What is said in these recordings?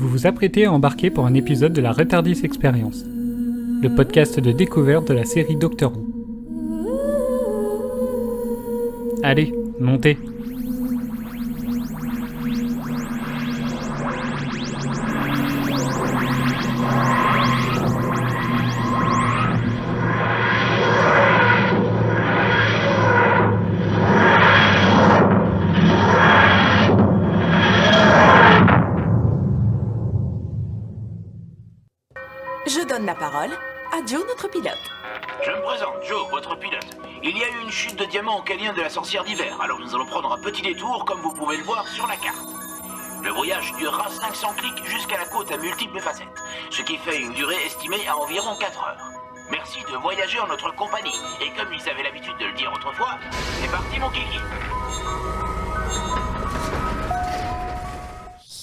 Vous vous apprêtez à embarquer pour un épisode de la Retardis Experience, le podcast de découverte de la série Doctor Who. Allez, montez! Je donne la parole à Joe, notre pilote. Je me présente, Joe, votre pilote. Il y a eu une chute de diamants au canyon de la sorcière d'hiver, alors nous allons prendre un petit détour, comme vous pouvez le voir sur la carte. Le voyage durera 500 clics jusqu'à la côte à multiples facettes, ce qui fait une durée estimée à environ 4 heures. Merci de voyager en notre compagnie, et comme ils avaient l'habitude de le dire autrefois, c'est parti mon kiki.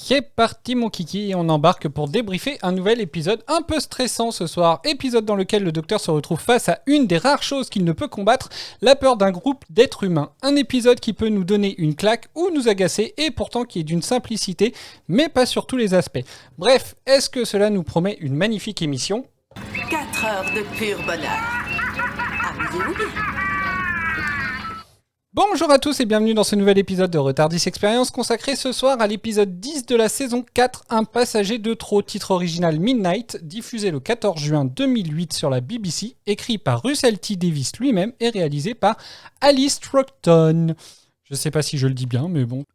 C'est parti mon kiki et on embarque pour débriefer un nouvel épisode un peu stressant ce soir. Épisode dans lequel le docteur se retrouve face à une des rares choses qu'il ne peut combattre, la peur d'un groupe d'êtres humains. Un épisode qui peut nous donner une claque ou nous agacer et pourtant qui est d'une simplicité, mais pas sur tous les aspects. Bref, est-ce que cela nous promet une magnifique émission ? 4 heures de pur bonheur. Amusez-vous bien. Bonjour à tous et bienvenue dans ce nouvel épisode de Retardis Experience consacré ce soir à l'épisode 10 de la saison 4, Un passager de trop, titre original Midnight, diffusé le 14 juin 2008 sur la BBC, écrit par Russell T Davies lui-même et réalisé par Alice Troughton. Je sais pas si je le dis bien, mais bon.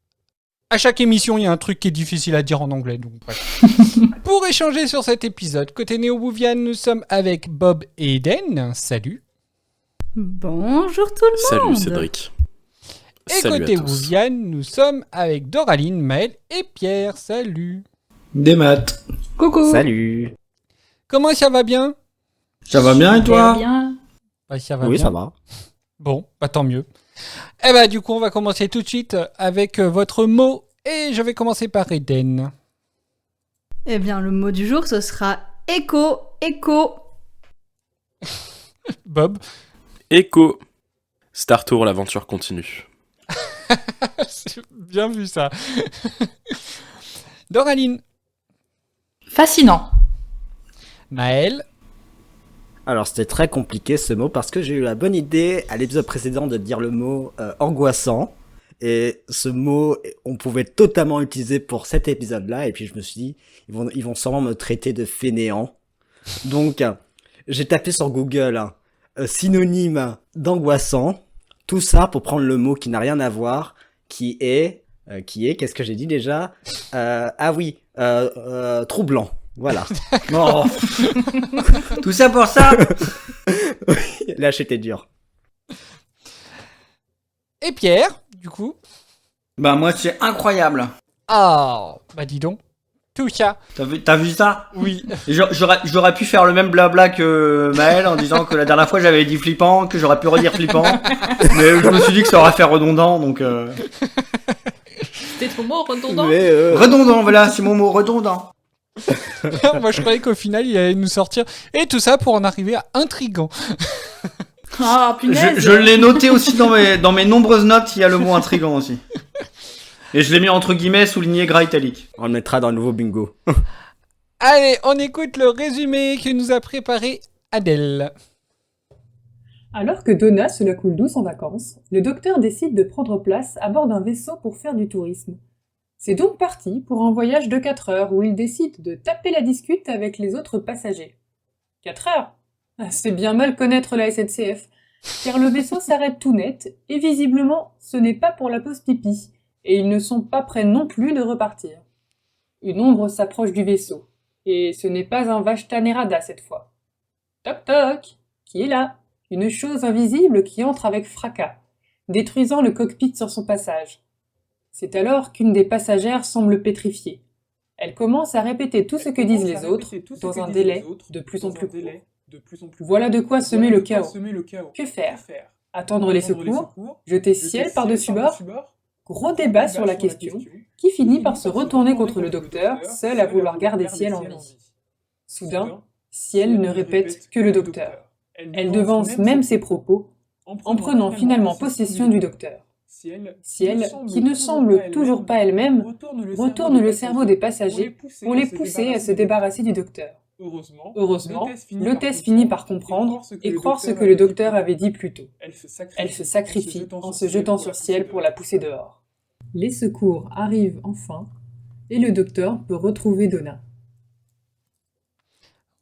À chaque émission, il y a un truc qui est difficile à dire en anglais, donc bref. Pour échanger sur cet épisode, côté Néo-Wouvian, nous sommes avec Bob et Eden. Salut. Bonjour tout le monde. Salut Cédric. Et Salut côté à tous. Wouvian, nous sommes avec Doraline, Maël et Pierre. Salut. Des maths. Coucou. Salut. Comment ça va bien ? Ça va bien et toi? Bien. Bah, ça va Oui, bien. ça va. Bon, bah tant mieux. Eh bah du coup, on va commencer tout de suite avec votre mot. Et je vais commencer par Eden. Eh bien, le mot du jour, ce sera écho, écho. Bob. Echo. Star Tour, l'aventure continue. C'est bien vu ça. Doraline. Fascinant. Maël. Alors c'était très compliqué ce mot parce que j'ai eu la bonne idée à l'épisode précédent de dire le mot angoissant. Et ce mot, on pouvait totalement l'utiliser pour cet épisode-là. Et puis je me suis dit, ils vont sûrement me traiter de fainéant. Donc j'ai tapé sur Google synonyme d'angoissant. Tout ça pour prendre le mot qui n'a rien à voir, qui est, qu'est-ce que j'ai dit déjà? Troublant. Voilà. Non. Tout ça pour ça? Oui, là c'était dur. Et Pierre, du coup. Bah moi c'est incroyable. Ah, bah dis donc. Tout ça. T'as vu ça? Oui. J'aurais pu faire le même blabla que Maël en disant que la dernière fois j'avais dit flippant, que j'aurais pu redire flippant. Mais je me suis dit que ça aurait fait redondant donc. C'était ton mot redondant. Redondant, voilà, c'est mon mot, redondant. Moi je croyais qu'au final il allait nous sortir. Et tout ça pour en arriver à intriguant. Ah, punaise. Je l'ai noté aussi dans mes nombreuses notes, il y a le mot intriguant aussi. Et je l'ai mis entre guillemets, souligné gras italique. On le mettra dans le nouveau bingo. Allez, on écoute le résumé que nous a préparé Adèle. Alors que Donna se la coule douce en vacances, le docteur décide de prendre place à bord d'un vaisseau pour faire du tourisme. C'est donc parti pour un voyage de 4 heures où il décide de taper la discute avec les autres passagers. 4 heures ? C'est bien mal connaître la SNCF, car le vaisseau s'arrête tout net et visiblement ce n'est pas pour la pause pipi, et ils ne sont pas prêts non plus de repartir. Une ombre s'approche du vaisseau, et ce n'est pas un Vashta Nerada cette fois. Toc toc, qui est là ? Une chose invisible qui entre avec fracas, détruisant le cockpit sur son passage. C'est alors qu'une des passagères semble pétrifiée. Elle commence à répéter tout ce que disent les autres dans un délai de plus en plus court. Voilà de quoi semer le chaos. Que faire ? Attendre les secours ? Jeter ciel par-dessus bord ? Gros débat sur la question, qui finit par se retourner contre le docteur, seul à vouloir garder Ciel en vie. Soudain, Ciel ne répète que le docteur. Elle devance même ses propos, en prenant finalement possession du docteur. Ciel, qui ne semble toujours pas elle-même, retourne le cerveau des passagers pour les pousser à se débarrasser du docteur. Heureusement, l'hôtesse finit par comprendre et croire ce que le docteur avait dit plus tôt. Elle se sacrifie en se jetant sur Ciel pour la pousser dehors. Les secours arrivent enfin et le docteur peut retrouver Donna.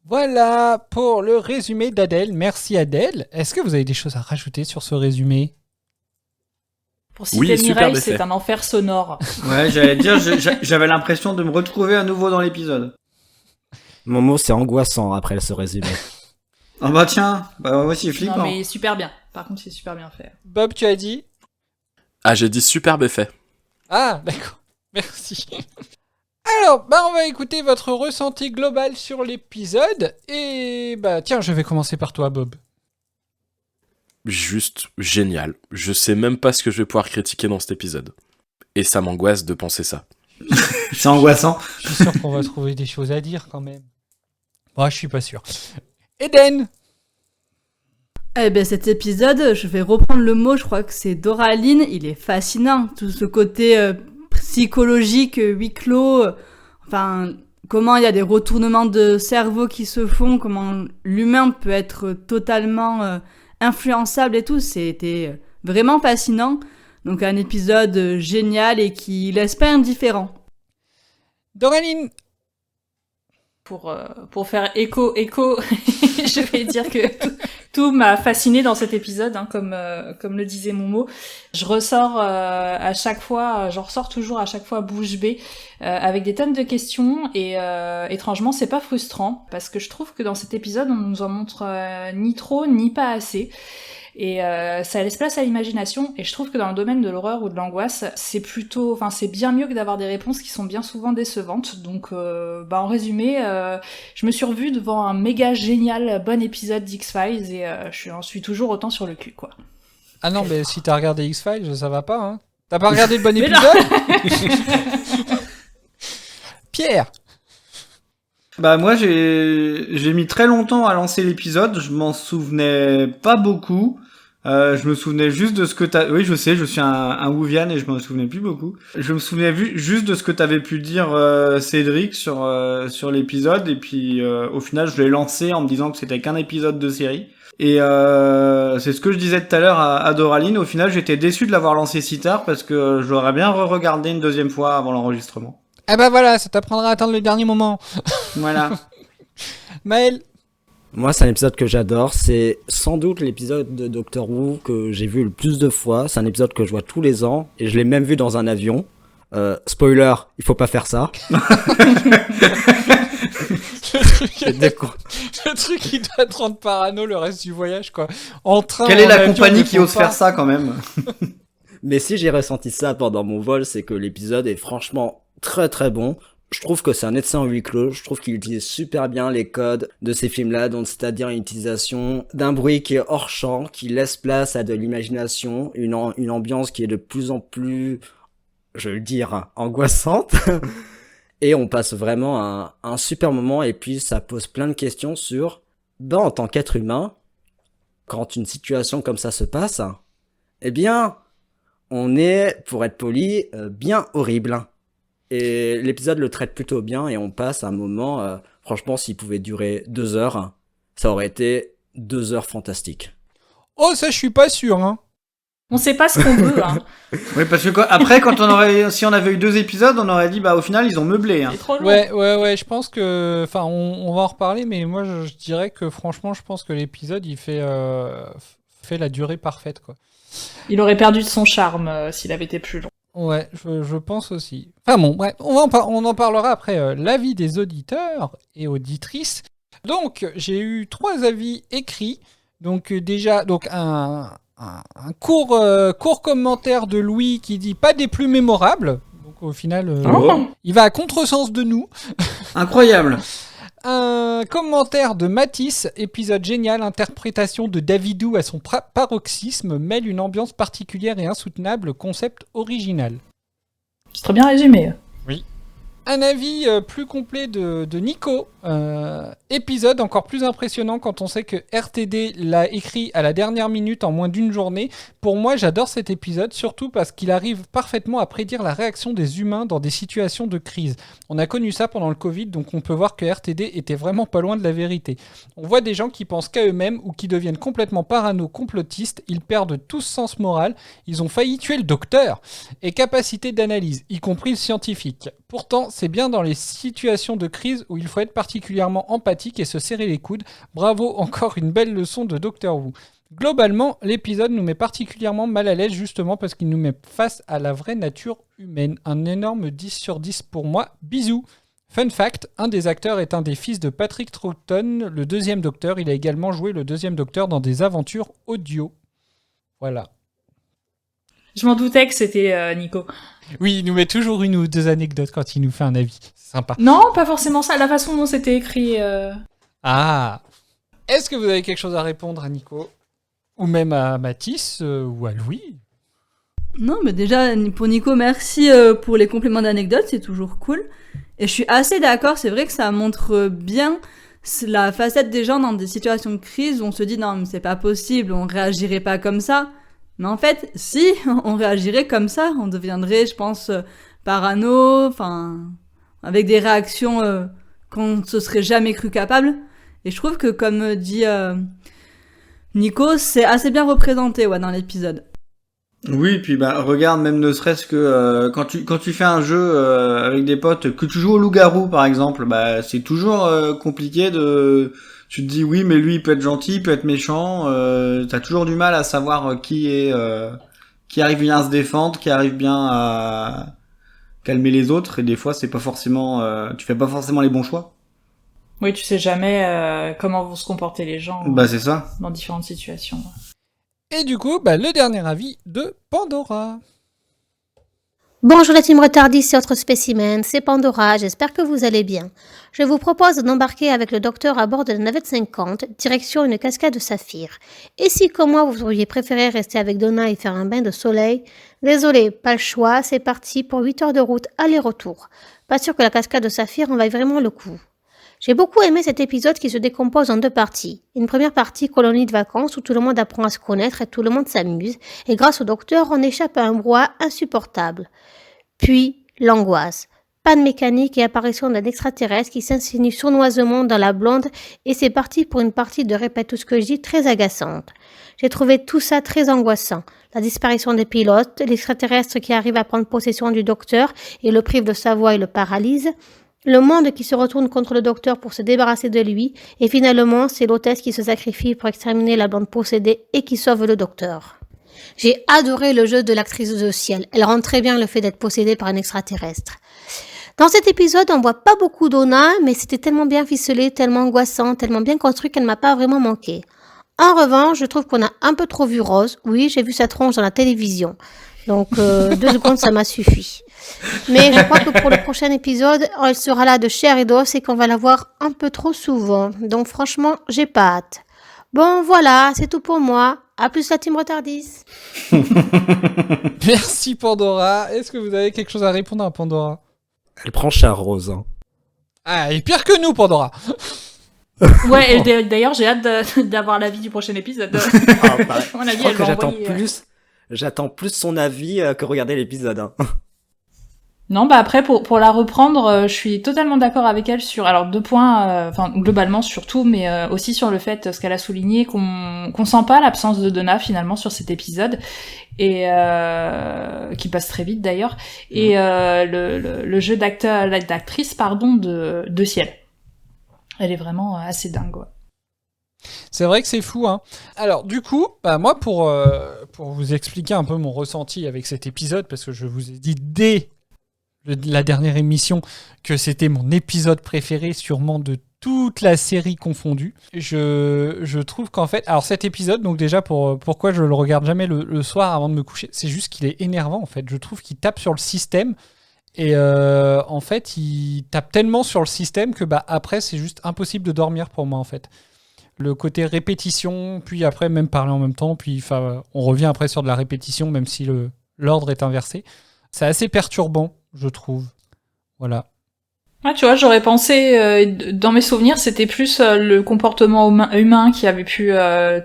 Voilà pour le résumé d'Adèle. Merci Adèle. Est-ce que vous avez des choses à rajouter sur ce résumé ? Pour citer super Mireille, d'effet. c'est un enfer sonore. Ouais, j'allais dire, j'avais l'impression de me retrouver à nouveau dans l'épisode. Mon mot, c'est angoissant après ce résumé. Ah bah tiens, bah ouais, c'est flippant. Non mais super bien. Par contre, c'est super bien fait. Bob, tu as dit ? Ah, j'ai dit superbe effet. Ah, d'accord. Merci. Alors, on va écouter votre ressenti global sur l'épisode. Et tiens, je vais commencer par toi, Bob. Juste génial. Je sais même pas ce que je vais pouvoir critiquer dans cet épisode. Et ça m'angoisse de penser ça. C'est angoissant. Je suis sûr qu'on va trouver des choses à dire quand même. Moi, je suis pas sûr. Eden. Cet épisode, je vais reprendre le mot, je crois que c'est Doraline, il est fascinant. Tout ce côté psychologique, huis clos, comment il y a des retournements de cerveau qui se font, comment l'humain peut être totalement influençable et tout, c'était vraiment fascinant. Donc un épisode génial et qui laisse pas indifférent. Doraline. Pour faire écho, je vais dire que tout m'a fasciné dans cet épisode, hein, comme le disait Momo. Je ressors j'en ressors toujours à chaque fois bouche bée avec des tonnes de questions et étrangement c'est pas frustrant parce que je trouve que dans cet épisode on nous en montre ni trop ni pas assez. Et ça laisse place à l'imagination, et je trouve que dans le domaine de l'horreur ou de l'angoisse, c'est bien mieux que d'avoir des réponses qui sont bien souvent décevantes. Donc, en résumé, je me suis revue devant un méga génial bon épisode d'X-Files, et j'en suis toujours autant sur le cul, quoi. Ah non, mais si t'as regardé X-Files, ça va pas, hein. T'as pas regardé le bon épisode ? Pierre. Moi j'ai mis très longtemps à lancer l'épisode, je m'en souvenais pas beaucoup. Je me souvenais juste de ce que t'as... Oui, je sais, je suis un Wouvian et je m'en souvenais plus beaucoup. Je me souvenais juste de ce que t'avais pu dire Cédric sur l'épisode, et puis au final je l'ai lancé en me disant que c'était qu'un épisode de série. Et c'est ce que je disais tout à l'heure à Doraline, au final j'étais déçu de l'avoir lancé si tard parce que je l'aurais bien re-regardé une deuxième fois avant l'enregistrement. Voilà, ça t'apprendra à attendre le dernier moment. Voilà. Maël. Moi, c'est un épisode que j'adore. C'est sans doute l'épisode de Doctor Who que j'ai vu le plus de fois. C'est un épisode que je vois tous les ans. Et je l'ai même vu dans un avion. Spoiler, il faut pas faire ça. Le truc qui doit te rendre parano le reste du voyage, quoi. En train. Quelle est la compagnie qui ose faire ça, quand même? Mais si j'ai ressenti ça pendant mon vol, c'est que l'épisode est franchement très très bon. Je trouve que c'est un excellent huis clos. Je trouve qu'il utilise super bien les codes de ces films-là, donc c'est-à-dire une utilisation d'un bruit qui est hors champ, qui laisse place à de l'imagination, une ambiance qui est de plus en plus, je vais le dire, angoissante. Et on passe vraiment un super moment, et puis ça pose plein de questions sur, en tant qu'être humain, quand une situation comme ça se passe, eh bien, on est, pour être poli, bien horrible. Et l'épisode le traite plutôt bien, et on passe un moment, franchement, s'il pouvait durer 2 heures, ça aurait été 2 heures fantastiques. Oh, ça, je suis pas sûr, hein. On sait pas ce qu'on veut, hein. Oui, parce que après, si on avait eu 2 épisodes, on aurait dit, au final, ils ont meublé, hein. C'est trop long. Ouais, je pense que, on va en reparler, mais moi, je dirais que, franchement, je pense que l'épisode, il fait la durée parfaite, quoi. Il aurait perdu de son charme s'il avait été plus long. Ouais, je pense aussi. Enfin bon, bref, on en parlera après l'avis des auditeurs et auditrices. Donc, j'ai eu 3 avis écrits. Donc, déjà, un court commentaire de Louis qui dit pas des plus mémorables. Donc, au final, il va à contresens de nous. Incroyable. Un commentaire de Mathis, épisode génial, interprétation de Davidou à son paroxysme, mêle une ambiance particulière et insoutenable, concept original. C'est très bien résumé. Oui. Un avis plus complet de Nico. Épisode encore plus impressionnant quand on sait que RTD l'a écrit à la dernière minute en moins d'une journée. Pour moi, j'adore cet épisode, surtout parce qu'il arrive parfaitement à prédire la réaction des humains dans des situations de crise. On a connu ça pendant le Covid, donc on peut voir que RTD était vraiment pas loin de la vérité. On voit des gens qui pensent qu'à eux-mêmes ou qui deviennent complètement parano complotistes, ils perdent tout sens moral, ils ont failli tuer le docteur, et capacité d'analyse, y compris le scientifique. Pourtant, c'est bien dans les situations de crise où il faut être particulièrement empathique et se serrer les coudes. Bravo, encore une belle leçon de Doctor Who. Globalement, l'épisode nous met particulièrement mal à l'aise justement parce qu'il nous met face à la vraie nature humaine. Un énorme 10 sur 10 pour moi. Bisous. Fun fact, un des acteurs est un des fils de Patrick Troughton, le deuxième Docteur. Il a également joué le deuxième Docteur dans des aventures audio. Voilà. Je m'en doutais que c'était Nico. Oui, il nous met toujours une ou deux anecdotes quand il nous fait un avis. C'est sympa. Non, pas forcément ça. La façon dont c'était écrit. Ah. Est-ce que vous avez quelque chose à répondre à Nico ? Ou même à Mathis ou à Louis ? Non, mais déjà, pour Nico, merci pour les compléments d'anecdotes, c'est toujours cool. Et je suis assez d'accord, c'est vrai que ça montre bien la facette des gens dans des situations de crise où on se dit non, mais c'est pas possible, on réagirait pas comme ça. Mais en fait, si, on réagirait comme ça, on deviendrait, je pense, parano, enfin, avec des réactions qu'on ne se serait jamais cru capable. Et je trouve que, comme dit Nico, c'est assez bien représenté dans l'épisode. Oui, puis regarde, même ne serait-ce que quand tu fais un jeu avec des potes, que tu joues au loup-garou par exemple, c'est toujours compliqué de... Tu te dis oui, mais lui il peut être gentil, il peut être méchant, t'as toujours du mal à savoir qui arrive bien à se défendre, qui arrive bien à calmer les autres, et des fois c'est pas forcément tu fais pas forcément les bons choix. Oui, tu sais jamais comment vont se comporter les gens c'est ça. Dans différentes situations. Et du coup, le dernier avis de Pandora. Bonjour la team Retardis et autres spécimens, c'est Pandora, j'espère que vous allez bien. Je vous propose d'embarquer avec le docteur à bord de la navette 50, direction une cascade de saphir. Et si comme moi vous auriez préféré rester avec Donna et faire un bain de soleil, désolé, pas le choix, c'est parti pour 8 heures de route aller-retour. Pas sûr que la cascade de saphir en vaille vraiment le coup. J'ai beaucoup aimé cet épisode qui se décompose en deux parties. Une première partie colonie de vacances où tout le monde apprend à se connaître et tout le monde s'amuse, et grâce au docteur on échappe à un brouhaha insupportable. Puis l'angoisse. Panne mécanique et apparition d'un extraterrestre qui s'insinue sournoisement dans la blonde et c'est parti pour une partie de répète tout ce que je dis très agaçante. J'ai trouvé tout ça très angoissant. La disparition des pilotes, l'extraterrestre qui arrive à prendre possession du docteur et le prive de sa voix et le paralyse. Le monde qui se retourne contre le docteur pour se débarrasser de lui, et finalement, c'est l'hôtesse qui se sacrifie pour exterminer la blonde possédée et qui sauve le docteur. J'ai adoré le jeu de l'actrice de ciel. Elle rend très bien le fait d'être possédée par un extraterrestre. Dans cet épisode, on voit pas beaucoup Donna, mais c'était tellement bien ficelé, tellement angoissant, tellement bien construit qu'elle ne m'a pas vraiment manqué. En revanche, je trouve qu'on a un peu trop vu Rose. Oui, j'ai vu sa tronche dans la télévision. Donc, 2 secondes, ça m'a suffi. Mais je crois que pour le prochain épisode, elle sera là de chair et d'os et qu'on va la voir un peu trop souvent. Donc franchement, j'ai pas hâte. Bon, voilà, c'est tout pour moi. À plus la team Retardis. Merci Pandora. Est-ce que vous avez quelque chose à répondre à Pandora ? Elle prend cher Rose. Hein. Ah, elle est pire que nous, Pandora. Ouais, et d'ailleurs, j'ai hâte d'avoir l'avis du prochain épisode. À mon avis, elle va j'attends plus son avis que regarder l'épisode. Hein. Non, après, pour la reprendre, je suis totalement d'accord avec elle sur, alors 2 points, globalement surtout, mais aussi sur le fait, ce qu'elle a souligné, qu'on sent pas l'absence de Donna, finalement, sur cet épisode, et qui passe très vite, d'ailleurs, et le jeu d'actrice, de Ciel. Elle est vraiment assez dingue, ouais. C'est vrai que c'est fou, hein. Alors, du coup, moi, pour vous expliquer un peu mon ressenti avec cet épisode, parce que je vous ai dit dès la dernière émission que c'était mon épisode préféré sûrement de toute la série confondue. Je trouve qu'en fait... Alors cet épisode, donc déjà pourquoi je le regarde jamais le soir avant de me coucher, c'est juste qu'il est énervant en fait. Je trouve qu'il tape sur le système et en fait il tape tellement sur le système que après c'est juste impossible de dormir pour moi en fait. Le côté répétition, puis après même parler en même temps, puis on revient après sur de la répétition même si l'ordre est inversé. C'est assez perturbant, je trouve. Voilà. Ouais, tu vois, j'aurais pensé, dans mes souvenirs, c'était plus le comportement humain qui avait pu,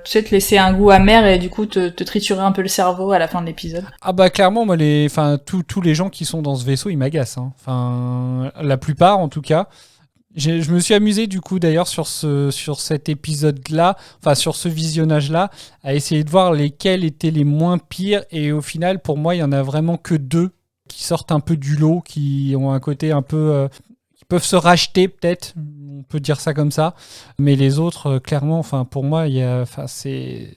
tu sais, te laisser un goût amer et du coup te triturer un peu le cerveau à la fin de l'épisode. Ah bah clairement, moi, tous les gens qui sont dans ce vaisseau, ils m'agacent. Hein. Enfin, la plupart, en tout cas. Je me suis amusé, du coup, d'ailleurs, sur cet épisode-là, enfin, sur ce visionnage-là, à essayer de voir lesquels étaient les moins pires. Et au final, pour moi, il y en a vraiment que 2 qui sortent un peu du lot, qui ont un côté un peu... qui peuvent se racheter, peut-être. On peut dire ça comme ça. Mais les autres, clairement, enfin, pour moi, c'est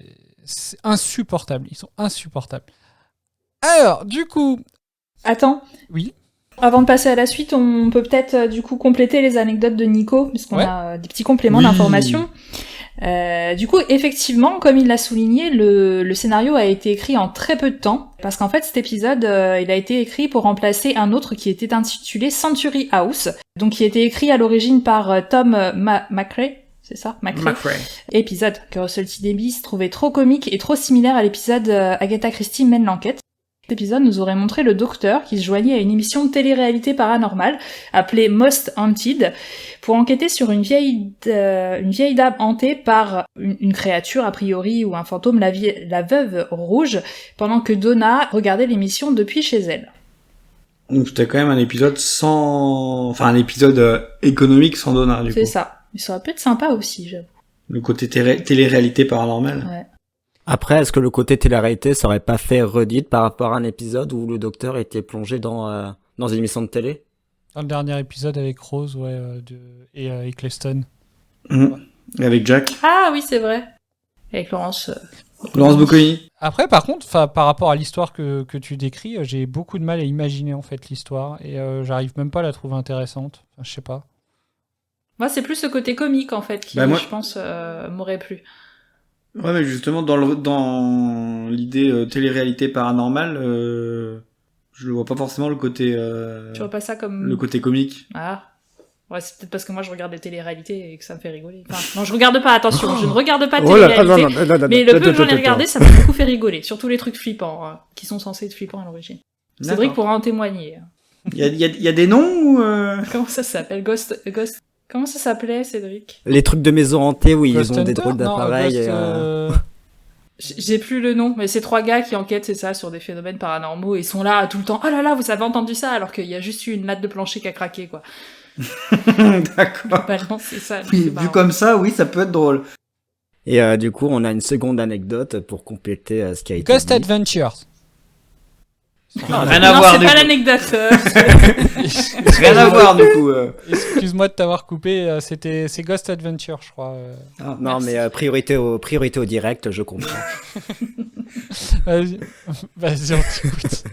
insupportable. Ils sont insupportables. Alors, du coup... Attends. Oui. Avant de passer à la suite, on peut peut-être du coup compléter les anecdotes de Nico, puisqu'on a des petits compléments d'information. Du coup, effectivement, comme il l'a souligné, le scénario a été écrit en très peu de temps, parce qu'en fait, cet épisode, il a été écrit pour remplacer un autre qui était intitulé Century House, donc qui était écrit à l'origine par Tom McRae. C'est ça, McRae. Épisode que Russell T Davies trouvait trop comique et trop similaire à l'épisode Agatha Christie mène l'enquête. Cet épisode nous aurait montré le docteur qui se joignait à une émission de télé-réalité paranormale appelée Most Haunted pour enquêter sur une vieille dame hantée par une créature a priori ou un fantôme, la veuve rouge, pendant que Donna regardait l'émission depuis chez elle. Donc c'était quand même un épisode un épisode économique sans Donna, du coup. C'est ça. Mais ça aurait pu être sympa aussi, j'avoue. Le côté télé-réalité paranormale. Ouais. Après, est-ce que le côté télé-réalité serait pas fait redite par rapport à un épisode où le docteur était plongé dans une émission de télé? Dans le dernier épisode avec Rose, et Eccleston. Et avec Jack. Ah oui, c'est vrai. Avec Laurence Bocconi. Après, par contre, par rapport à l'histoire que tu décris, j'ai beaucoup de mal à imaginer en fait l'histoire et j'arrive même pas à la trouver intéressante. Enfin, je sais pas. Moi, c'est plus ce côté comique en fait qui, je pense, m'aurait plu. Ouais, mais justement, dans l'idée télé-réalité paranormale, je le vois pas forcément le côté... Tu vois pas ça comme... Le côté comique. Ah. Ouais, c'est peut-être parce que moi je regarde des télé-réalités et que ça me fait rigoler. Enfin, non, je regarde pas, attention, je ne regarde pas de télé-réalité. Mais le peu que j'en ai regardé, ça m'a beaucoup fait rigoler. Surtout les trucs flippants, qui sont censés être flippants à l'origine. Cédric pourra en témoigner. Il y a des noms ou... Comment ça s'appelle? Ghost... Comment ça s'appelait, Cédric? Les trucs de maison hantée où ils Ghost ont des Hunter? drôles d'appareils. J'ai plus le nom, mais c'est 3 gars qui enquêtent, c'est ça, sur des phénomènes paranormaux et ils sont là tout le temps. Oh là là, vous avez entendu ça? Alors qu'il y a juste eu une latte de plancher qui a craqué, quoi. D'accord. Globalement, c'est ça. Oui, vu comme ça, oui, ça peut être drôle. Et du coup, on a une seconde anecdote pour compléter ce qui a été Ghost dit. Adventures. Non, rien à voir. C'est pas l'anecdote. Rien à voir, du coup. Excuse-moi de t'avoir coupé, c'est Ghost Adventure, je crois. Ah, non, mais priorité au direct, je comprends. Vas-y, on t'écoute.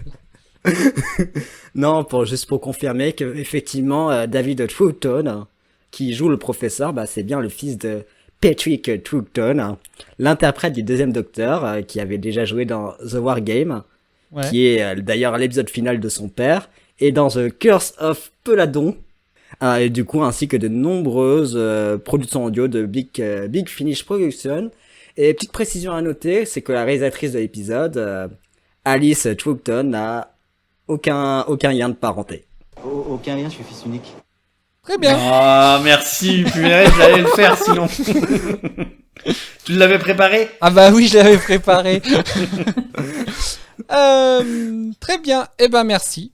Non, juste pour confirmer que effectivement David Troughton, qui joue le professeur, c'est bien le fils de Patrick Troughton, l'interprète du deuxième docteur, qui avait déjà joué dans The War Game, qui est d'ailleurs l'épisode final de son père, et dans The Curse of Peladon, et du coup ainsi que de nombreuses productions audio de Big Finish Production. Et petite précision à noter, c'est que la réalisatrice de l'épisode, Alice Troughton, n'a aucun lien de parenté. Aucun lien, je suis fils unique. Très bien. Ah, merci, punaise, j'allais le faire sinon. Tu l'avais préparé? Ah bah oui, je l'avais préparé. Très bien, merci.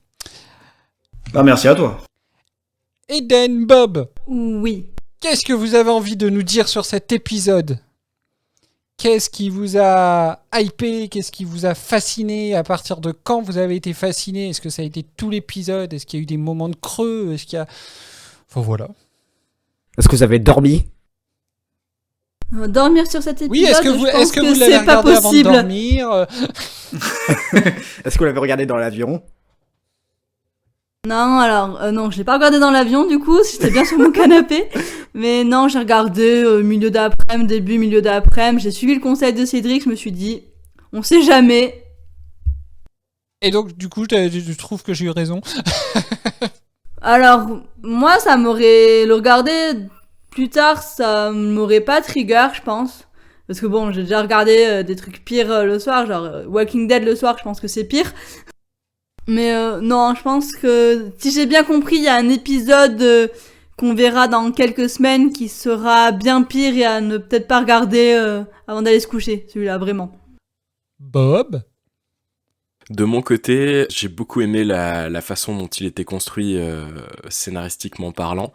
Bah merci à toi. Eden, Bob. Oui. Qu'est-ce que vous avez envie de nous dire sur cet épisode? Qu'est-ce qui vous a hypé? Qu'est-ce qui vous a fasciné? À partir de quand vous avez été fasciné? Est-ce que ça a été tout l'épisode? Est-ce qu'il y a eu des moments de creux? Est-ce qu'il y a... Enfin voilà. Est-ce que vous avez dormi? Dormir sur cet épisode, oui, est-ce que vous l'avez pas regardé possible. avant de dormir? Est-ce que vous l'avez regardé dans l'avion? Non, alors, non, je l'ai pas regardé dans l'avion, du coup, j'étais bien sur mon canapé. Mais non, j'ai regardé milieu d'après-midi, début, milieu d'après-midi. J'ai suivi le conseil de Cédric, je me suis dit, on sait jamais. Et donc, du coup, tu trouves que j'ai eu raison? Alors, moi, le regarder plus tard, ça m'aurait pas trigger, je pense. Parce que bon, j'ai déjà regardé des trucs pires le soir, genre Walking Dead le soir, je pense que c'est pire. Mais non, je pense que si j'ai bien compris, il y a un épisode qu'on verra dans quelques semaines qui sera bien pire et à ne peut-être pas regarder avant d'aller se coucher, celui-là, vraiment. Bob? De mon côté, j'ai beaucoup aimé la façon dont il était construit scénaristiquement parlant.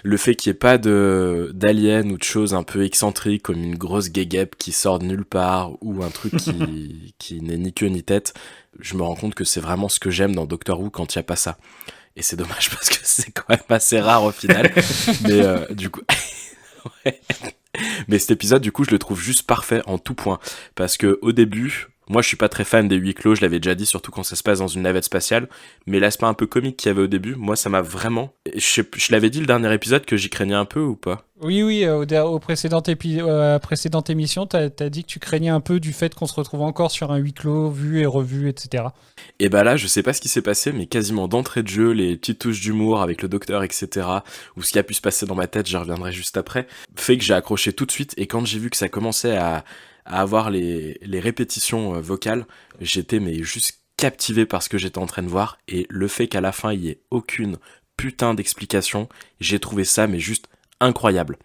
Le fait qu'il n'y ait pas d'alien ou de choses un peu excentriques comme une grosse guéguette qui sort de nulle part ou un truc qui n'est ni queue ni tête, je me rends compte que c'est vraiment ce que j'aime dans Doctor Who quand il n'y a pas ça. Et c'est dommage parce que c'est quand même assez rare au final. Mais du coup... ouais. Mais cet épisode, du coup, je le trouve juste parfait en tout point. Parce que au début... Moi, je suis pas très fan des huis clos, je l'avais déjà dit, surtout quand ça se passe dans une navette spatiale. Mais l'aspect un peu comique qu'il y avait au début, moi, ça m'a vraiment... Je l'avais dit le dernier épisode que j'y craignais un peu ou pas ? Oui, au précédente émission, t'as dit que tu craignais un peu du fait qu'on se retrouve encore sur un huis clos, vu et revu, etc. Et bah là, je sais pas ce qui s'est passé, mais quasiment d'entrée de jeu, les petites touches d'humour avec le docteur, etc., ou ce qui a pu se passer dans ma tête, j'y reviendrai juste après, fait que j'ai accroché tout de suite, et quand j'ai vu que ça commençait à avoir les répétitions vocales, j'étais mais juste captivé par ce que j'étais en train de voir, et le fait qu'à la fin il y ait aucune putain d'explication, j'ai trouvé ça mais juste incroyable.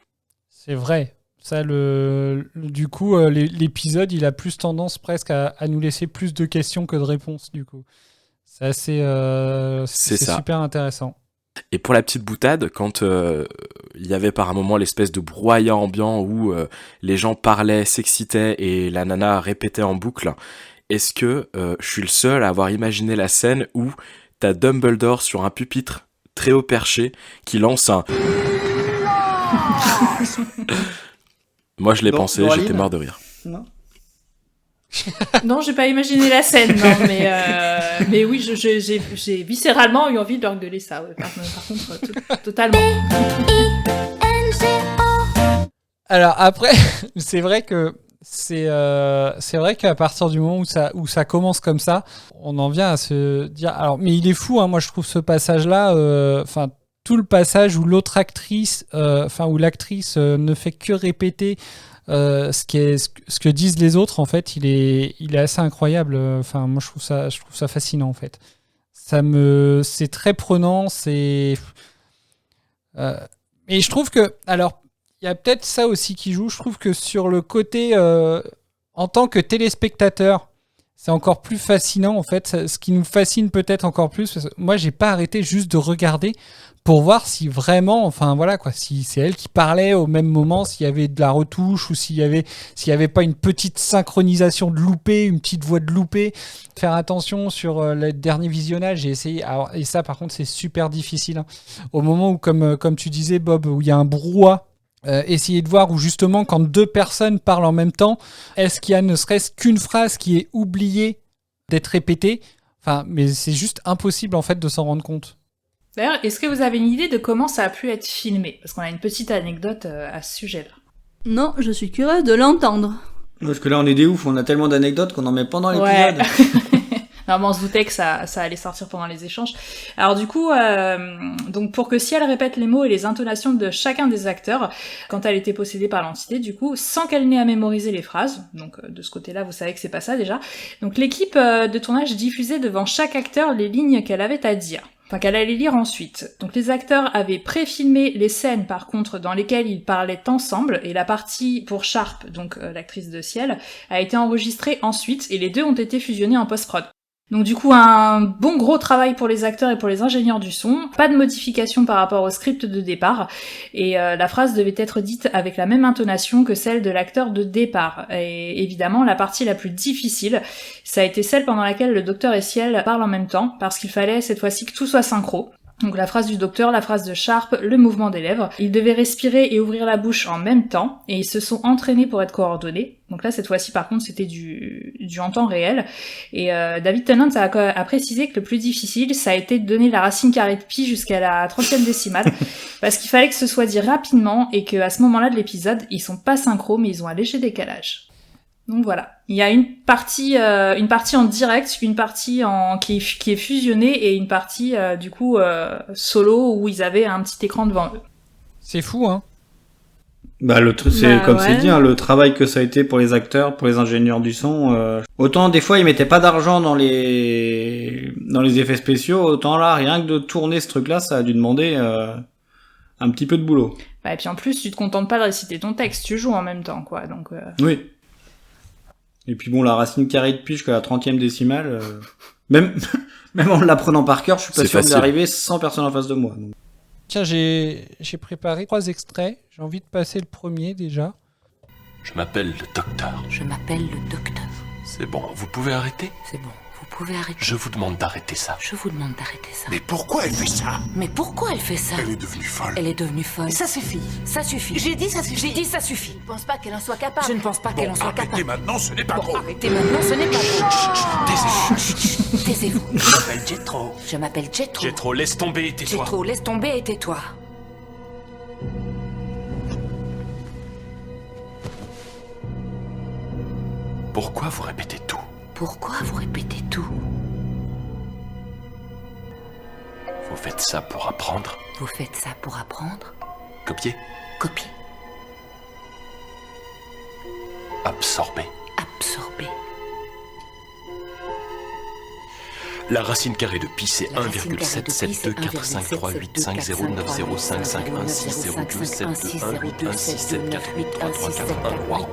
C'est vrai. Ça, du coup, l'épisode, il a plus tendance presque à nous laisser plus de questions que de réponses, du coup. C'est assez... c'est super intéressant. Et pour la petite boutade, quand il y avait par un moment l'espèce de brouhaha ambiant où les gens parlaient, s'excitaient et la nana répétait en boucle, est-ce que je suis le seul à avoir imaginé la scène où t'as Dumbledore sur un pupitre très haut perché qui lance un... Moi je l'ai pensé, j'étais mort de rire. Non. Non, j'ai pas imaginé la scène, non, mais oui, j'ai viscéralement eu envie de leur gueuler ça, ouais, par contre, totalement. Alors après, c'est vrai qu'à partir du moment où ça commence comme ça, on en vient à se dire. Alors, mais il est fou, hein, moi je trouve ce passage-là, tout le passage où l'autre actrice, où l'actrice ne fait que répéter. Ce que disent les autres, en fait, il est assez incroyable. Enfin, moi, je trouve ça fascinant, en fait. C'est très prenant. Et je trouve que, alors, il y a peut-être ça aussi qui joue. Je trouve que sur le côté, en tant que téléspectateur, c'est encore plus fascinant, en fait. Ce qui nous fascine peut-être encore plus, parce que moi, j'ai pas arrêté juste de regarder pour voir si vraiment, si c'est elle qui parlait au même moment, s'il y avait de la retouche ou s'il y avait pas une petite synchronisation de loupé, une petite voix de loupé. Faire attention sur le dernier visionnage, j'ai essayé. Alors, et ça, par contre, c'est super difficile. Hein. Au moment où, comme tu disais, Bob, où il y a un brouhaha, essayer de voir où justement, quand deux personnes parlent en même temps, est-ce qu'il y a ne serait-ce qu'une phrase qui est oubliée d'être répétée ? Mais c'est juste impossible, en fait, de s'en rendre compte. D'ailleurs, est-ce que vous avez une idée de comment ça a pu être filmé ? Parce qu'on a une petite anecdote à ce sujet-là. Non, je suis curieuse de l'entendre. Parce que là, on est des oufs, on a tellement d'anecdotes qu'on en met pendant l'épisode. Ouais. Non, on se doutait que ça allait sortir pendant les échanges. Alors du coup, donc pour que si elle répète les mots et les intonations de chacun des acteurs, quand elle était possédée par l'entité, du coup, sans qu'elle n'ait à mémoriser les phrases, donc de ce côté-là, vous savez que c'est pas ça déjà, donc l'équipe de tournage diffusait devant chaque acteur les lignes qu'elle avait à dire. Qu'elle allait lire ensuite. Donc les acteurs avaient pré-filmé les scènes par contre dans lesquelles ils parlaient ensemble et la partie pour Sharp, donc l'actrice de Ciel, a été enregistrée ensuite et les deux ont été fusionnés en post-prod. Donc du coup un bon gros travail pour les acteurs et pour les ingénieurs du son, pas de modification par rapport au script de départ et la phrase devait être dite avec la même intonation que celle de l'acteur de départ. Et évidemment la partie la plus difficile, ça a été celle pendant laquelle le docteur et Ciel parlent en même temps parce qu'il fallait cette fois-ci que tout soit synchro. Donc la phrase du docteur, la phrase de Sharp, le mouvement des lèvres. Ils devaient respirer et ouvrir la bouche en même temps, et ils se sont entraînés pour être coordonnés. Donc là, cette fois-ci, par contre, c'était du en temps réel. Et David Tennant a précisé que le plus difficile, ça a été de donner la racine carrée de pi jusqu'à la 30e décimale, parce qu'il fallait que ce soit dit rapidement, et qu'à ce moment-là de l'épisode, ils sont pas synchro, mais ils ont un léger décalage. Donc voilà, il y a une partie en direct, une partie qui est fusionnée et une partie du coup solo où ils avaient un petit écran devant eux. C'est fou, hein. Bah c'est comme c'est dit, hein, le travail que ça a été pour les acteurs, pour les ingénieurs du son. Autant des fois ils mettaient pas d'argent dans les effets spéciaux, autant là rien que de tourner ce truc-là, ça a dû demander un petit peu de boulot. Bah, et puis en plus, tu te contentes pas de réciter ton texte, tu joues en même temps, quoi. Donc. Oui. Et puis bon, la racine carrée de pi jusqu'à la 30e décimale, même en l'apprenant par cœur, je suis pas sûr d'y arriver sans personne en face de moi. Donc. Tiens, j'ai préparé 3 extraits. J'ai envie de passer le premier déjà. Je m'appelle le docteur. Je m'appelle le docteur. C'est bon, vous pouvez arrêter ? C'est bon, vous pouvez arrêter. Je vous demande d'arrêter ça. Je vous demande d'arrêter ça. Mais pourquoi elle fait ça ? Mais pourquoi elle fait ça ? Elle est devenue folle. Elle est devenue folle. Ça suffit. Ça suffit. J'ai dit ça suffit. J'ai dit ça suffit. Je ne pense pas qu'elle en soit capable. Je ne pense pas qu'elle en soit Arrêtez capable. maintenant, ce n'est pas drôle. Arrêtez maintenant, ce n'est pas drôle. Taisez-vous. Taisez-vous. Je m'appelle Jethro. Je m'appelle Jethro. Jethro, laisse tomber et tais-toi. Jethro, laisse tomber et tais-toi. Pourquoi vous répétez tout ? Pourquoi vous répétez tout ? Vous faites ça pour apprendre ? Vous faites ça pour apprendre ? Copier ? Copier. Absorber. Absorber. La racine carrée de pi, c'est 1,77245385090055160127271874181674341. Wow.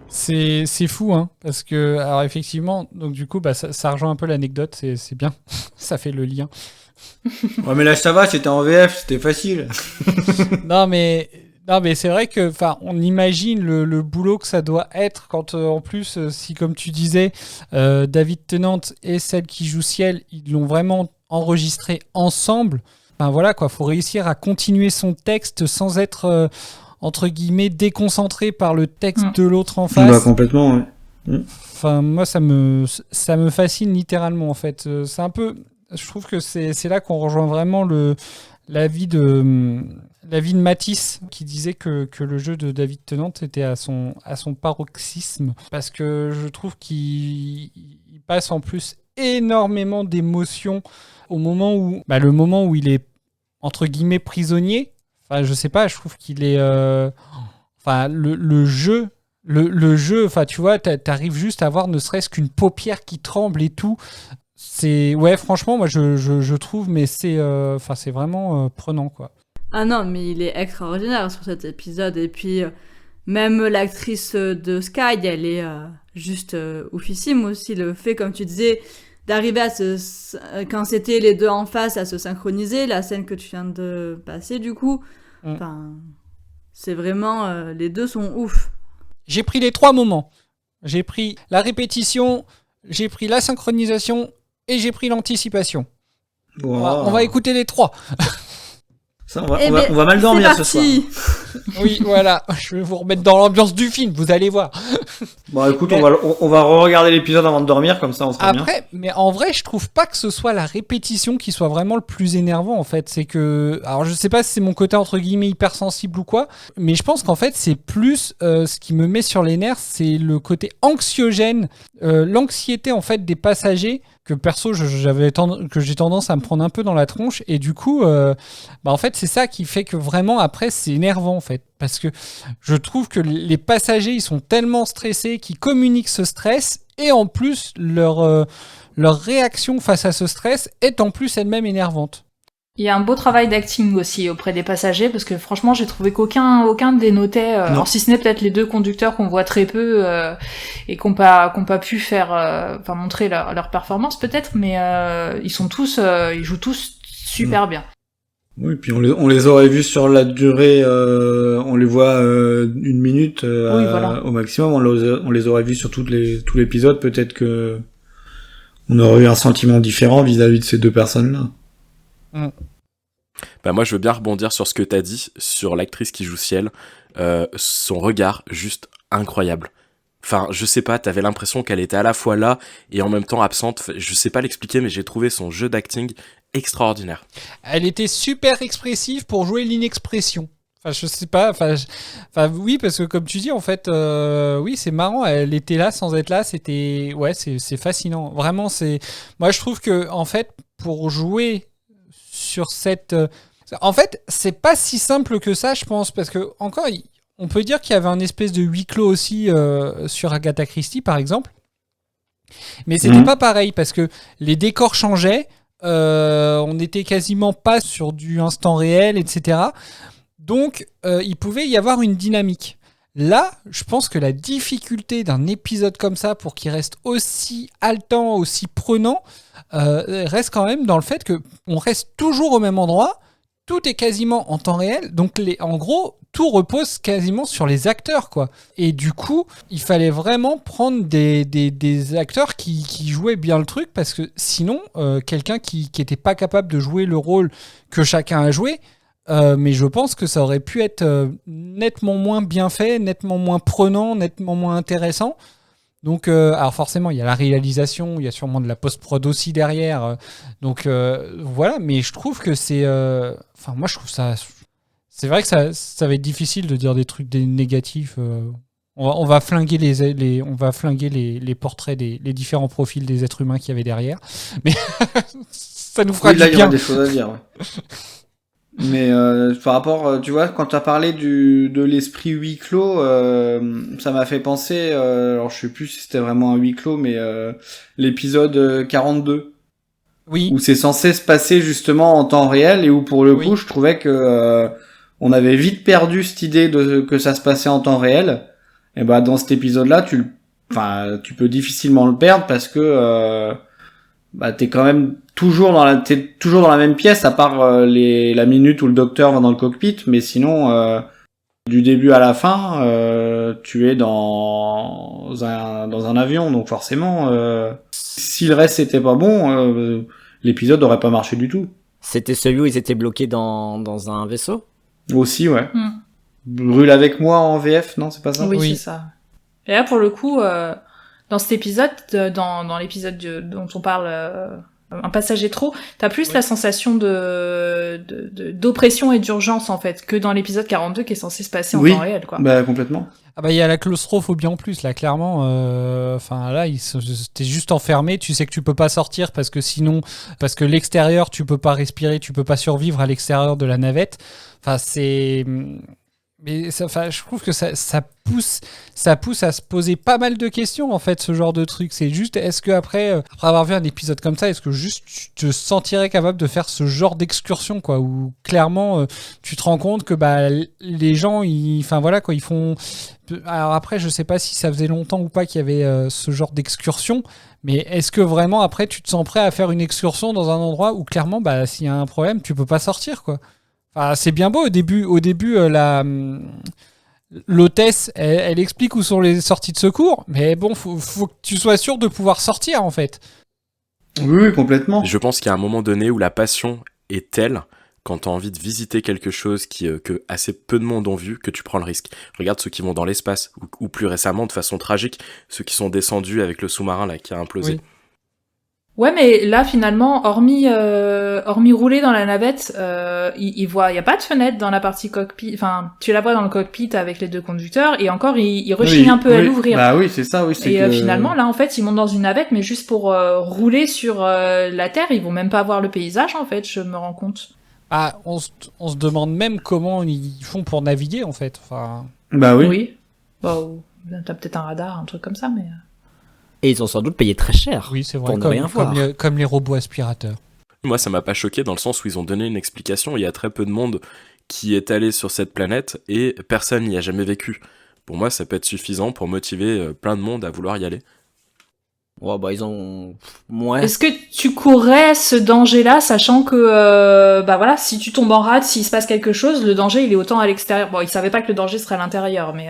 C'est fou, hein, parce que, alors effectivement, donc du coup, bah, ça rejoint un peu l'anecdote, c'est bien, ça fait le lien. Ouais, mais là, ça va, c'était en VF, c'était facile. Non, mais c'est vrai que, enfin, on imagine le boulot que ça doit être quand, en plus, si, comme tu disais, David Tennant et celle qui joue Ciel, ils l'ont vraiment enregistré ensemble. Enfin, voilà, quoi, faut réussir à continuer son texte sans être... entre guillemets, déconcentré par le texte de l'autre en face. Bah, complètement, ouais. Enfin, moi, ça me fascine littéralement, en fait. C'est un peu... Je trouve que c'est là qu'on rejoint vraiment l'avis de Matisse, qui disait que le jeu de David Tennant était à son paroxysme, parce que je trouve qu'il passe en plus énormément d'émotions au moment où... Bah, le moment où il est, entre guillemets, prisonnier. Enfin, je sais pas, je trouve qu'il est... Enfin, le jeu, enfin, tu vois, t'arrives juste à voir ne serait-ce qu'une paupière qui tremble et tout. C'est... Ouais, franchement, moi, je trouve, mais c'est vraiment prenant, quoi. Ah non, mais il est extraordinaire sur cet épisode. Et puis, même l'actrice de Sky, elle est juste oufissime aussi. Le fait, comme tu disais... d'arriver à quand c'était les deux en face, à se synchroniser, la scène que tu viens de passer, du coup, enfin, c'est vraiment, les deux sont ouf. J'ai pris les 3 moments. J'ai pris la répétition, j'ai pris la synchronisation et j'ai pris l'anticipation. Wow. On va écouter les 3. Ça, on va mal dormir ce soir. Oui, voilà. Je vais vous remettre dans l'ambiance du film, vous allez voir. Bon, écoute, on va re-regarder l'épisode avant de dormir, comme ça on sera bien. Après, mais en vrai, je trouve pas que ce soit la répétition qui soit vraiment le plus énervant, en fait. C'est que... Alors, je sais pas si c'est mon côté, entre guillemets, hypersensible ou quoi, mais je pense qu'en fait, c'est plus... ce qui me met sur les nerfs, c'est le côté anxiogène, l'anxiété, en fait, des passagers, que perso, que j'ai tendance à me prendre un peu dans la tronche, et du coup, en fait, c'est ça qui fait que vraiment, après, c'est énervant, en fait. Parce que je trouve que les passagers, ils sont tellement stressés qu'ils communiquent ce stress, et en plus, leur réaction face à ce stress est en plus elle-même énervante. Il y a un beau travail d'acting aussi auprès des passagers, parce que franchement, j'ai trouvé aucun dénotait, alors si ce n'est peut-être les 2 conducteurs qu'on voit très peu et qu'on pas pu faire, montrer leur performance peut-être, mais ils jouent tous super bien. Oui, puis on les aurait vus sur la durée, on les voit 1 minute voilà. Au maximum, on les aurait vus sur tout l'épisode, peut-être que on aurait eu un sentiment différent vis-à-vis de ces 2 personnes-là. Bah moi je veux bien rebondir sur ce que t'as dit sur l'actrice qui joue Ciel, son regard juste incroyable. Enfin je sais pas, t'avais l'impression qu'elle était à la fois là et en même temps absente, je sais pas l'expliquer mais j'ai trouvé son jeu d'acting extraordinaire. Elle était super expressive pour jouer l'inexpression. Enfin, je sais pas. Oui, parce que comme tu dis, en fait, oui, c'est marrant. Elle était là sans être là. C'était, ouais, c'est fascinant. Vraiment, c'est. Moi, je trouve que, en fait, pour jouer sur cette... En fait, c'est pas si simple que ça, je pense, parce que, encore, on peut dire qu'il y avait un espèce de huis clos aussi sur Agatha Christie, par exemple. Mais c'était pas pareil, parce que les décors changeaient, on n'était quasiment pas sur du instant réel, etc. Donc, il pouvait y avoir une dynamique. Là, je pense que la difficulté d'un épisode comme ça, pour qu'il reste aussi haletant, aussi prenant, reste quand même dans le fait qu'on reste toujours au même endroit, tout est quasiment en temps réel, donc en gros, tout repose quasiment sur les acteurs, quoi. Et du coup, il fallait vraiment prendre des acteurs qui jouaient bien le truc, parce que sinon, quelqu'un qui était pas capable de jouer le rôle que chacun a joué, mais je pense que ça aurait pu être nettement moins bien fait, nettement moins prenant, nettement moins intéressant. Donc, alors forcément, il y a la réalisation, il y a sûrement de la post-prod aussi derrière. Donc voilà, mais je trouve que c'est... Enfin, moi, je trouve ça... C'est vrai que ça va être difficile de dire des trucs négatifs. On va flinguer les portraits les différents profils des êtres humains qu'il y avait derrière. Mais ça nous fera du bien. Il y aura des choses à dire, ouais. Mais par rapport, tu vois, quand tu as parlé de l'esprit huis clos, ça m'a fait penser, alors je sais plus si c'était vraiment un huis clos, mais l'épisode 42. Oui. Où c'est censé se passer justement en temps réel et où pour le coup, je trouvais que on avait vite perdu cette idée que ça se passait en temps réel. Et bah dans cet épisode-là, tu peux difficilement le perdre parce que t'es quand même toujours dans la même pièce à part la minute où le docteur va dans le cockpit, mais sinon du début à la fin tu es dans un avion, donc forcément si le reste était pas bon, l'épisode aurait pas marché du tout. C'était celui où ils étaient bloqués dans un vaisseau? Aussi, ouais. Brûle avec moi en VF, non, c'est pas ça? Oui, c'est ça. Et là, pour le coup, dans cet épisode, dans l'épisode dont on parle, un passager trop, t'as plus la sensation d'oppression et d'urgence, en fait, que dans l'épisode 42 qui est censé se passer en temps réel, quoi. Bah, complètement. Ah bah, il y a la claustrophobie en plus, là, clairement. Là, t'es juste enfermé, tu sais que tu peux pas sortir parce que l'extérieur, tu peux pas respirer, tu peux pas survivre à l'extérieur de la navette. Enfin, mais je trouve que ça pousse à se poser pas mal de questions, en fait, ce genre de truc. C'est juste, est-ce que après avoir vu un épisode comme ça, est-ce que juste tu te sentirais capable de faire ce genre d'excursion, quoi, où clairement tu te rends compte que les gens, ils font. Alors après, je sais pas si ça faisait longtemps ou pas qu'il y avait ce genre d'excursion, mais est-ce que vraiment après tu te sens prêt à faire une excursion dans un endroit où clairement, s'il y a un problème, tu peux pas sortir, quoi. Enfin, c'est bien beau au début, l'hôtesse, elle explique où sont les sorties de secours, mais bon, faut que tu sois sûr de pouvoir sortir, en fait. Oui, complètement. Je pense qu'il y a un moment donné où la passion est telle, quand tu as envie de visiter quelque chose que assez peu de monde ont vu, que tu prends le risque. Regarde ceux qui vont dans l'espace, ou plus récemment, de façon tragique, ceux qui sont descendus avec le sous-marin là qui a implosé. Oui. Ouais, mais là, finalement, hormis rouler dans la navette, il y a pas de fenêtre dans la partie cockpit. Enfin, tu la vois dans le cockpit avec les deux conducteurs, et encore, il rechigne un peu à l'ouvrir. Bah oui, c'est ça, oui. Finalement, là, en fait, ils montent dans une navette, mais juste pour rouler sur la Terre, ils vont même pas voir le paysage, en fait, je me rends compte. Ah, on se demande même comment ils font pour naviguer, en fait. Enfin... Bah oui. Oui. Bon, t'as peut-être un radar, un truc comme ça, mais... Et ils ont sans doute payé très cher. Oui, c'est vrai, pour ne rien voir. Comme les robots aspirateurs. Moi, ça m'a pas choqué dans le sens où ils ont donné une explication. Il y a très peu de monde qui est allé sur cette planète et personne n'y a jamais vécu. Pour moi, ça peut être suffisant pour motiver plein de monde à vouloir y aller. Ouais, ils ont moins. Est-ce que tu courrais ce danger-là, sachant que, si tu tombes en rade, s'il se passe quelque chose, le danger, il est autant à l'extérieur. Bon, ils savaient pas que le danger serait à l'intérieur, mais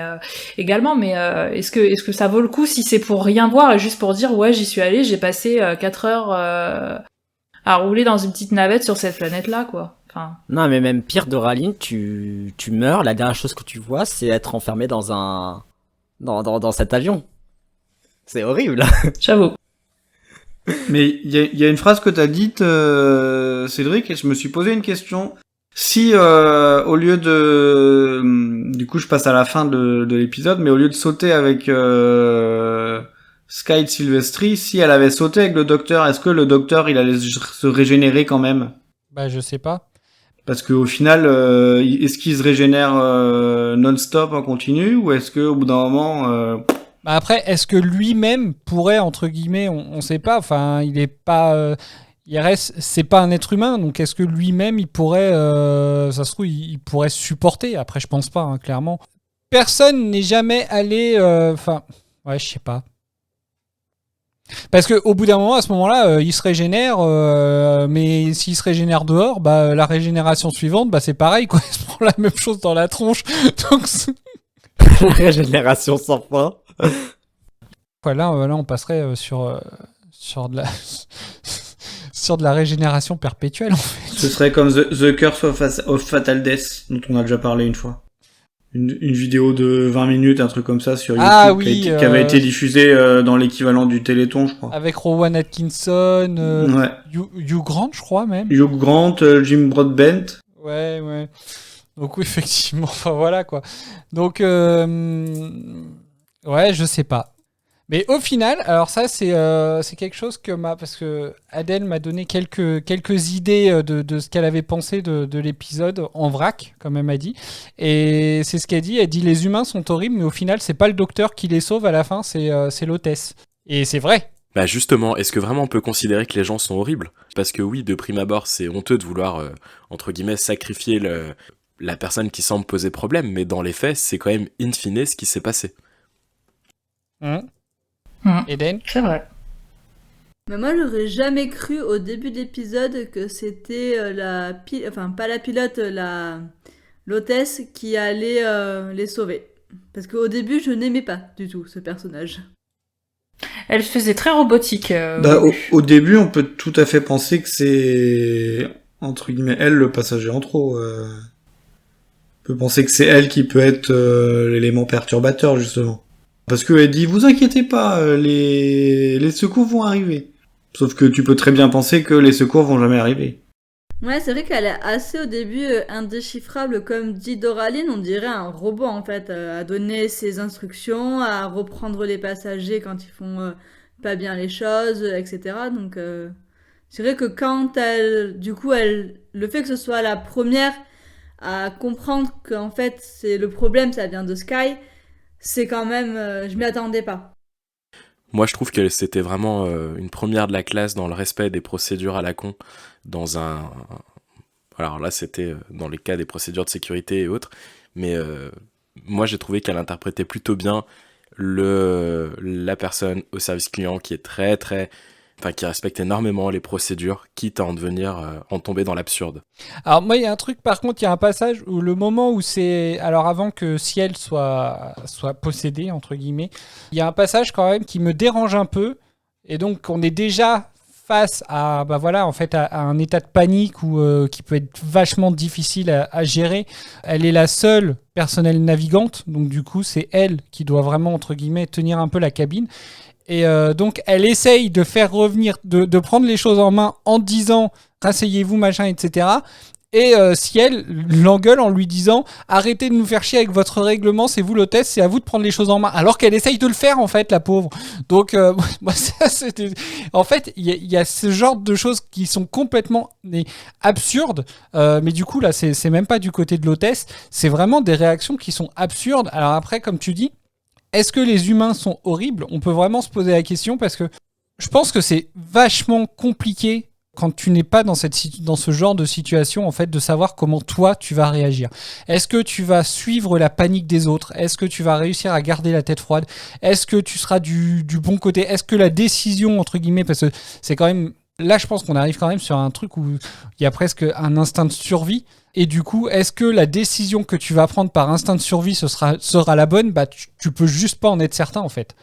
également. Mais est-ce que ça vaut le coup si c'est pour rien voir et juste pour dire, ouais, j'y suis allé, j'ai passé 4 heures à rouler dans une petite navette sur cette planète-là, quoi. Enfin... Non, mais même pire, Doraline, tu meurs. La dernière chose que tu vois, c'est être enfermé dans cet avion. C'est horrible. J'avoue. Mais il y a une phrase que t'as dite, Cédric, et je me suis posé une question. Si au lieu de... Du coup, je passe à la fin de l'épisode, mais au lieu de sauter avec Sky Silvestri, si elle avait sauté avec le docteur, est-ce que le docteur, il allait se régénérer quand même? Bah, je sais pas. Parce qu'au final, est-ce qu'il se régénère non-stop en continu ou est-ce qu'au bout d'un moment... Bah après, est-ce que lui-même pourrait, entre guillemets, on sait pas, enfin, il est pas... c'est pas un être humain, donc est-ce que lui-même, il pourrait... ça se trouve, il pourrait supporter. Après, je pense pas, hein, clairement. Personne n'est jamais allé... Enfin, ouais, je sais pas. Parce qu'au bout d'un moment, à ce moment-là, il se régénère, mais s'il se régénère dehors, bah, la régénération suivante, bah, c'est pareil, quoi. Il se prend la même chose dans la tronche. Donc, la régénération sans fin. Là, on passerait sur de la sur de la régénération perpétuelle, en fait. Ce serait comme The Curse of Fatal Death, dont on a déjà parlé une fois. Une vidéo de 20 minutes, un truc comme ça sur YouTube, qui avait été diffusée dans l'équivalent du Téléthon, je crois. Avec Rowan Atkinson, ouais. Hugh Grant, je crois même. Hugh Grant, Jim Broadbent. Ouais. Donc oui, effectivement, enfin voilà quoi. Donc, ouais, je sais pas. Mais au final, alors ça c'est quelque chose parce que Adèle m'a donné quelques idées de ce qu'elle avait pensé de l'épisode en vrac, comme elle m'a dit. Et c'est ce qu'elle dit. Elle dit les humains sont horribles, mais au final c'est pas le docteur qui les sauve à la fin, c'est l'hôtesse. Et c'est vrai. Bah justement, est-ce que vraiment on peut considérer que les gens sont horribles ? Parce que oui, de prime abord, c'est honteux de vouloir entre guillemets sacrifier la personne qui semble poser problème, mais dans les faits, c'est quand même in fine ce qui s'est passé. Eden ? C'est vrai. Mais moi, j'aurais jamais cru au début de l'épisode que c'était pas la pilote, l'hôtesse qui allait les sauver. Parce qu'au début, je n'aimais pas du tout ce personnage. Elle faisait très robotique. Au début, on peut tout à fait penser que c'est, entre guillemets, elle le passager en trop. On peut penser que c'est elle qui peut être l'élément perturbateur, justement. Parce qu'elle dit, vous inquiétez pas, les secours vont arriver. Sauf que tu peux très bien penser que les secours vont jamais arriver. Ouais, c'est vrai qu'elle est assez au début indéchiffrable, comme dit Doraline, on dirait un robot en fait, à donner ses instructions, à reprendre les passagers quand ils font pas bien les choses, etc. Donc c'est vrai que quand le fait que ce soit la première à comprendre qu'en fait c'est le problème, ça vient de Sky, c'est quand même, je m'y attendais pas. Moi, je trouve que c'était vraiment une première de la classe dans le respect des procédures à la con, alors là, c'était dans les cas des procédures de sécurité et autres, mais moi, j'ai trouvé qu'elle interprétait plutôt bien la personne au service client qui est qui respecte énormément les procédures, quitte à en tomber dans l'absurde. Alors moi, il y a un truc, par contre, il y a un passage où le moment où c'est... Alors avant que Ciel soit possédé, entre guillemets, il y a un passage quand même qui me dérange un peu, et donc on est déjà face à, à un état de panique qui peut être vachement difficile à gérer. Elle est la seule personnelle navigante, donc du coup, c'est elle qui doit vraiment, entre guillemets, tenir un peu la cabine. Et donc, elle essaye de faire revenir, de prendre les choses en main en disant « rasseyez-vous, machin, etc. » Et Ciel l'engueule en lui disant « arrêtez de nous faire chier avec votre règlement, c'est vous l'hôtesse, c'est à vous de prendre les choses en main. » Alors qu'elle essaye de le faire, en fait, la pauvre. Donc, ça, c'était... En fait, il y a ce genre de choses qui sont complètement absurdes. Mais du coup, là, c'est même pas du côté de l'hôtesse. C'est vraiment des réactions qui sont absurdes. Alors après, comme tu dis, est-ce que les humains sont horribles ? On peut vraiment se poser la question parce que je pense que c'est vachement compliqué quand tu n'es pas dans ce genre de situation, en fait, de savoir comment toi tu vas réagir. Est-ce que tu vas suivre la panique des autres ? Est-ce que tu vas réussir à garder la tête froide ? Est-ce que tu seras du bon côté ? Est-ce que la décision, entre guillemets, parce que c'est quand même... Là, je pense qu'on arrive quand même sur un truc où il y a presque un instinct de survie. Et du coup, est-ce que la décision que tu vas prendre par instinct de survie sera la bonne ? Bah, tu peux juste pas en être certain, en fait.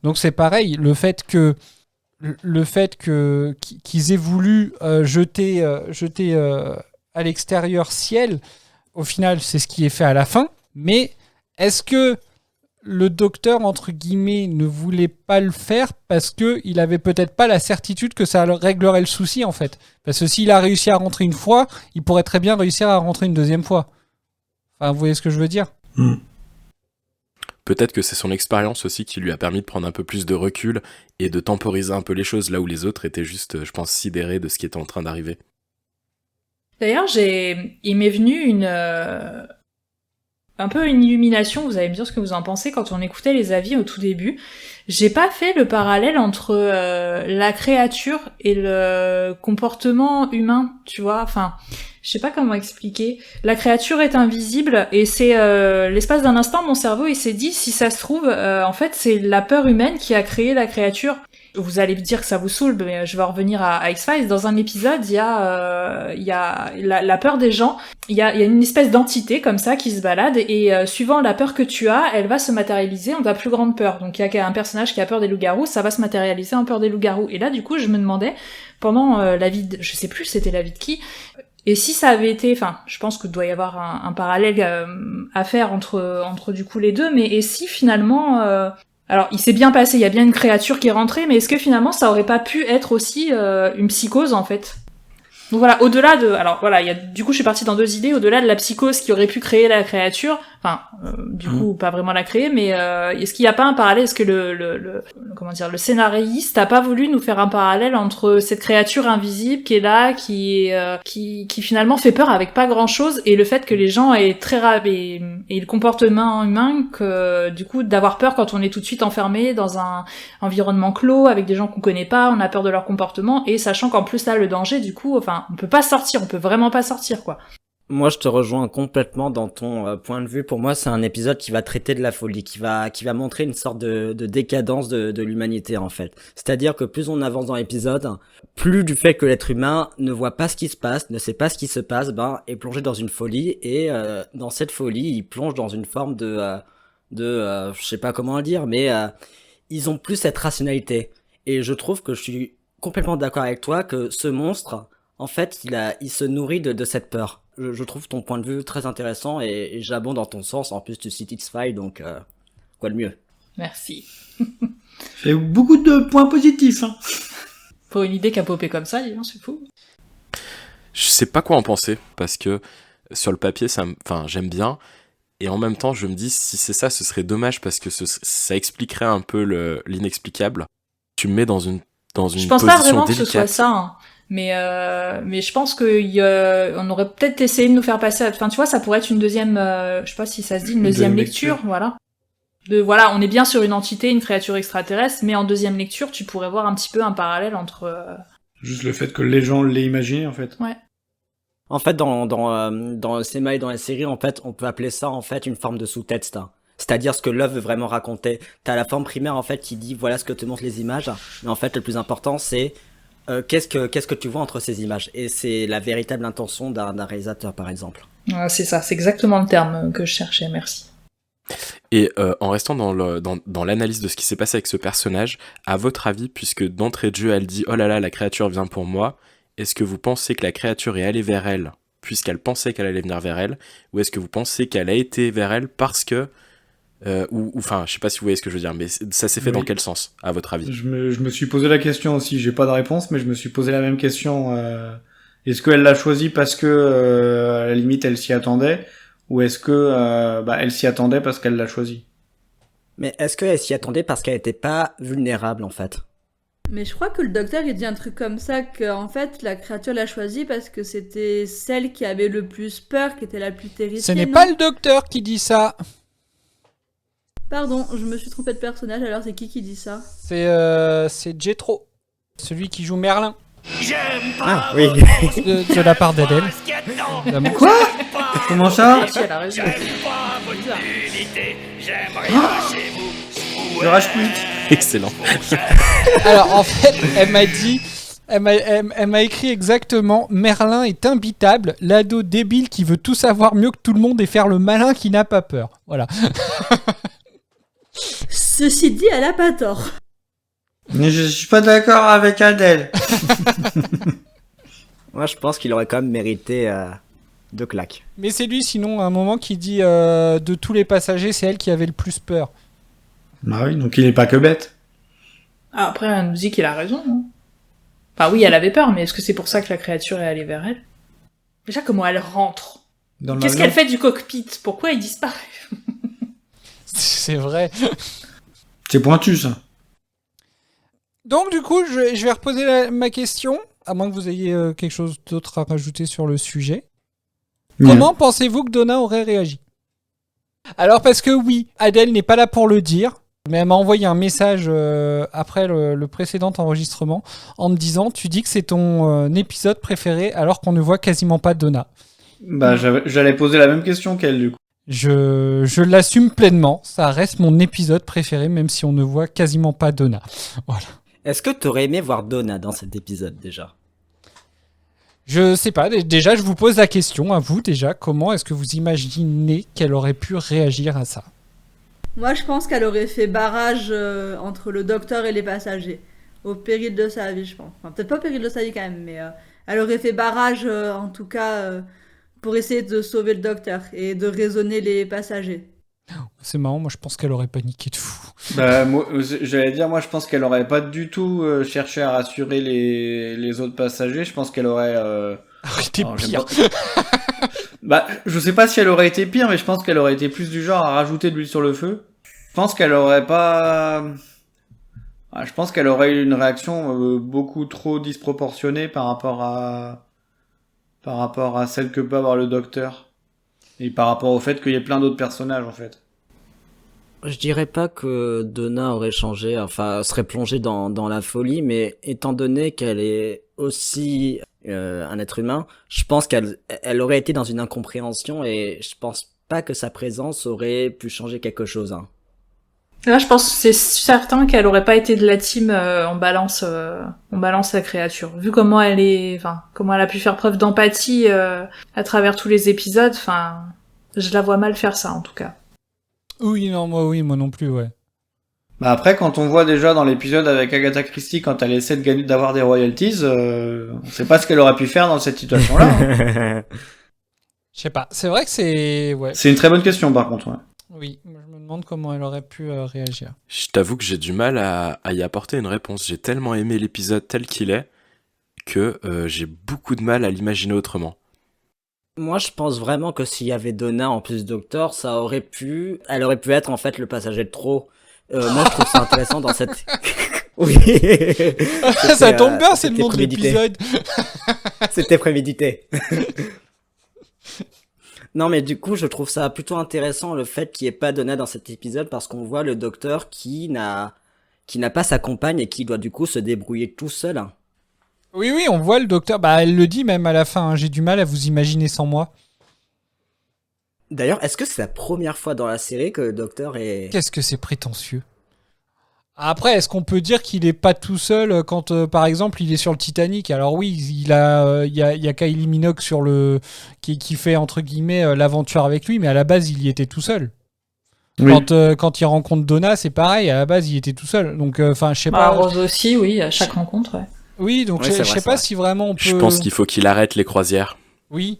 Donc c'est pareil, le fait qu'ils aient voulu jeter à l'extérieur Ciel, au final, c'est ce qui est fait à la fin. Mais est-ce que le docteur, entre guillemets, ne voulait pas le faire parce qu'il avait peut-être pas la certitude que ça réglerait le souci, en fait. Parce que s'il a réussi à rentrer une fois, il pourrait très bien réussir à rentrer une deuxième fois. Enfin, vous voyez ce que je veux dire ? Peut-être que c'est son expérience aussi qui lui a permis de prendre un peu plus de recul et de temporiser un peu les choses, là où les autres étaient juste, je pense, sidérés de ce qui était en train d'arriver. D'ailleurs, il m'est venu un peu une illumination, vous allez me dire ce que vous en pensez, quand on écoutait les avis au tout début. J'ai pas fait le parallèle entre la créature et le comportement humain, tu vois, enfin, je sais pas comment expliquer. La créature est invisible et c'est l'espace d'un instant, mon cerveau il s'est dit, si ça se trouve, en fait c'est la peur humaine qui a créé la créature. Vous allez me dire que ça vous saoule, mais je vais en revenir à X-Files. Dans un épisode, il y a la peur des gens. Il y a une espèce d'entité comme ça qui se balade et suivant la peur que tu as, elle va se matérialiser en ta plus grande peur. Donc il y a un personnage qui a peur des loups-garous, ça va se matérialiser en peur des loups-garous. Et là, du coup, je me demandais, pendant la vie je sais plus c'était la vie de qui, et si ça avait été, enfin, je pense que doit y avoir un parallèle à faire entre du coup les deux, mais et si finalement... Alors, il s'est bien passé, il y a bien une créature qui est rentrée, mais est-ce que finalement ça aurait pas pu être aussi une psychose en fait ? Donc voilà, au-delà de... Alors voilà, du coup je suis partie dans deux idées, au-delà de la psychose qui aurait pu créer la créature, enfin, du coup pas vraiment la créer, mais est-ce qu'il n'y a pas un parallèle ? Est-ce que le scénariste a pas voulu nous faire un parallèle entre cette créature invisible qui est là, qui finalement fait peur avec pas grand-chose, et le fait que les gens aient et le comportement humain que du coup d'avoir peur quand on est tout de suite enfermé dans un environnement clos avec des gens qu'on connaît pas, on a peur de leur comportement, et sachant qu'en plus là le danger du coup, enfin on peut pas sortir, on peut vraiment pas sortir quoi. Moi, je te rejoins complètement dans ton point de vue. Pour moi, c'est un épisode qui va traiter de la folie, qui va montrer une sorte de décadence de l'humanité, en fait. C'est-à-dire que plus on avance dans l'épisode, plus du fait que l'être humain ne voit pas ce qui se passe, ne sait pas ce qui se passe, est plongé dans une folie, et dans cette folie, il plonge dans une forme de je sais pas comment le dire, mais ils ont plus cette rationalité. Et je trouve que je suis complètement d'accord avec toi que ce monstre, en fait, il se nourrit de cette peur. Je trouve ton point de vue très intéressant et j'abonde dans ton sens. En plus, tu cites X-Files, donc quoi de mieux. Merci. J'ai beaucoup de points positifs. Hein. Pour une idée qui a popé comme ça, c'est fou. Je sais pas quoi en penser, parce que sur le papier, j'aime bien. Et en même temps, je me dis, si c'est ça, ce serait dommage, parce que ça expliquerait un peu l'inexplicable. Tu me mets dans une je pense position pas vraiment délicate. que ce soit ça, hein. Mais je pense que on aurait peut-être essayé de nous faire passer. Enfin, tu vois, ça pourrait être une deuxième. Je sais pas si ça se dit, une deuxième lecture, voilà. Voilà, on est bien sur une entité, une créature extraterrestre, mais en deuxième lecture, tu pourrais voir un petit peu un parallèle entre. Juste le fait que les gens l'aient imaginé, en fait. Ouais. En fait, dans le cinéma et dans les séries, en fait, on peut appeler ça en fait une forme de sous-texte. Hein. C'est-à-dire ce que l'œuvre veut vraiment raconter. T'as la forme primaire en fait qui dit voilà ce que te montrent les images, mais en fait le plus important c'est qu'est-ce que tu vois entre ces images, et c'est la véritable intention d'un réalisateur par exemple. Ah, c'est ça, c'est exactement le terme que je cherchais, merci. Et en restant dans l'analyse de ce qui s'est passé avec ce personnage, à votre avis, puisque d'entrée de jeu elle dit oh là là la créature vient pour moi, est-ce que vous pensez que la créature est allée vers elle puisqu'elle pensait qu'elle allait venir vers elle, ou est-ce que vous pensez qu'elle a été vers elle parce que enfin, je sais pas si vous voyez ce que je veux dire, mais ça s'est fait dans quel sens, à votre avis ? Je me suis posé la question aussi, j'ai pas de réponse, mais je me suis posé la même question. Est-ce qu'elle l'a choisi parce que, à la limite, elle s'y attendait, ou est-ce que elle s'y attendait parce qu'elle l'a choisi ? Mais est-ce qu'elle s'y attendait parce qu'elle était pas vulnérable, en fait ? Mais je crois que le docteur, il dit un truc comme ça, qu'en fait, la créature l'a choisie parce que c'était celle qui avait le plus peur, qui était la plus terrifiée. Ce n'est pas le docteur qui dit ça. Pardon, je me suis trompée de personnage, alors c'est qui dit ça ? C'est Jethro, celui qui joue Merlin. Ah oui. De la part d'Adèle. Quoi ? Comment ça ? Elle a raison. Je rage quit. Excellent. Alors en fait, elle m'a écrit exactement Merlin est imbitable, l'ado débile qui veut tout savoir mieux que tout le monde et faire le malin qui n'a pas peur. Voilà. Ceci dit, elle a pas tort. Mais je suis pas d'accord avec Adèle. Moi, je pense qu'il aurait quand même mérité 2 claques. Mais c'est lui, sinon, à un moment, qui dit de tous les passagers, c'est elle qui avait le plus peur. Bah oui, donc il est pas que bête. Ah, après, elle nous dit qu'il a raison, non ? Enfin, oui, elle avait peur, mais est-ce que c'est pour ça que la créature est allée vers elle ? Déjà, comment elle rentre ? Qu'est-ce qu'elle fait du cockpit ? Pourquoi il disparaît ? C'est vrai. C'est pointu, ça. Donc, du coup, je vais reposer ma question. à moins que vous ayez quelque chose d'autre à rajouter sur le sujet. Comment pensez-vous que Donna aurait réagi ? Alors parce que oui, Adèle n'est pas là pour le dire, mais elle m'a envoyé un message après le précédent enregistrement en me disant « Tu dis que c'est ton épisode préféré alors qu'on ne voit quasiment pas Donna. » Bah, j'allais poser la même question qu'elle, du coup. Je l'assume pleinement, ça reste mon épisode préféré même si on ne voit quasiment pas Donna. Voilà. Est-ce que t'aurais aimé voir Donna dans cet épisode déjà ? Je sais pas, déjà je vous pose la question à vous déjà, comment est-ce que vous imaginez qu'elle aurait pu réagir à ça ? Moi, je pense qu'elle aurait fait barrage entre le docteur et les passagers, au péril de sa vie, je pense. Enfin, peut-être pas au péril de sa vie quand même, mais elle aurait fait barrage, en tout cas, pour essayer de sauver le docteur et de raisonner les passagers. C'est marrant, moi je pense qu'elle aurait paniqué de fou. Bah, moi, j'allais dire, moi je pense qu'elle aurait pas du tout cherché à rassurer les autres passagers. Je pense qu'elle aurait... été pire. Bah, je sais pas si elle aurait été pire, mais je pense qu'elle aurait été plus du genre à rajouter de l'huile sur le feu. Je pense qu'elle aurait pas... Je pense qu'elle aurait eu une réaction beaucoup trop disproportionnée par rapport à celle que peut avoir le docteur. Et par rapport au fait qu'il y ait plein d'autres personnages, en fait. Je dirais pas que Donna aurait changé, enfin, serait plongée dans la folie, mais étant donné qu'elle est aussi un être humain, je pense qu'elle aurait été dans une incompréhension et je pense pas que sa présence aurait pu changer quelque chose. Hein. Là, je pense que c'est certain qu'elle aurait pas été de la team on balance la créature. Vu comment comment elle a pu faire preuve d'empathie à travers tous les épisodes, je la vois mal faire ça en tout cas. Oui, moi non plus, ouais. Bah après, quand on voit déjà dans l'épisode avec Agatha Christie, quand elle essaie d'avoir des royalties, on sait pas ce qu'elle aurait pu faire dans cette situation-là. Hein. Je sais pas, c'est vrai que c'est... Ouais. C'est une très bonne question par contre, ouais. Oui, je me demande comment elle aurait pu réagir. Je t'avoue que j'ai du mal à y apporter une réponse. J'ai tellement aimé l'épisode tel qu'il est que j'ai beaucoup de mal à l'imaginer autrement. Moi, je pense vraiment que s'il y avait Donna en plus Docteur, elle aurait pu être en fait le passager de trop. Moi, je trouve ça intéressant dans cette... Oui. Ça tombe bien, c'est le nom de l'épisode. C'était prémédité. Non, mais du coup, je trouve ça plutôt intéressant le fait qu'il n'y ait pas Donna dans cet épisode parce qu'on voit le docteur qui n'a pas sa compagne et qui doit du coup se débrouiller tout seul. Oui, on voit le docteur. Bah, elle le dit même à la fin. Hein, j'ai du mal à vous imaginer sans moi. D'ailleurs, est-ce que c'est la première fois dans la série que le docteur est... Qu'est-ce que c'est prétentieux. Après, est-ce qu'on peut dire qu'il est pas tout seul quand, par exemple, il est sur le Titanic ? Alors oui, il y a Kylie Minogue sur qui fait entre guillemets l'aventure avec lui, mais à la base, il y était tout seul. Oui. Quand il rencontre Donna, c'est pareil. À la base, il était tout seul. Donc, je sais pas. Rose aussi, oui, à chaque rencontre. Ouais. Oui, donc je sais pas si vraiment on peut. Je pense qu'il faut qu'il arrête les croisières. Oui.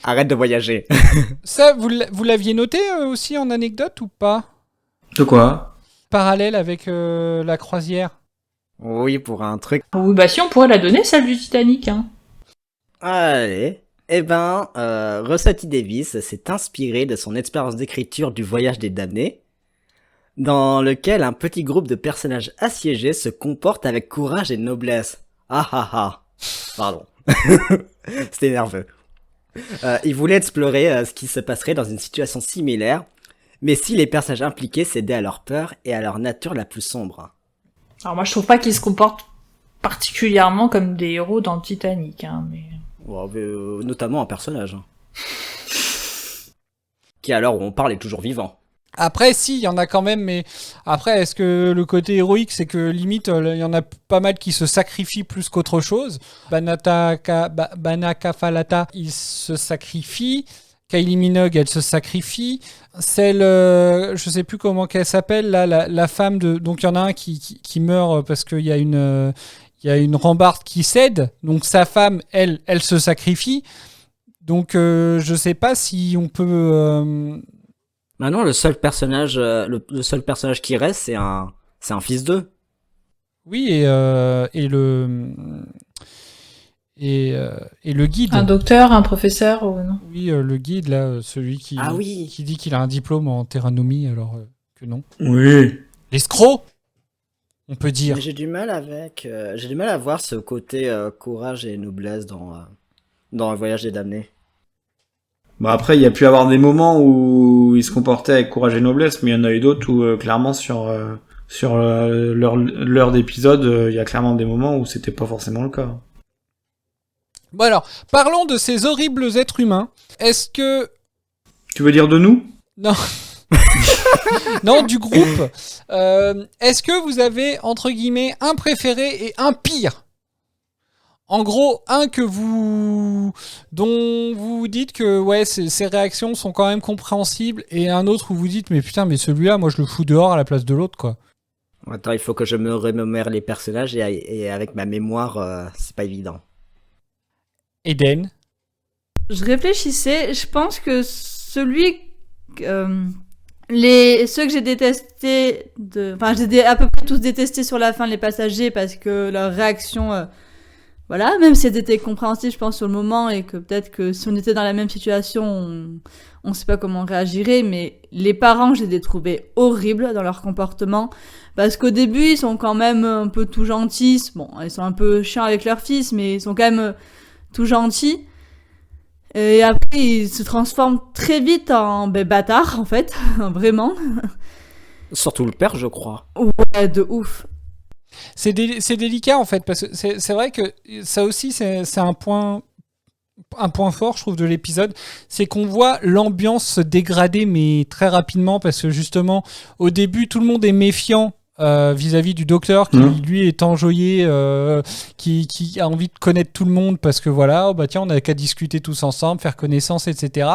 Arrête de voyager. Ça, vous l'aviez noté aussi en anecdote ou pas ? De quoi ? Parallèle avec la croisière. Oui, pour un truc. Oui, bah si, on pourrait la donner, celle du Titanic. Hein. Allez. Eh ben, Russell T. Davies s'est inspiré de son expérience d'écriture du Voyage des damnés, dans lequel un petit groupe de personnages assiégés se comporte avec courage et noblesse. Ah ah ah. Pardon. C'était nerveux. Il voulait explorer ce qui se passerait dans une situation similaire, mais si les personnages impliqués cédaient à leur peur et à leur nature la plus sombre. Alors moi je trouve pas qu'ils se comportent particulièrement comme des héros dans le Titanic, hein, mais... Ouais, notamment un personnage. Hein. Qui à l'heure où on parle est toujours vivant. Après, si, il y en a quand même, mais après, est-ce que le côté héroïque, c'est que limite, il y en a pas mal qui se sacrifient plus qu'autre chose. Banaka Falata, il se sacrifie. Kylie Minogue, elle se sacrifie. Celle, je sais plus comment qu'elle s'appelle, là, la femme de... Donc, il y en a un qui meurt parce qu'il y a une rambarde qui cède. Donc, sa femme, elle se sacrifie. Donc, je sais pas si on peut... Maintenant, le seul personnage qui reste, c'est un fils d'eux. Oui, et le guide. Un docteur, un professeur ou non ? Oui, le guide là, celui qui dit qu'il a un diplôme en terranomie alors que non. Oui. L'escroc. on peut dire. Mais j'ai du mal à voir ce côté courage et noblesse dans le voyage des damnés. Bah après, il y a pu avoir des moments où ils se comportaient avec courage et noblesse, mais il y en a eu d'autres où clairement sur l'heure d'épisode, il y a clairement des moments où c'était pas forcément le cas. Bon alors, parlons de ces horribles êtres humains. Est-ce que... Tu veux dire de nous ? Non. Non, du groupe. Est-ce que vous avez, entre guillemets, un préféré et un pire ? En gros, un dont vous dites que ouais, ses réactions sont quand même compréhensibles, et un autre où vous dites mais putain, mais celui-là, moi je le fous dehors à la place de l'autre, quoi. Attends, il faut que je me remémore les personnages et avec ma mémoire, c'est pas évident. Eden. Je réfléchissais, je pense que ceux que j'ai détestés, enfin j'ai à peu près tous détestés sur la fin, les passagers, parce que leur réaction, voilà, même si elles étaient compréhensibles, je pense, sur le moment, et que peut-être que si on était dans la même situation, on sait pas comment on réagirait, mais les parents, je les ai trouvés horribles dans leur comportement, parce qu'au début, ils sont quand même un peu tout gentils, bon, ils sont un peu chiants avec leur fils, mais ils sont quand même tout gentils. Et après, ils se transforment très vite en bâtards, en fait, vraiment. Surtout le père, je crois. Ouais, de ouf. C'est délicat, en fait, parce que c'est vrai que ça aussi, c'est un point fort, je trouve, de l'épisode, c'est qu'on voit l'ambiance se dégrader, mais très rapidement, parce que justement, au début, tout le monde est méfiant vis-à-vis du docteur qui lui est enjoyé, qui a envie de connaître tout le monde parce que voilà, oh bah tiens, on n'a qu'à discuter tous ensemble, faire connaissance, etc.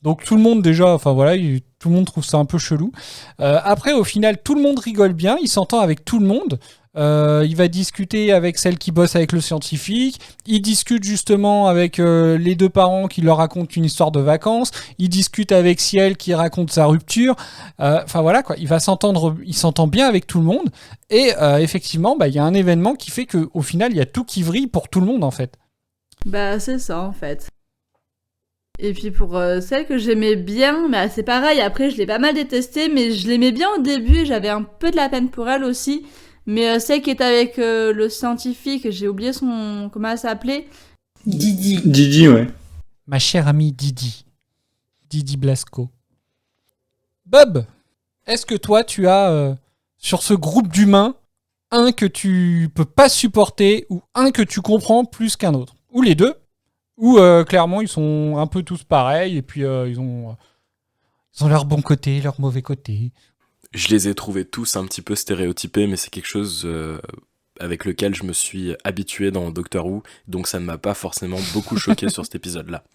Donc tout le monde déjà, enfin voilà, tout le monde trouve ça un peu chelou. Après, au final, tout le monde rigole bien, il s'entend avec tout le monde. Il va discuter avec celle qui bosse avec le scientifique. Il discute justement avec les deux parents qui leur racontent une histoire de vacances. Il discute avec Ciel qui raconte sa rupture. Enfin voilà quoi, il s'entend bien avec tout le monde. Et effectivement, bah, il y a un événement qui fait qu'au final, il y a tout qui vrille pour tout le monde en fait. Bah c'est ça en fait. Et puis pour celle que j'aimais bien, bah, c'est pareil, après je l'ai pas mal détestée, mais je l'aimais bien au début et j'avais un peu de la peine pour elle aussi. Mais celle qui est avec le scientifique, j'ai oublié comment elle s'appelait. Didi, ouais. Ma chère amie Didi. Didi Blasco. Bob, est-ce que toi, tu as, sur ce groupe d'humains, un que tu peux pas supporter ou un que tu comprends plus qu'un autre ? Ou les deux ? Ou clairement, ils sont un peu tous pareils et puis ils ont leur bon côté, leur mauvais côté. Je les ai trouvés tous un petit peu stéréotypés, mais c'est quelque chose avec lequel je me suis habitué dans Doctor Who, donc ça ne m'a pas forcément beaucoup choqué sur cet épisode-là.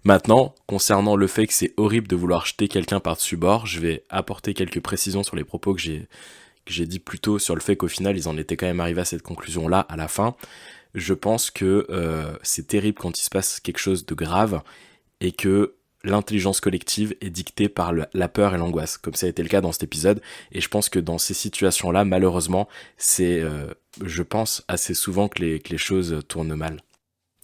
Maintenant, concernant le fait que c'est horrible de vouloir jeter quelqu'un par-dessus bord, je vais apporter quelques précisions sur les propos que j'ai dit plus tôt sur le fait qu'au final, ils en étaient quand même arrivés à cette conclusion-là à la fin. Je pense que c'est terrible quand il se passe quelque chose de grave et que l'intelligence collective est dictée par la peur et l'angoisse, comme ça a été le cas dans cet épisode. Et je pense que dans ces situations-là, malheureusement, c'est, je pense, assez souvent que les choses tournent mal.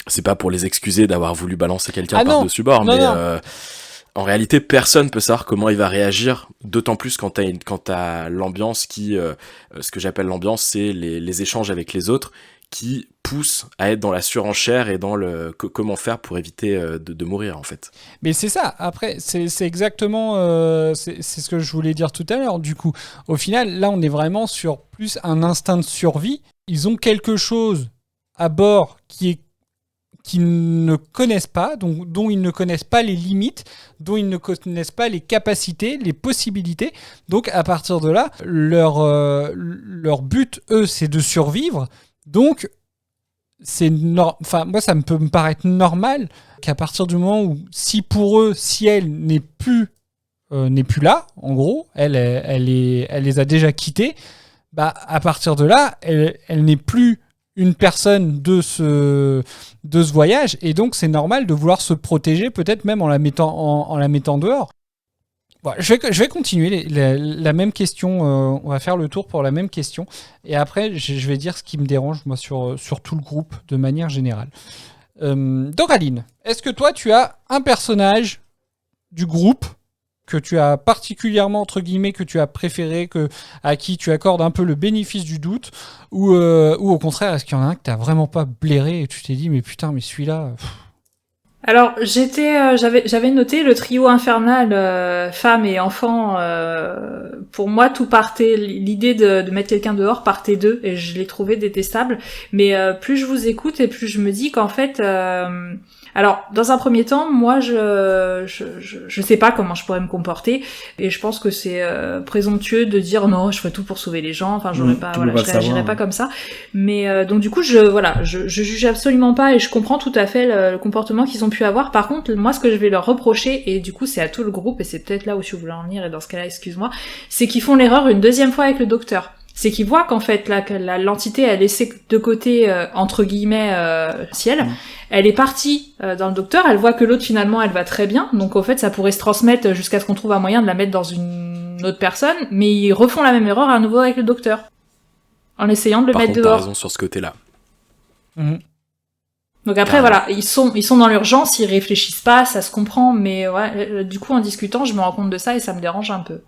C'est pas pour les excuser d'avoir voulu balancer quelqu'un par-dessus bord, mais en réalité, personne peut savoir comment il va réagir, d'autant plus quand t'as l'ambiance qui... ce que j'appelle l'ambiance, c'est les échanges avec les autres qui poussent à être dans la surenchère et dans le comment faire pour éviter de mourir en fait. Mais c'est ça, après c'est exactement c'est ce que je voulais dire tout à l'heure. Du coup, au final, là on est vraiment sur plus un instinct de survie. Ils ont quelque chose à bord qu'ils ne connaissent pas, dont ils ne connaissent pas les limites, dont ils ne connaissent pas les capacités, les possibilités. Donc à partir de là, leur but, eux, c'est de survivre. Donc, moi, ça peut me paraître normal qu'à partir du moment où, si pour eux, si elle n'est plus là, en gros, elle les a déjà quittés, bah, à partir de là, elle n'est plus une personne de ce voyage, et donc c'est normal de vouloir se protéger, peut-être même en la mettant dehors. Bon, je vais continuer la même question. On va faire le tour pour la même question. Et après, je vais dire ce qui me dérange, moi, sur tout le groupe, de manière générale. Doraline, est-ce que toi, tu as un personnage du groupe que tu as particulièrement, entre guillemets, que tu as préféré, à qui tu accordes un peu le bénéfice du doute, ou au contraire, est-ce qu'il y en a un que t'as vraiment pas blairé et tu t'es dit, mais putain, mais celui-là... Alors, j'avais noté le trio infernal, femme et enfant. Pour moi, tout partait, l'idée de mettre quelqu'un dehors partait d'eux, et je l'ai trouvé détestable. Mais plus je vous écoute, et plus je me dis qu'en fait, alors, dans un premier temps, moi, je sais pas comment je pourrais me comporter, et je pense que c'est présomptueux de dire non, je ferai tout pour sauver les gens. Enfin, je réagirais pas comme ça. Mais donc du coup, je juge absolument pas, et je comprends tout à fait le comportement qu'ils ont pu avoir. Par contre, moi, ce que je vais leur reprocher, et du coup, c'est à tout le groupe, et c'est peut-être là où je voulais en venir, et dans ce cas-là, excuse-moi, c'est qu'ils font l'erreur une deuxième fois avec le docteur. C'est qu'ils voient qu'en fait, l'entité a laissé de côté, entre guillemets, ciel. Elle est partie dans le docteur, elle voit que l'autre, finalement, elle va très bien. Donc, au fait, ça pourrait se transmettre jusqu'à ce qu'on trouve un moyen de la mettre dans une autre personne. Mais ils refont la même erreur à nouveau avec le docteur. En essayant de le mettre dehors. T'as raison sur ce côté-là. Donc après, voilà, ils sont dans l'urgence, ils réfléchissent pas, ça se comprend. Mais ouais, du coup, en discutant, je me rends compte de ça et ça me dérange un peu.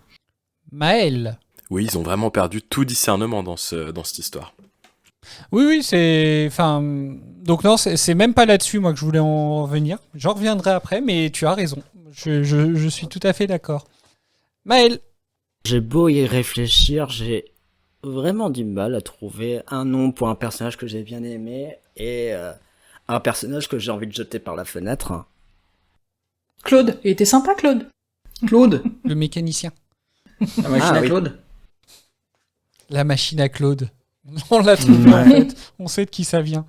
Maël. Oui, ils ont vraiment perdu tout discernement dans cette histoire. Oui, c'est... Enfin... Donc non, c'est même pas là-dessus, moi, que je voulais en revenir. J'en reviendrai après, mais tu as raison. Je suis tout à fait d'accord. Maël. J'ai beau y réfléchir, j'ai vraiment du mal à trouver un nom pour un personnage que j'ai bien aimé et un personnage que j'ai envie de jeter par la fenêtre. Claude. Il était sympa, Claude. Claude. Le mécanicien. La machine à Claude. La machine à Claude. On l'a trouvé en fait. On sait de qui ça vient.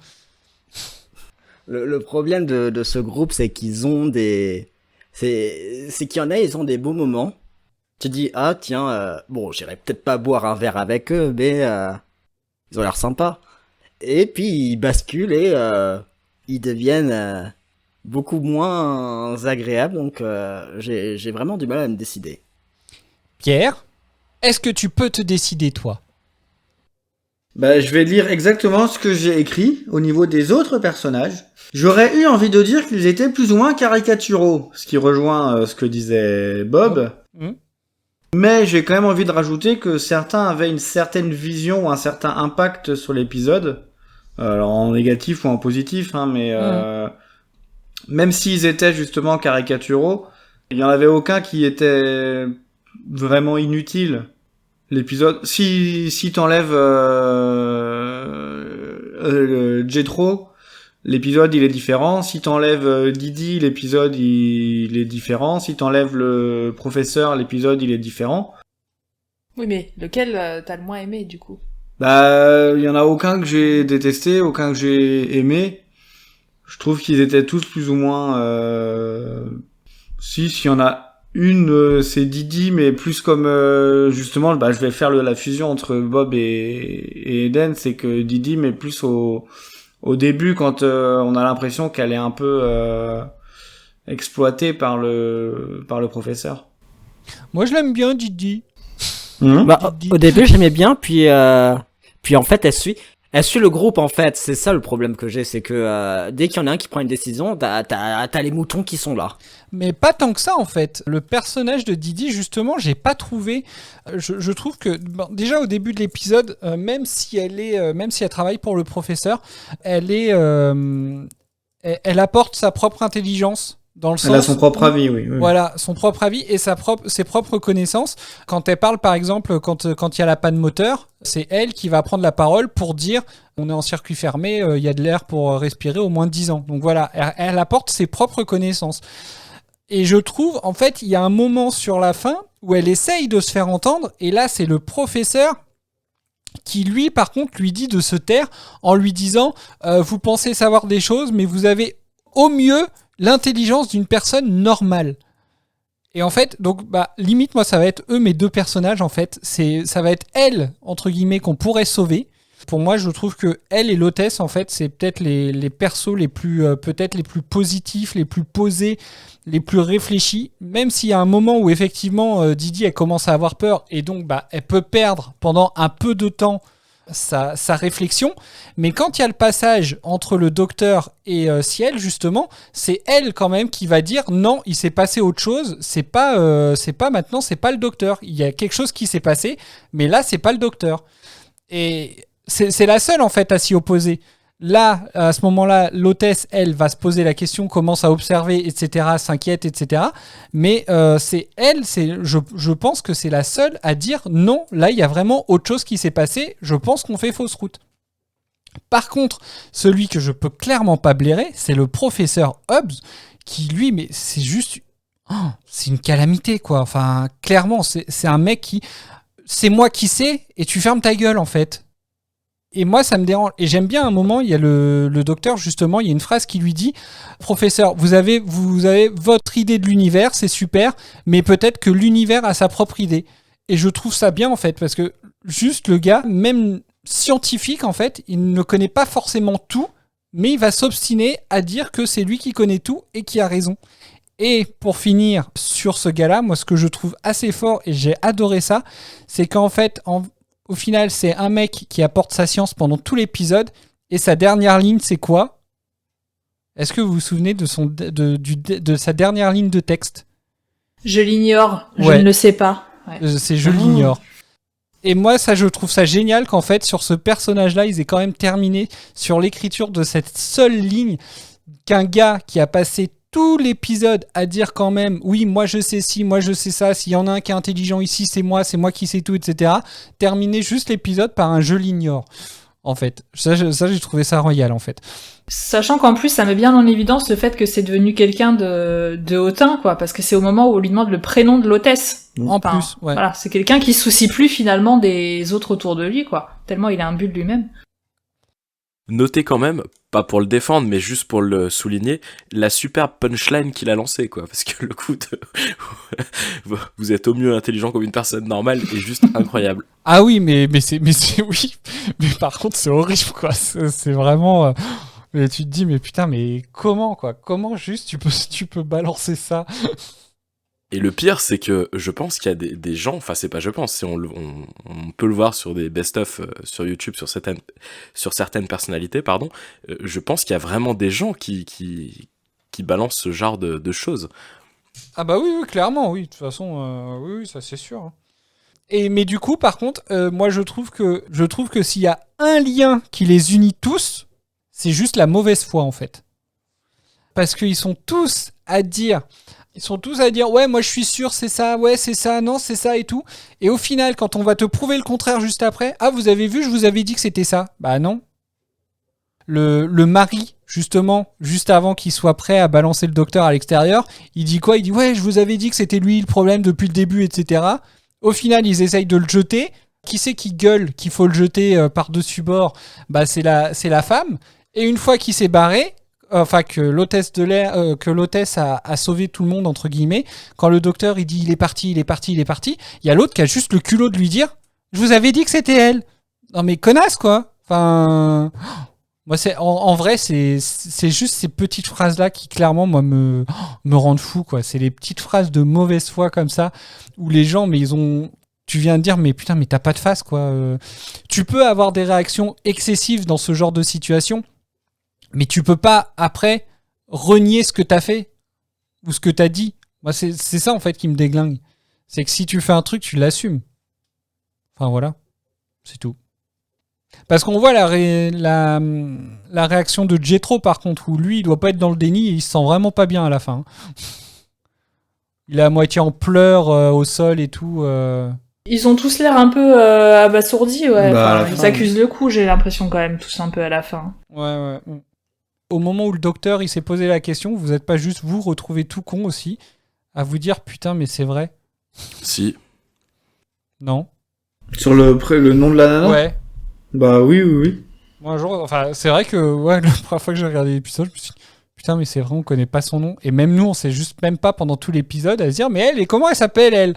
Le problème de ce groupe, c'est qu'ils ont des... C'est qu'il y en a, ils ont des beaux moments. Tu dis, ah tiens, bon, j'irai peut-être pas boire un verre avec eux, mais ils ont l'air sympas. Et puis ils basculent et ils deviennent beaucoup moins agréables, donc j'ai vraiment du mal à me décider. Pierre, est-ce que tu peux te décider, toi ? Bah, je vais lire exactement ce que j'ai écrit au niveau des autres personnages. J'aurais eu envie de dire qu'ils étaient plus ou moins caricaturaux, ce qui rejoint ce que disait Bob. Mais j'ai quand même envie de rajouter que certains avaient une certaine vision ou un certain impact sur l'épisode. Alors en négatif ou en positif, hein, mais même s'ils étaient justement caricaturaux, il n'y en avait aucun qui était vraiment inutile. L'épisode, si t'enlèves Jethro, l'épisode il est différent. Si t'enlèves Didi, l'épisode il est différent. Si t'enlèves le professeur, l'épisode il est différent. Oui, mais lequel t'as le moins aimé du coup ? Bah, il y en a aucun que j'ai détesté, aucun que j'ai aimé. Je trouve qu'ils étaient tous plus ou moins. S'il y en a une, c'est Didi, mais plus comme justement, bah, je vais faire la fusion entre Bob et Eden, c'est que Didi, mais plus au début, quand on a l'impression qu'elle est un peu exploitée par le professeur. Moi, je l'aime bien, Didi. Bah, au début, j'aimais bien, puis en fait, elle suit le groupe, en fait. C'est ça le problème que j'ai, c'est que dès qu'il y en a un qui prend une décision, t'as les moutons qui sont là. Mais pas tant que ça, en fait. Le personnage de Didi, justement, j'ai pas trouvé... Je trouve que, bon, déjà au début de l'épisode, même si elle travaille pour le professeur, elle apporte sa propre intelligence. Dans le sens elle a son propre avis, oui. Voilà, son propre avis et ses propres connaissances. Quand elle parle, par exemple, quand il y a la panne moteur, c'est elle qui va prendre la parole pour dire on est en circuit fermé, il y a de l'air pour respirer au moins 10 ans. Donc voilà, elle apporte ses propres connaissances. Et je trouve, en fait, il y a un moment sur la fin où elle essaye de se faire entendre, et là, c'est le professeur qui, lui, par contre, lui dit de se taire en lui disant vous pensez savoir des choses, mais vous avez au mieux l'intelligence d'une personne normale. Et en fait, donc, bah, limite, moi, ça va être eux, mes deux personnages, en fait. Ça va être elle, entre guillemets, qu'on pourrait sauver. Pour moi, je trouve que elle et l'hôtesse, en fait, c'est peut-être les persos les plus, peut-être les plus positifs, les plus posés, les plus réfléchis. Même s'il y a un moment où, effectivement, Didi, elle commence à avoir peur, et donc, bah, elle peut perdre pendant un peu de temps sa réflexion, mais quand il y a le passage entre le docteur et Ciel, justement, c'est elle quand même qui va dire non, il s'est passé autre chose, c'est pas maintenant, c'est pas le docteur, il y a quelque chose qui s'est passé, mais là c'est pas le docteur. Et c'est la seule en fait à s'y opposer. Là, à ce moment-là, l'hôtesse, elle, va se poser la question, commence à observer, etc., s'inquiète, etc. Mais c'est elle, je pense que c'est la seule à dire non, là, il y a vraiment autre chose qui s'est passé, je pense qu'on fait fausse route. Par contre, celui que je peux clairement pas blairer, c'est le professeur Hobbs, qui lui, mais c'est juste... Oh, c'est une calamité, quoi. Enfin, clairement, c'est un mec qui... C'est moi qui sais, et tu fermes ta gueule, en fait. Et moi, ça me dérange. Et j'aime bien un moment, il y a le docteur, justement, il y a une phrase qui lui dit « Professeur, vous avez votre idée de l'univers, c'est super, mais peut-être que l'univers a sa propre idée. » Et je trouve ça bien, en fait, parce que juste le gars, même scientifique, en fait, il ne connaît pas forcément tout, mais il va s'obstiner à dire que c'est lui qui connaît tout et qui a raison. Et pour finir sur ce gars-là, moi, ce que je trouve assez fort, et j'ai adoré ça, c'est qu'en fait... Au final, c'est un mec qui apporte sa science pendant tout l'épisode, et sa dernière ligne, c'est quoi ? Est-ce que vous vous souvenez de sa dernière ligne de texte ? Je l'ignore, je ne le sais pas. Ouais. C'est je l'ignore. Et moi, ça, je trouve ça génial qu'en fait, sur ce personnage-là, ils aient quand même terminé sur l'écriture de cette seule ligne, qu'un gars qui a passé tout l'épisode à dire quand même oui, moi je sais ci, moi je sais ça, s'il y en a un qui est intelligent ici, c'est moi qui sais tout, etc. Terminer juste l'épisode par un je l'ignore, en fait. Ça, j'ai trouvé ça royal, en fait. Sachant qu'en plus, ça met bien en évidence le fait que c'est devenu quelqu'un de hautain, quoi, parce que c'est au moment où on lui demande le prénom de l'hôtesse. Enfin, plus, ouais. Voilà, c'est quelqu'un qui se soucie plus finalement des autres autour de lui, quoi. Tellement il a un but de lui-même. Notez quand même, pas pour le défendre, mais juste pour le souligner, la superbe punchline qu'il a lancée, quoi. Parce que le coup de vous êtes au mieux intelligent comme une personne normale est juste incroyable. Ah oui, mais c'est oui. Mais par contre, c'est horrible, quoi. C'est vraiment. Mais tu te dis, mais putain, mais comment, quoi ? Comment juste tu peux balancer ça ? Et le pire, c'est que je pense qu'il y a des gens, enfin c'est pas je pense, si on peut le voir sur des best-of sur YouTube, sur certaines personnalités, pardon, je pense qu'il y a vraiment des gens qui balancent ce genre de choses. Ah bah oui, clairement, oui, de toute façon, oui, ça c'est sûr. Mais du coup, par contre, moi je trouve que s'il y a un lien qui les unit tous, c'est juste la mauvaise foi, en fait. Parce qu'ils sont tous à dire... ouais, moi je suis sûr, c'est ça, ouais, c'est ça, non, c'est ça et tout. Et au final, quand on va te prouver le contraire juste après, ah, vous avez vu, je vous avais dit que c'était ça. Bah non. Le mari, justement, juste avant qu'il soit prêt à balancer le docteur à l'extérieur, il dit quoi ? Il dit, ouais, je vous avais dit que c'était lui le problème depuis le début, etc. Au final, ils essayent de le jeter. Qui c'est qui gueule qu'il faut le jeter par-dessus bord ? Bah c'est la femme. Et une fois qu'il s'est barré... Enfin, que l'hôtesse a sauvé tout le monde, entre guillemets. Quand le docteur, il dit il est parti, il y a l'autre qui a juste le culot de lui dire je vous avais dit que c'était elle. Non mais connasse, quoi. Enfin, moi, en vrai, c'est juste ces petites phrases-là qui, clairement, moi, me rendent fou, quoi. C'est les petites phrases de mauvaise foi comme ça, où les gens, mais tu viens de dire, mais putain, mais t'as pas de face, quoi. Tu peux avoir des réactions excessives dans ce genre de situation, mais tu peux pas, après, renier ce que t'as fait ou ce que t'as dit. Moi, c'est ça, en fait, qui me déglingue. C'est que si tu fais un truc, tu l'assumes. Enfin, voilà. C'est tout. Parce qu'on voit la réaction de Jethro, par contre, où lui, il doit pas être dans le déni et il se sent vraiment pas bien à la fin. Il est à moitié en pleurs au sol et tout. Ils ont tous l'air un peu abasourdis, ouais. Bah, ils accusent le coup, j'ai l'impression, quand même, tous un peu à la fin. Ouais. Au moment où le docteur il s'est posé la question, vous n'êtes pas juste vous retrouvez tout con aussi à vous dire putain mais c'est vrai. Si. Non. Sur le nom de la nana ? Ouais. Bah oui. Moi un jour, enfin c'est vrai que ouais, la première fois que j'ai regardé l'épisode, je me suis dit putain mais c'est vrai on connaît pas son nom et même nous on sait juste même pas pendant tout l'épisode à se dire mais elle et comment elle s'appelle elle.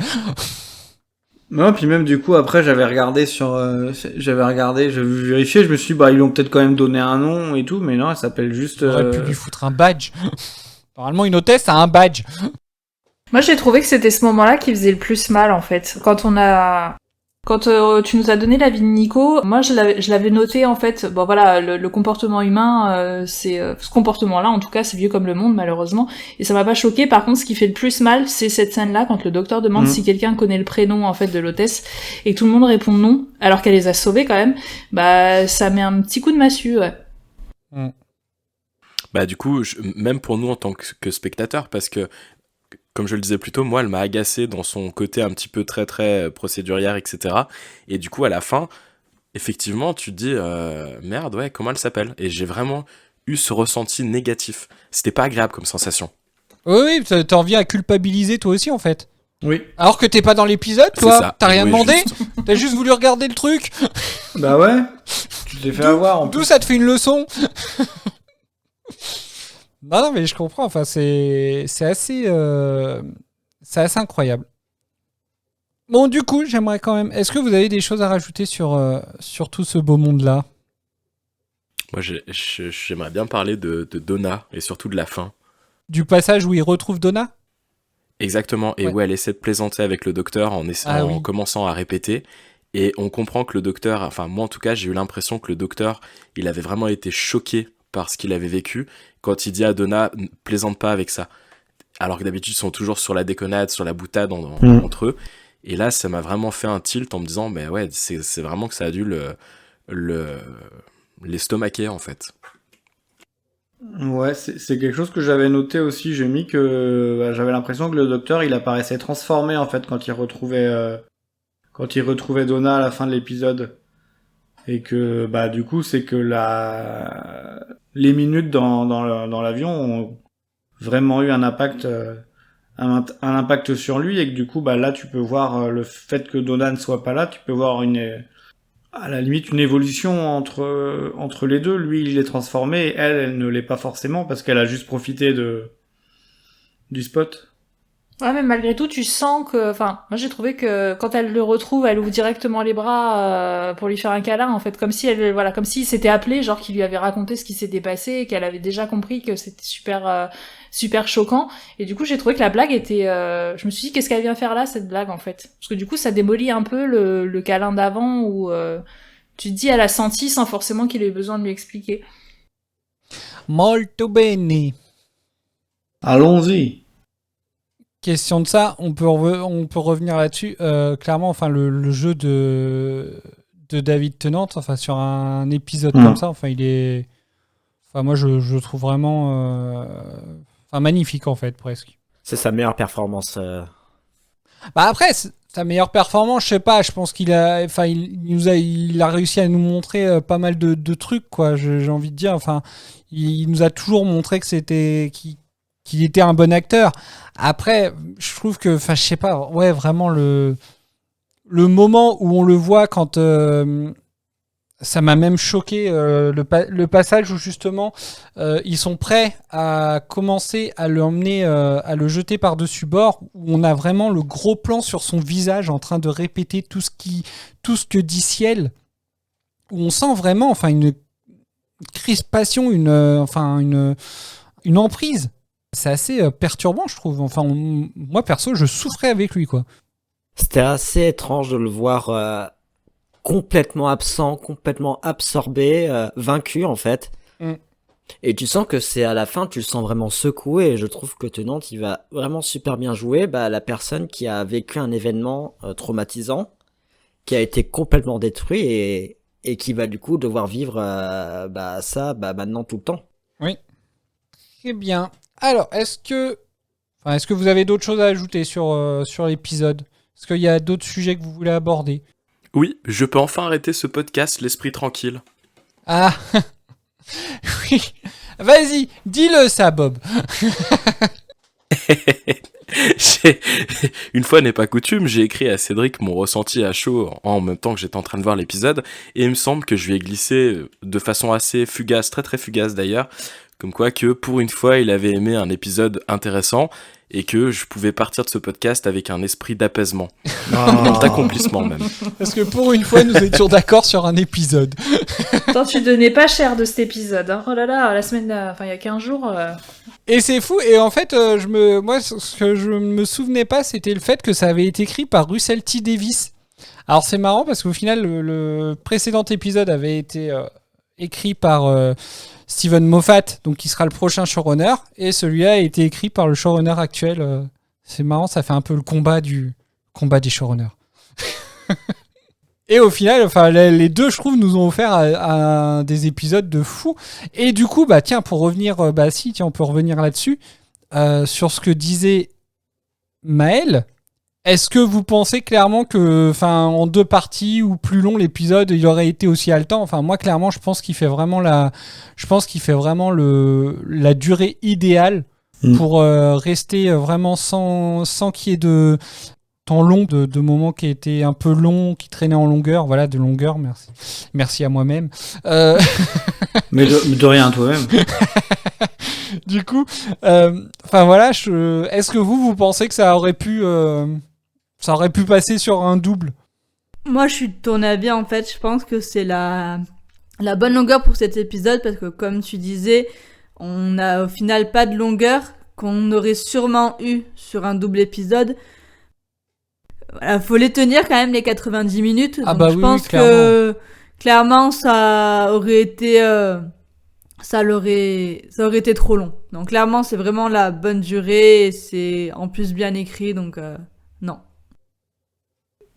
Non, puis même du coup après j'avais vérifié, je me suis dit bah ils lui ont peut-être quand même donné un nom et tout, mais non, elle s'appelle juste... On aurait pu lui foutre un badge. Normalement une hôtesse a un badge. Moi j'ai trouvé que c'était ce moment-là qui faisait le plus mal en fait. Quand on a Quand tu nous as donné l'avis de Nico, moi je l'avais noté en fait. Bon voilà, le comportement humain, c'est ce comportement-là en tout cas, c'est vieux comme le monde malheureusement, et ça m'a pas choqué. Par contre, ce qui fait le plus mal, c'est cette scène-là quand le docteur demande si quelqu'un connaît le prénom en fait de l'hôtesse et que tout le monde répond non, alors qu'elle les a sauvés quand même. Bah ça met un petit coup de massue, ouais. Bah du coup, même pour nous en tant que spectateurs, parce que comme je le disais plus tôt, moi, elle m'a agacé dans son côté un petit peu très très procédurière, etc. Et du coup, à la fin, effectivement, tu te dis merde, ouais, comment elle s'appelle ? Et j'ai vraiment eu ce ressenti négatif. C'était pas agréable comme sensation. Oui, t'en viens à culpabiliser toi aussi en fait. Oui. Alors que t'es pas dans l'épisode, C'est toi. ça. T'as rien Oui, demandé. juste. T'as juste voulu regarder le truc. Bah ouais. Tu t'es fait avoir en plus. D'où ça te fait une leçon. Non, mais je comprends. Enfin, c'est assez incroyable. Bon, du coup, j'aimerais quand même. Est-ce que vous avez des choses à rajouter sur tout ce beau monde-là ? Moi, j'aimerais bien parler de Donna et surtout de la fin. Du passage où il retrouve Donna ? Exactement, et Ouais. où elle essaie de plaisanter avec le docteur en commençant à répéter. Et on comprend que le docteur, enfin moi en tout cas, j'ai eu l'impression que le docteur, il avait vraiment été choqué par ce qu'il avait vécu quand il dit à Donna, plaisante pas avec ça. Alors que d'habitude, ils sont toujours sur la déconnade, sur la boutade entre eux. Et là, ça m'a vraiment fait un tilt en me disant, mais ouais, c'est vraiment que ça a dû l'estomaquer en fait. Ouais, c'est quelque chose que j'avais noté aussi. J'ai mis que j'avais l'impression que le docteur, il apparaissait transformé en fait quand il retrouvait Donna à la fin de l'épisode, et que bah du coup c'est que les minutes dans l'avion ont vraiment eu un impact un impact sur lui, et que du coup bah là tu peux voir le fait que Donna ne soit pas là, tu peux voir à la limite une évolution entre les deux. Lui il est transformé et elle ne l'est pas forcément parce qu'elle a juste profité du spot. Ouais, mais malgré tout, tu sens que, enfin, moi j'ai trouvé que quand elle le retrouve, elle ouvre directement les bras pour lui faire un câlin, en fait, comme si comme s'il s'était appelé, genre qu'il lui avait raconté ce qui s'était passé et qu'elle avait déjà compris que c'était super choquant. Et du coup, j'ai trouvé que la blague était, je me suis dit, qu'est-ce qu'elle vient faire là, cette blague, en fait, parce que du coup, ça démolit un peu le câlin d'avant où tu te dis, elle a senti sans forcément qu'il ait besoin de lui expliquer. Molto bene. Allons-y. Question de ça, on peut revenir là-dessus. Clairement, enfin, le jeu de David Tennant, enfin, sur un épisode comme ça, enfin, il est, enfin, moi, je trouve vraiment, enfin, magnifique en fait, presque. C'est sa meilleure performance. Bah après, sa meilleure performance, je sais pas. Je pense qu'il a, enfin, il a réussi à nous montrer pas mal de trucs, quoi. J'ai envie de dire, enfin, il nous a toujours montré que qu'il était un bon acteur. Après, je trouve que, enfin, je sais pas, ouais, vraiment le moment où on le voit quand ça m'a même choqué, le passage où justement ils sont prêts à commencer à l'emmener, à le jeter par-dessus bord, où on a vraiment le gros plan sur son visage en train de répéter tout ce que dit Ciel, où on sent vraiment, enfin, une crispation, une emprise. C'est assez perturbant, je trouve. Enfin, moi, perso, je souffrais avec lui, quoi. C'était assez étrange de le voir complètement absent, complètement absorbé, vaincu, en fait. Et tu sens que c'est à la fin, tu le sens vraiment secoué, et je trouve que Tennant, il va vraiment super bien jouer la personne qui a vécu un événement traumatisant, qui a été complètement détruit, et qui va du coup devoir vivre ça maintenant tout le temps. Oui. Très bien. Alors, est-ce que vous avez d'autres choses à ajouter sur l'épisode ? Est-ce qu'il y a d'autres sujets que vous voulez aborder ? Oui, je peux enfin arrêter ce podcast, l'esprit tranquille. Ah oui. Vas-y, dis-le ça, Bob. Une fois n'est pas coutume, j'ai écrit à Cédric mon ressenti à chaud en même temps que j'étais en train de voir l'épisode, et il me semble que je lui ai glissé de façon assez fugace, très très fugace d'ailleurs, comme quoi que pour une fois il avait aimé un épisode intéressant et que je pouvais partir de ce podcast avec un esprit d'apaisement, d'accomplissement même. Parce que pour une fois nous étions d'accord sur un épisode. Attends, tu donnais pas cher de cet épisode, hein. Oh là là, il y a 15 jours... Et c'est fou, et en fait, moi, ce que je me souvenais pas, c'était le fait que ça avait été écrit par Russell T. Davies. Alors c'est marrant parce qu'au final, le précédent épisode avait été écrit par Steven Moffat, donc qui sera le prochain showrunner, et celui-là a été écrit par le showrunner actuel. C'est marrant, ça fait un peu le combat des showrunners. Et au final, enfin, les deux, je trouve, nous ont offert des épisodes de fou. Et du coup, bah tiens, pour revenir, on peut revenir là-dessus, sur ce que disait Maël. Est-ce que vous pensez clairement que, enfin, en 2 parties ou plus long l'épisode, il aurait été aussi haletant? Enfin, moi, clairement, je pense qu'il fait vraiment la durée idéale pour rester vraiment sans qu'il y ait de temps long, de moments qui étaient un peu longs, qui traînaient en longueur. Voilà, de longueur, merci. Merci à moi-même. Mais de rien, toi-même. Du coup, enfin voilà, est-ce que vous pensez que ça aurait pu passer sur un double? Moi, je suis de ton avis, en fait. Je pense que c'est la bonne longueur pour cet épisode, parce que, comme tu disais, on n'a au final pas de longueur qu'on aurait sûrement eu sur un double épisode. Voilà, faut les tenir quand même, les 90 minutes. Ah donc bah je oui, pense oui, que clairement, ça aurait été trop long. Donc clairement, c'est vraiment la bonne durée, et c'est en plus bien écrit, donc non.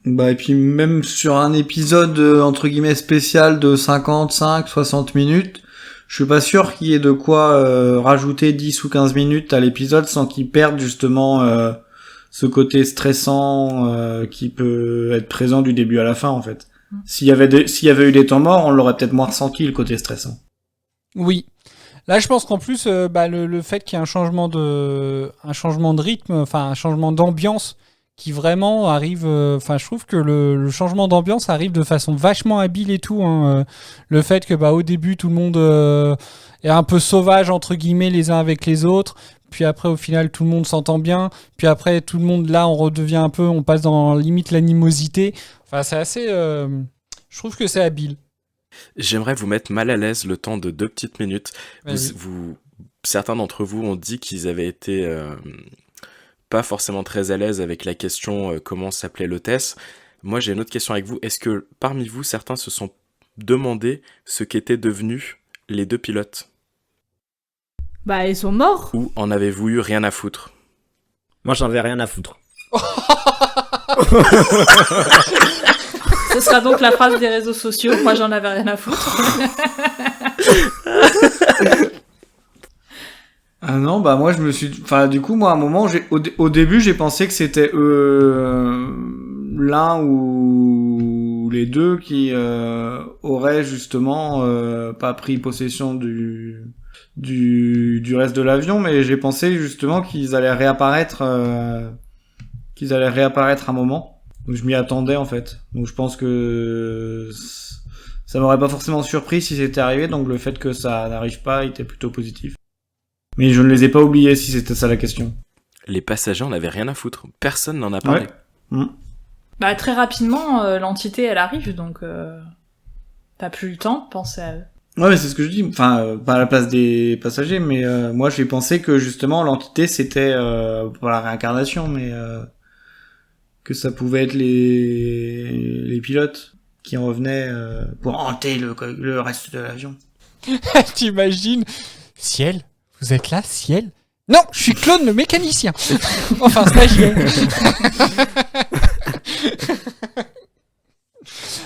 Bah, et puis même sur un épisode entre guillemets spécial de 55, 60 minutes, je suis pas sûr qu'il y ait de quoi rajouter 10 ou 15 minutes à l'épisode sans qu'il perde justement ce côté stressant qui peut être présent du début à la fin en fait. S'il y avait eu des temps morts, on l'aurait peut-être moins ressenti, le côté stressant. Oui. Là, je pense qu'en plus, le fait qu'il y ait un changement de rythme, enfin un changement d'ambiance qui vraiment arrive. Enfin, je trouve que le changement d'ambiance arrive de façon vachement habile et tout. Le fait que au début tout le monde est un peu sauvage entre guillemets les uns avec les autres. Puis après, au final, tout le monde s'entend bien. Puis après, tout le monde, là, on redevient un peu, on passe dans limite l'animosité. Enfin, c'est assez... je trouve que c'est habile. J'aimerais vous mettre mal à l'aise le temps de 2 petites minutes. Vas-y. Certains d'entre vous ont dit qu'ils avaient été pas forcément très à l'aise avec la question comment s'appelait l'hôtesse. Moi, j'ai une autre question avec vous. Est-ce que parmi vous, certains se sont demandé ce qu'étaient devenus les 2 pilotes? Bah, ils sont morts. Ou en avez-vous eu rien à foutre? Moi, j'en avais rien à foutre. Ce sera donc la phrase des réseaux sociaux. Moi, j'en avais rien à foutre. Ah non, bah moi je me suis... Enfin du coup, moi à un moment, au début j'ai pensé que c'était l'un ou les deux qui auraient justement pas pris possession du reste de l'avion, mais j'ai pensé justement qu'ils allaient réapparaître un moment. Donc je m'y attendais en fait. Donc je pense que ça m'aurait pas forcément surpris si c'était arrivé, donc le fait que ça n'arrive pas était plutôt positif. Mais je ne les ai pas oubliés si c'était ça la question. Les passagers en avaient rien à foutre. Personne n'en a parlé. Ouais. Bah, très rapidement, l'entité, elle arrive, donc t'as plus le temps de penser à eux. Ouais, mais c'est ce que je dis. Enfin, pas à la place des passagers, mais moi j'ai pensé que justement l'entité c'était pour la réincarnation, mais que ça pouvait être les pilotes qui en revenaient pour hanter le reste de l'avion. T'imagines? Ciel? Vous êtes là, Ciel? Non, je suis Claude le mécanicien. Enfin, stagiaire.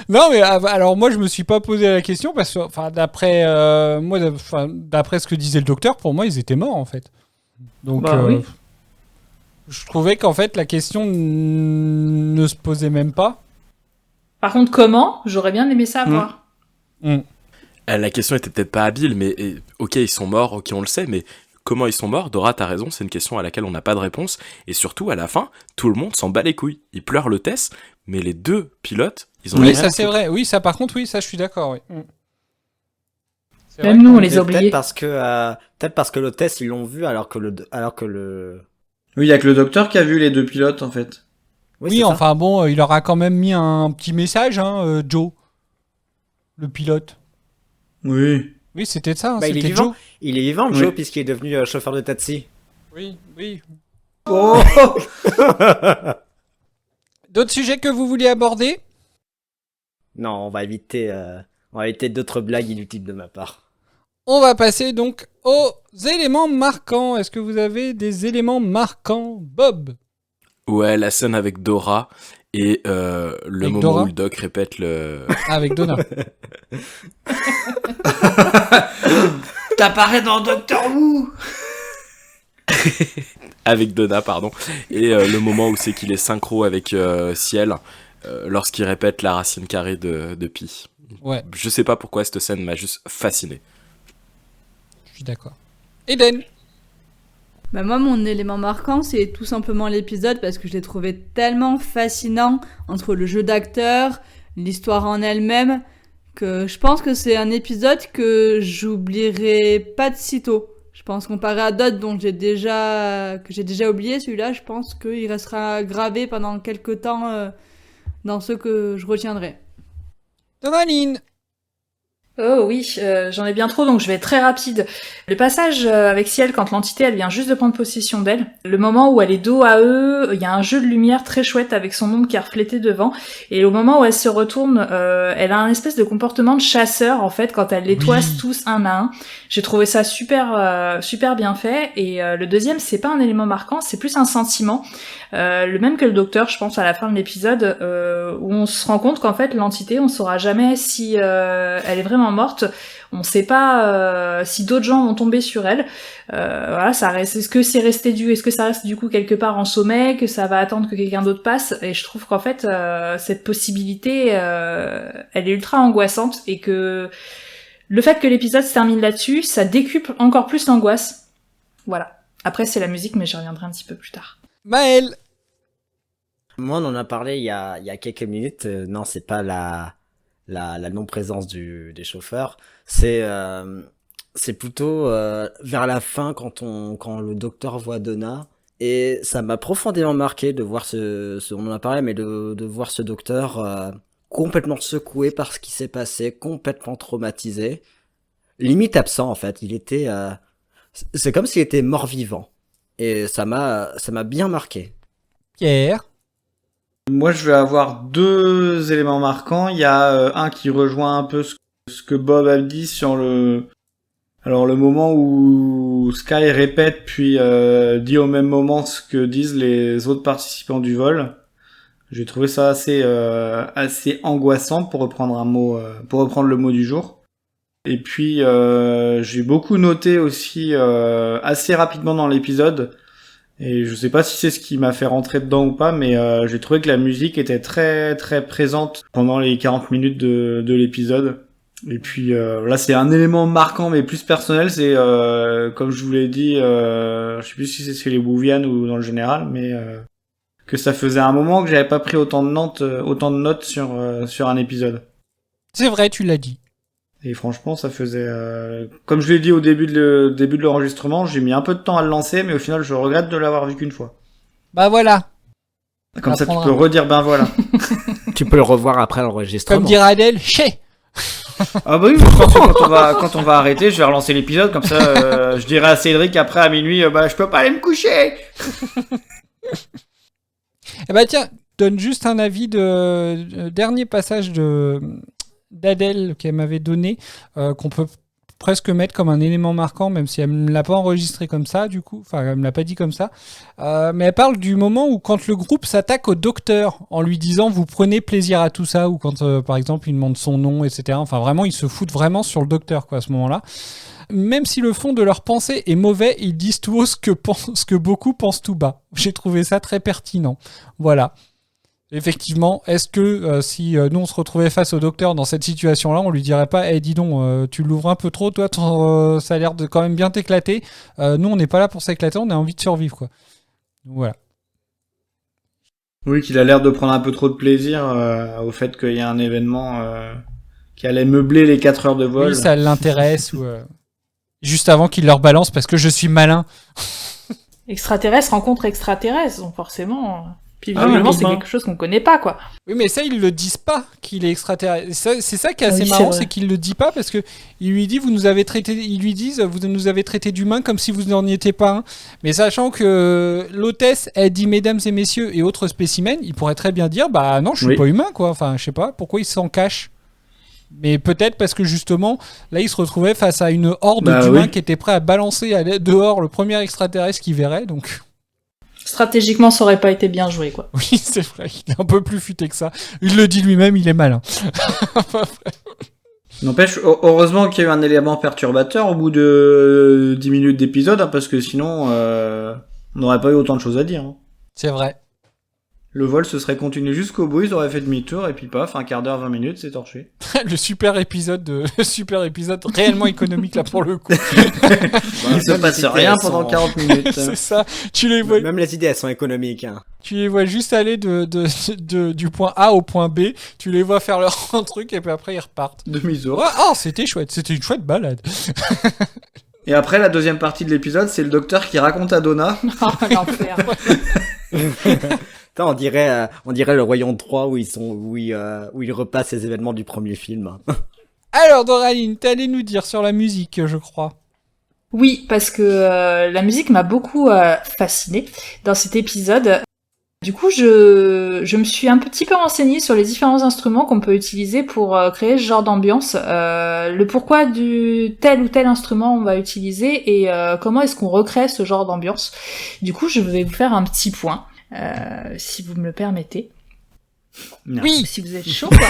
Non, mais alors moi je me suis pas posé la question parce que, enfin, d'après ce que disait le docteur, pour moi ils étaient morts en fait. Donc, oui. je trouvais qu'en fait la question ne se posait même pas. Par contre, comment? J'aurais bien aimé savoir. La question était peut-être pas habile, mais ok, ils sont morts, ok, on le sait, mais comment ils sont morts? Dora, t'as raison, c'est une question à laquelle on n'a pas de réponse. Et surtout, à la fin, tout le monde s'en bat les couilles. Ils pleurent l'hôtesse, mais les 2 pilotes, ils ont Oui, rien ça à c'est foutre. vrai. Oui, ça par contre, oui, ça je suis d'accord. Oui. C'est Même vrai nous, qu'on on les était- a oubliés. Peut-être parce que l'hôtesse, ils l'ont vu alors que le... Oui, il y a que le docteur qui a vu les 2 pilotes en fait. Oui, c'est ça. enfin bon, il leur a quand même mis un petit message, hein, Joe, le pilote. Oui. Oui, c'était ça. Bah, il est c'était vivant. Joe. Il est vivant, Oui. Joe, puisqu'il est devenu chauffeur de taxi. Oui, oui. Oh D'autres sujets que vous vouliez aborder? Non, on va éviter d'autres blagues inutiles de ma part. On va passer donc aux éléments marquants. Est-ce que vous avez des éléments marquants, Bob? Ouais, la scène avec Dora et le Avec moment Dora où le doc répète le... Ah, avec Donna. T'apparais dans Doctor Who. avec Donna, pardon. Et le moment où c'est qu'il est synchro avec Ciel lorsqu'il répète la racine carrée de pi. Ouais. Je sais pas pourquoi cette scène m'a juste fasciné. Je suis d'accord. Eden. Bah moi, mon élément marquant, c'est tout simplement l'épisode parce que je l'ai trouvé tellement fascinant entre le jeu d'acteur, l'histoire en elle-même, que je pense que c'est un épisode que j'oublierai pas de sitôt. Je pense comparé à d'autres que j'ai déjà oublié, celui-là, je pense qu'il restera gravé pendant quelques temps dans ceux que je retiendrai. Doraline. Oh oui, j'en ai bien trop, donc je vais être très rapide. Le passage avec Ciel, quand l'entité, elle vient juste de prendre possession d'elle. Le moment où elle est dos à eux, il y a un jeu de lumière très chouette avec son ombre qui est reflété devant. Et au moment où elle se retourne, elle a un espèce de comportement de chasseur, en fait, quand elle les toise tous un à un. J'ai trouvé ça super bien fait. Et le deuxième, c'est pas un élément marquant, c'est plus un sentiment. Le même que le docteur, je pense, à la fin de l'épisode, où on se rend compte qu'en fait, l'entité, on saura jamais si elle est vraiment morte. On sait pas si d'autres gens vont tomber sur elle. Voilà, ça reste. Est-ce que ça reste du coup quelque part en sommeil, que ça va attendre que quelqu'un d'autre passe? Et je trouve qu'en fait, cette possibilité, elle est ultra angoissante et que le fait que l'épisode se termine là-dessus, ça décuple encore plus l'angoisse. Voilà. Après, c'est la musique, mais j'y reviendrai un petit peu plus tard. Maël. Moi, on en a parlé il y a quelques minutes. Non, c'est pas la non-présence des chauffeurs. C'est plutôt vers la fin quand le docteur voit Donna. Et ça m'a profondément marqué de voir on en a parlé, mais de voir ce docteur complètement secoué par ce qui s'est passé, complètement traumatisé, limite absent en fait. Il était, c'est comme s'il était mort-vivant. Et ça m'a bien marqué. Pierre. Moi, je vais avoir deux éléments marquants. Il y a un qui rejoint un peu ce que Bob a dit sur le moment où Sky répète puis dit au même moment ce que disent les autres participants du vol. J'ai trouvé ça assez angoissant pour reprendre le mot du jour. Et puis j'ai beaucoup noté aussi assez rapidement dans l'épisode. Et je sais pas si c'est ce qui m'a fait rentrer dedans ou pas, mais j'ai trouvé que la musique était très très présente pendant les 40 minutes de l'épisode. Et puis là c'est un élément marquant mais plus personnel, c'est comme je vous l'ai dit, je sais plus si c'est chez les Wouvian ou dans le général, mais que ça faisait un moment que j'avais pas pris autant de notes sur un épisode. C'est vrai, tu l'as dit. Et franchement, ça faisait... Comme je l'ai dit au début de l'enregistrement, j'ai mis un peu de temps à le lancer, mais au final, je regrette de l'avoir vu qu'une fois. Bah voilà. Comme ça, tu peux redire ben voilà. Tu peux le revoir après l'enregistrement. Comme dirait Adèle, chais. Ah bah oui, je pense que quand on va arrêter, je vais relancer l'épisode, comme ça, je dirai à Cédric après à minuit, bah je peux pas aller me coucher. Eh bah tiens, donne juste un avis de dernier passage d'Adèle qu'elle m'avait donné, qu'on peut presque mettre comme un élément marquant, même si elle ne me l'a pas enregistré comme ça, du coup, enfin elle me l'a pas dit comme ça, mais elle parle du moment où quand le groupe s'attaque au docteur en lui disant vous prenez plaisir à tout ça, ou quand par exemple il demande son nom, etc. Enfin vraiment ils se foutent vraiment sur le docteur quoi à ce moment-là. Même si le fond de leur pensée est mauvais, ils disent tout haut ce que beaucoup pensent tout bas. J'ai trouvé ça très pertinent. Voilà. Effectivement, est-ce que si nous on se retrouvait face au docteur dans cette situation-là, on lui dirait pas dis donc, tu l'ouvres un peu trop, toi ça a l'air de quand même bien t'éclater. Nous on n'est pas là pour s'éclater, on a envie de survivre quoi. Voilà. Oui, qu'il a l'air de prendre un peu trop de plaisir au fait qu'il y a un événement qui allait meubler les 4 heures de vol. Oui, ça l'intéresse ou juste avant qu'il leur balance parce que je suis malin. Extraterrestre rencontre extraterrestre, donc forcément... Puis visiblement, c'est oui. quelque chose qu'on connaît pas, quoi. Oui, mais ça, ils le disent pas qu'il est extraterrestre. C'est ça qui est assez Oui, marrant, c'est c'est vrai. qu'il le dit pas parce que ils lui disent, vous nous avez traité d'humains comme si vous n'en étiez pas un. Mais sachant que l'hôtesse, elle dit mesdames et messieurs et autres spécimens, il pourrait très bien dire, bah non, je suis Oui. pas humain, quoi. Enfin, je sais pas, pourquoi il s'en cache. Mais peut-être parce que justement, là, il se retrouvait face à une horde Bah d'humains oui. qui étaient prêts à balancer dehors le premier extraterrestre qu'il verrait, donc. Stratégiquement, ça aurait pas été bien joué, quoi. Oui, c'est vrai, il est un peu plus futé que ça. Il le dit lui-même, il est malin. N'empêche, heureusement qu'il y a eu un élément perturbateur au bout de 10 minutes d'épisode, hein, parce que sinon, on n'aurait pas eu autant de choses à dire. Hein. C'est vrai. Le vol se serait continué jusqu'au bout, ils auraient fait demi-tour, et puis paf, un quart d'heure, 20 minutes, c'est torché. Le super épisode réellement économique là pour le coup. Il se passe rien pendant 40 minutes. C'est ça. Tu les vois. Même les idées, elles sont économiques. Hein. Tu les vois juste aller du point A au point B. Tu les vois faire leur truc et puis après ils repartent. Demi-tour. Ouais, oh, c'était chouette. C'était une chouette balade. Et après, la deuxième partie de l'épisode, c'est le docteur qui raconte à Donna. Oh, l'enfer. Putain, on dirait le Royaume 3 où ils repassent les événements du premier film. Alors Doraline, t'allais nous dire sur la musique, je crois. Oui, parce que la musique m'a beaucoup fascinée dans cet épisode. Du coup, je me suis un petit peu renseignée sur les différents instruments qu'on peut utiliser pour créer ce genre d'ambiance, le pourquoi du tel ou tel instrument on va utiliser et comment est-ce qu'on recrée ce genre d'ambiance. Du coup, je vais vous faire un petit point, si vous me le permettez. Non. Oui. Si vous êtes chaud, quoi.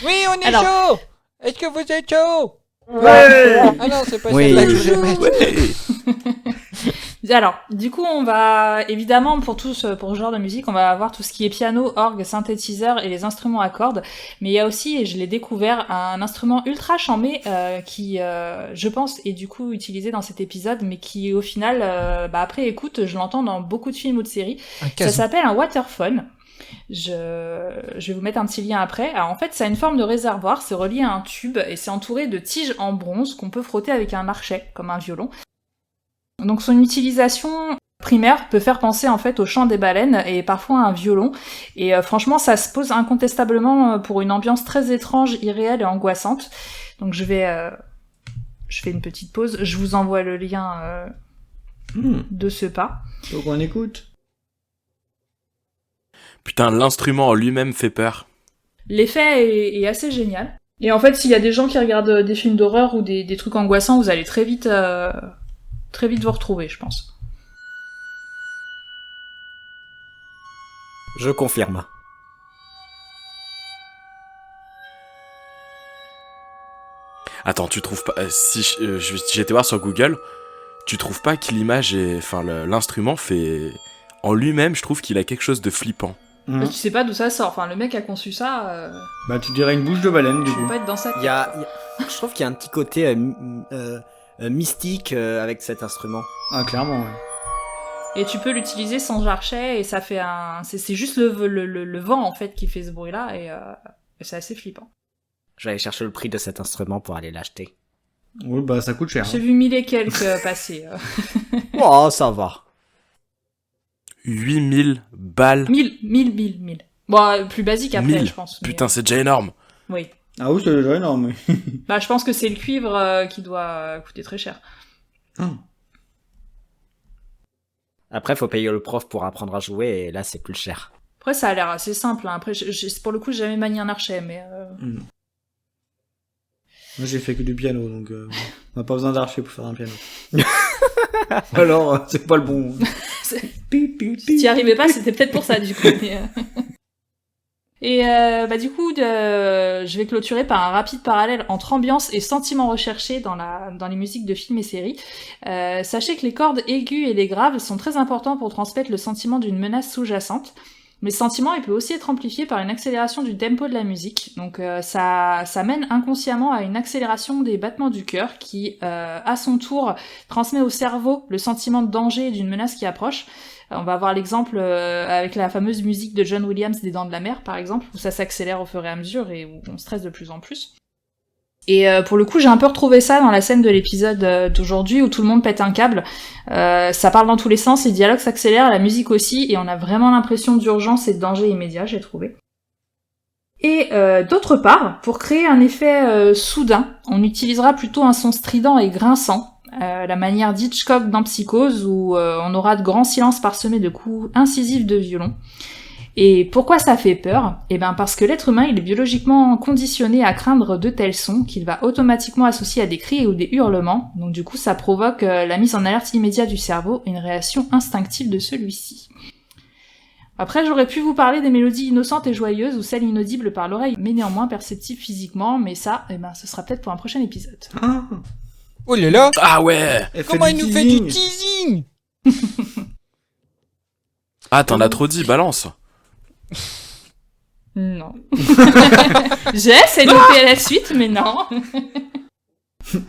Oui, on est Alors. chaud. Est-ce que vous êtes chaud? Ouais. Ah non, c'est pas Oui. celle-là que je voulais mettre. Alors, du coup, on va, évidemment, pour ce genre de musique, on va avoir tout ce qui est piano, orgue, synthétiseur et les instruments à cordes. Mais il y a aussi, et je l'ai découvert, un instrument ultra charmé qui, je pense, est du coup utilisé dans cet épisode, mais qui, au final, après écoute, je l'entends dans beaucoup de films ou de séries. Ça s'appelle un waterphone. Je vais vous mettre un petit lien après. Alors en fait, ça a une forme de réservoir, c'est relié à un tube et c'est entouré de tiges en bronze qu'on peut frotter avec un archet, comme un violon. Donc son utilisation primaire peut faire penser en fait au chant des baleines et parfois à un violon. Et franchement, ça se pose incontestablement pour une ambiance très étrange, irréelle et angoissante. Donc je fais une petite pause. Je vous envoie le lien de ce pas. Faut qu'on écoute. Putain, l'instrument en lui-même fait peur. L'effet est assez génial. Et en fait, s'il y a des gens qui regardent des films d'horreur ou des trucs angoissants, vous allez très vite vous retrouver, je pense. Je confirme. Attends, tu trouves pas... j'ai été voir sur Google, tu trouves pas que l'image est... Enfin, l'instrument fait... En lui-même, je trouve qu'il a quelque chose de flippant. Tu sais pas d'où ça sort. Enfin, le mec a conçu ça. Bah, tu dirais une bouche de baleine, du Je veux coup. pas être dans sa tête. Je trouve qu'il y a un petit côté mystique avec cet instrument. Ah, clairement, ouais. Et tu peux l'utiliser sans archet et ça fait un... C'est juste le vent, en fait, qui fait ce bruit-là et c'est assez flippant. Je vais aller chercher le prix de cet instrument pour aller l'acheter. Oui, bah, ça coûte cher. J'ai vu 1000 et quelques passer. Oh, ça va. 8000 balles. 1000. Bon, plus basique après, 1000. je pense. mais, Putain, c'est déjà énorme. Oui. Ah oui, c'est déjà énorme, oui. Bah, je pense que c'est le cuivre qui doit coûter très cher. Après, faut payer le prof pour apprendre à jouer, et là, c'est plus cher. Après, ça a l'air assez simple. Hein. Après, pour le coup, j'ai jamais manié un archet, mais... Moi, j'ai fait que du piano, donc on n'a pas besoin d'archer pour faire un piano. Alors, c'est pas le bon. Si t'y arrivais pas, c'était peut-être pour ça, du coup. Mais, Et du coup, je vais clôturer par un rapide parallèle entre ambiance et sentiments recherchés dans les musiques de films et séries. Sachez que les cordes aiguës et les graves sont très importants pour transmettre le sentiment d'une menace sous-jacente. Mais ce sentiment, il peut aussi être amplifié par une accélération du tempo de la musique. Donc ça mène inconsciemment à une accélération des battements du cœur qui, à son tour, transmet au cerveau le sentiment de danger et d'une menace qui approche. On va avoir l'exemple avec la fameuse musique de John Williams des Dents de la Mer, par exemple, où ça s'accélère au fur et à mesure et où on stresse de plus en plus. Et pour le coup, j'ai un peu retrouvé ça dans la scène de l'épisode d'aujourd'hui où tout le monde pète un câble. Ça parle dans tous les sens, les dialogues s'accélèrent, la musique aussi, et on a vraiment l'impression d'urgence et de danger immédiat, j'ai trouvé. Et d'autre part, pour créer un effet soudain, on utilisera plutôt un son strident et grinçant, la manière d'Hitchcock dans Psychose, où on aura de grands silences parsemés de coups incisifs de violon. Et pourquoi ça fait peur ? Eh ben parce que l'être humain, il est biologiquement conditionné à craindre de tels sons qu'il va automatiquement associer à des cris ou des hurlements. Donc du coup, ça provoque la mise en alerte immédiate du cerveau et une réaction instinctive de celui-ci. Après, j'aurais pu vous parler des mélodies innocentes et joyeuses ou celles inaudibles par l'oreille, mais néanmoins perceptibles physiquement, mais ça, eh ben, ce sera peut-être pour un prochain épisode. Oh là là. Ah ouais. Comment il nous fait du teasing? Ah, t'en as trop dit, balance. Non. J'ai essayé de noter à la suite, mais non.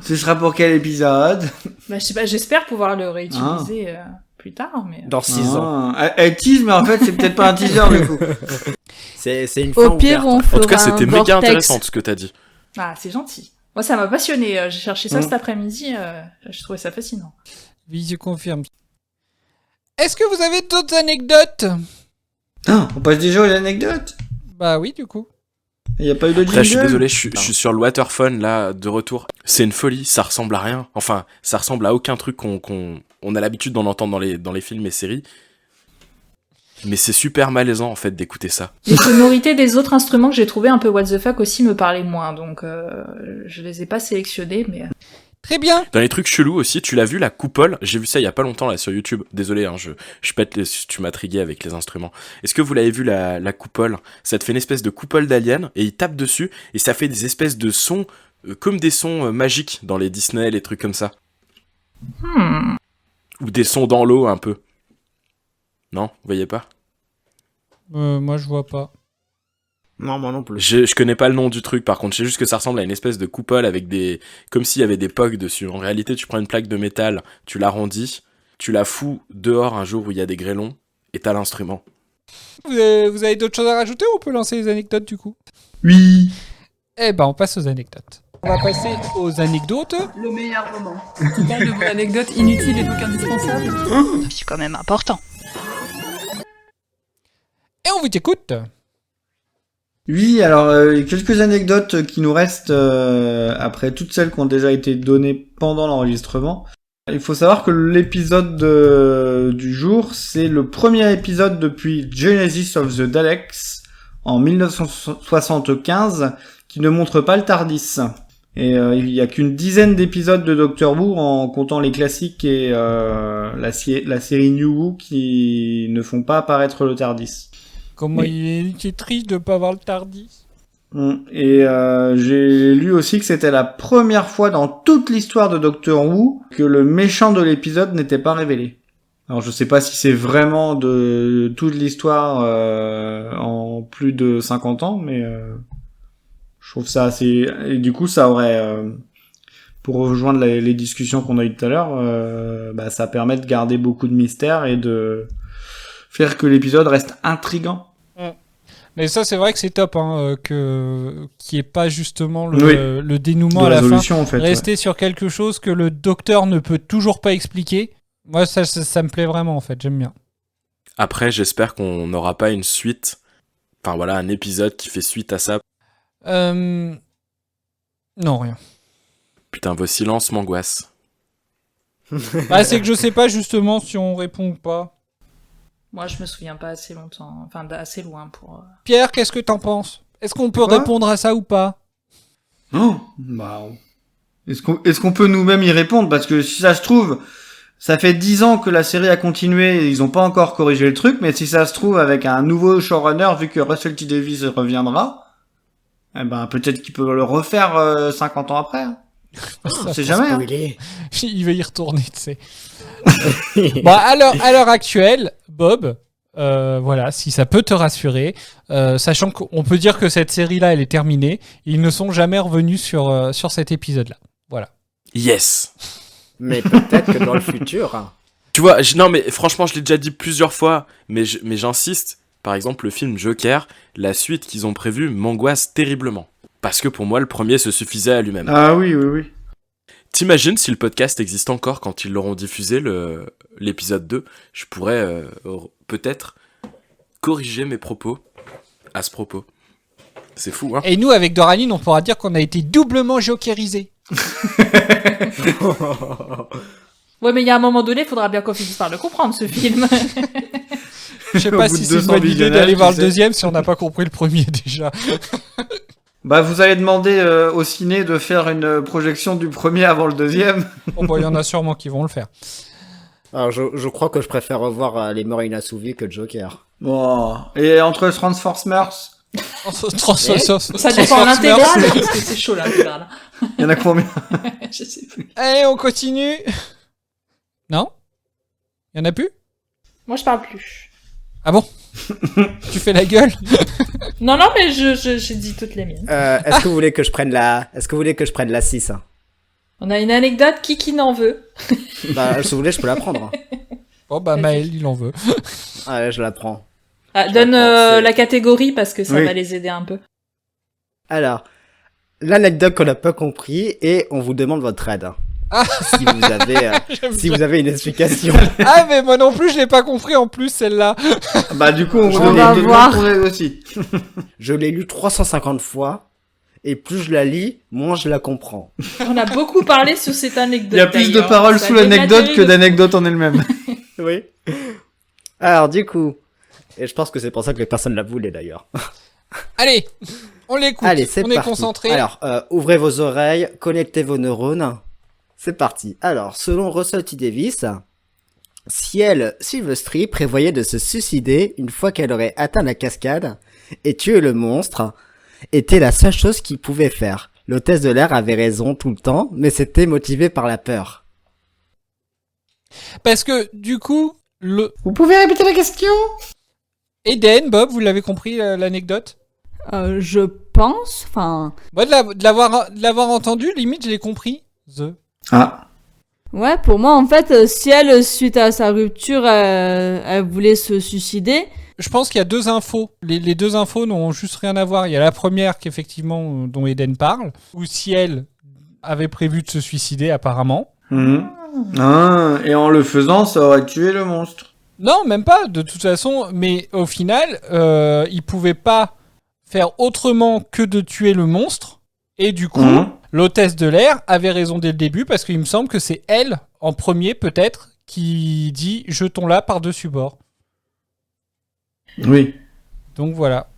Ce sera pour quel épisode? Bah, je sais pas, j'espère pouvoir le réutiliser plus tard, mais... Dans 6 ans. Elle tease, mais en fait, c'est peut-être pas un teaser, du coup. C'est une fin Au pire, ouverte. on fera En tout cas, c'était un méga vortex. intéressant ce que t'as dit. Ah, c'est gentil. Moi, ça m'a passionné. J'ai cherché ça cet après-midi. Je trouvais ça fascinant. Oui, je confirme. Est-ce que vous avez d'autres anecdotes? Ah, on passe déjà aux anecdotes? Bah oui, du coup. Il n'y a pas eu de jingle? Après, je suis désolé, je suis sur le Waterphone, là, de retour. C'est une folie, ça ressemble à rien. Enfin, ça ressemble à aucun truc qu'on a l'habitude d'en entendre dans les films et séries. Mais c'est super malaisant, en fait, d'écouter ça. Les sonorités des autres instruments que j'ai trouvé un peu what the fuck aussi me parlaient moins. Donc, je les ai pas sélectionnés, mais... Très bien. Dans les trucs chelous aussi, tu l'as vu, la coupole? J'ai vu ça il y a pas longtemps, là, sur YouTube. Désolé, hein, je pète tu m'as trigué avec les instruments. Est-ce que vous l'avez vu, la coupole? Ça te fait une espèce de coupole d'alien, et il tape dessus, et ça fait des espèces de sons, comme des sons magiques dans les Disney, les trucs comme ça. Ou des sons dans l'eau, un peu. Non, vous voyez pas? Moi, je vois pas. Non, moi non plus. Je connais pas le nom du truc, par contre, je sais juste que ça ressemble à une espèce de coupole avec des... comme s'il y avait des pogs dessus. En réalité, tu prends une plaque de métal, tu l'arrondis, tu la fous dehors un jour où il y a des grêlons, et t'as l'instrument. Vous avez d'autres choses à rajouter ou on peut lancer les anecdotes, du coup? Oui. Eh ben, on passe aux anecdotes. On va passer aux anecdotes. Le meilleur moment. Tu parles de vos anecdotes inutiles et donc indispensables. C'est quand même important. Et on vous écoute. Oui, alors quelques anecdotes qui nous restent après toutes celles qui ont déjà été données pendant l'enregistrement. Il faut savoir que l'épisode du jour, c'est le premier épisode depuis Genesis of the Daleks en 1975 qui ne montre pas le TARDIS. Et il y a qu'une dizaine d'épisodes de Doctor Who en comptant les classiques et la série New Who qui ne font pas apparaître le TARDIS. Comment il est triste de pas avoir le TARDIS. Et j'ai lu aussi que c'était la première fois dans toute l'histoire de Doctor Who que le méchant de l'épisode n'était pas révélé. Alors je sais pas si c'est vraiment de toute l'histoire en plus de 50 ans, mais je trouve ça assez... Et du coup ça aurait... pour rejoindre les discussions qu'on a eues tout à l'heure, ça permet de garder beaucoup de mystère et de faire que l'épisode reste intriguant. Mais ça, c'est vrai que c'est top, hein, qu'il n'y ait pas justement le dénouement à la fin. En fait, rester sur quelque chose que le docteur ne peut toujours pas expliquer. Moi, ça me plaît vraiment, en fait. J'aime bien. Après, j'espère qu'on n'aura pas une suite. Enfin, voilà, un épisode qui fait suite à ça. Non, rien. Putain, vos silences m'angoissent. C'est que je sais pas, justement, si on répond ou pas. Moi, je me souviens pas assez longtemps, enfin assez loin pour... Pierre, qu'est-ce que t'en penses? Est-ce qu'on peut répondre à ça ou pas? Non, est-ce qu'on peut nous-mêmes y répondre? Parce que si ça se trouve, ça fait 10 ans que la série a continué et ils ont pas encore corrigé le truc, mais si ça se trouve, avec un nouveau showrunner, vu que Russell T. Davies reviendra, peut-être qu'il peut le refaire 50 ans après. Hein. On sait jamais. Hein. Il va y retourner, tu sais. Bon, à l'heure actuelle, Bob, voilà, si ça peut te rassurer, sachant qu'on peut dire que cette série-là, elle est terminée, ils ne sont jamais revenus sur cet épisode-là. Voilà. Yes. Mais peut-être que dans le futur... Tu vois, non mais franchement, je l'ai déjà dit plusieurs fois, mais j'insiste. Par exemple, le film Joker, la suite qu'ils ont prévue m'angoisse terriblement. Parce que pour moi, le premier se suffisait à lui-même. Ah oui. T'imagines si le podcast existe encore quand ils l'auront diffusé, l'épisode 2, je pourrais peut-être corriger mes propos à ce propos. C'est fou, hein. Et nous, avec Doraline, on pourra dire qu'on a été doublement jokerisés. Ouais, mais il y a un moment donné, il faudra bien qu'on finisse par le comprendre, ce film. Je sais pas si c'est une bonne idée d'aller voir le deuxième si on n'a pas compris le premier déjà. Bah, vous allez demander au ciné de faire une projection du premier avant le deuxième. Bon, bah, il y en a sûrement qui vont le faire. Alors, je crois que je préfère revoir Les Morts Inassouvis que Joker. Bon. Et entre Transformers, Ça dépend de l'intégrale, parce que c'est chaud l'intégrale. il y en a combien? Je sais plus. Allez, on continue. Non? Il y en a plus? Moi, je parle plus. Ah bon? Tu fais la gueule? Non, mais j'ai dit toutes les miennes. Est-ce que vous voulez que je prenne la 6 hein? On a une anecdote, qui n'en veut? Bah, si vous voulez, je peux la prendre. Bon, bah, Maël, il en veut. Allez, je la prends. Donne la catégorie, parce que ça va les aider un peu. Alors, l'anecdote qu'on n'a pas compris, et on vous demande votre aide. Ah. Si vous avez une explication. Ah, mais moi non plus, je l'ai pas compris en plus, celle-là. Bah, du coup, on vous va demande de voir. ton aide aussi. Je l'ai lu 350 fois, et plus je la lis, moins je la comprends. On a beaucoup parlé sur cette anecdote. Il y a plus de d'ailleurs. paroles Ça sous a l'anecdote dégénéré que de- d'anecdotes en elle-même. Oui. Alors, du coup, et je pense que c'est pour ça que les personnes la voulaient d'ailleurs. Allez, on l'écoute. Allez, c'est on parti. est concentré. Alors, ouvrez vos oreilles, connectez vos neurones. C'est parti. Alors, selon Russell T. Davis, Ciel Silvestri prévoyait de se suicider une fois qu'elle aurait atteint la cascade et tuer le monstre était la seule chose qu'il pouvait faire. L'hôtesse de l'air avait raison tout le temps, mais c'était motivé par la peur. Parce que, du coup, Vous pouvez répéter la question? Eden, Bob, vous l'avez compris, l'anecdote? Je pense, enfin... Moi, de l'avoir entendu, limite, je l'ai compris. Ah. Ouais, pour moi, en fait, si elle, suite à sa rupture, elle voulait se suicider... Je pense qu'il y a deux infos. Les deux infos n'ont juste rien à voir. Il y a la première, qu'effectivement, dont Eden parle, où si elle avait prévu de se suicider, apparemment. Ah, et en le faisant, ça aurait tué le monstre. Non, même pas, de toute façon. Mais au final, il pouvait pas faire autrement que de tuer le monstre. Et du coup, l'hôtesse de l'air avait raison dès le début, parce qu'il me semble que c'est elle, en premier peut-être, qui dit « jetons-la par-dessus bord ». Oui. Donc voilà.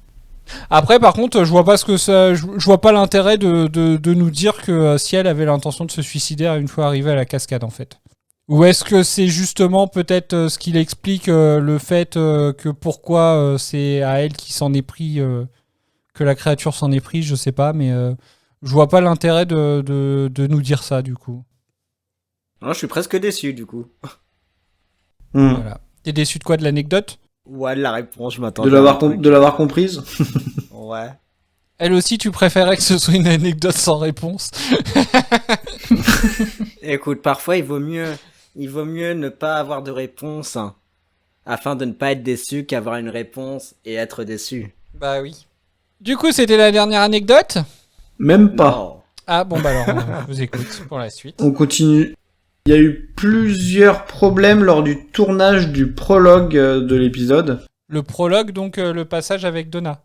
Après, par contre, je vois pas je vois pas l'intérêt de nous dire que Ciel avait l'intention de se suicider une fois arrivé à la cascade, en fait. Ou est-ce que c'est justement peut-être ce qu'il explique le fait que pourquoi c'est à elle qui s'en est pris, que la créature s'en est pris, je sais pas, mais je vois pas l'intérêt de nous dire ça, du coup. Non, je suis presque déçu, du coup. Voilà. T'es déçu de quoi, de l'anecdote? Ouais, de la réponse, je m'attendais. De l'avoir comprise. Ouais. Elle aussi, tu préférais que ce soit une anecdote sans réponse? Écoute, parfois il vaut mieux ne pas avoir de réponse afin de ne pas être déçu qu'avoir une réponse et être déçu. Bah oui. Du coup, c'était la dernière anecdote? Même pas. Non. Ah bon, bah alors, je vous écoute pour la suite. On continue. Il y a eu plusieurs problèmes lors du tournage du prologue de l'épisode. Le prologue, donc le passage avec Donna.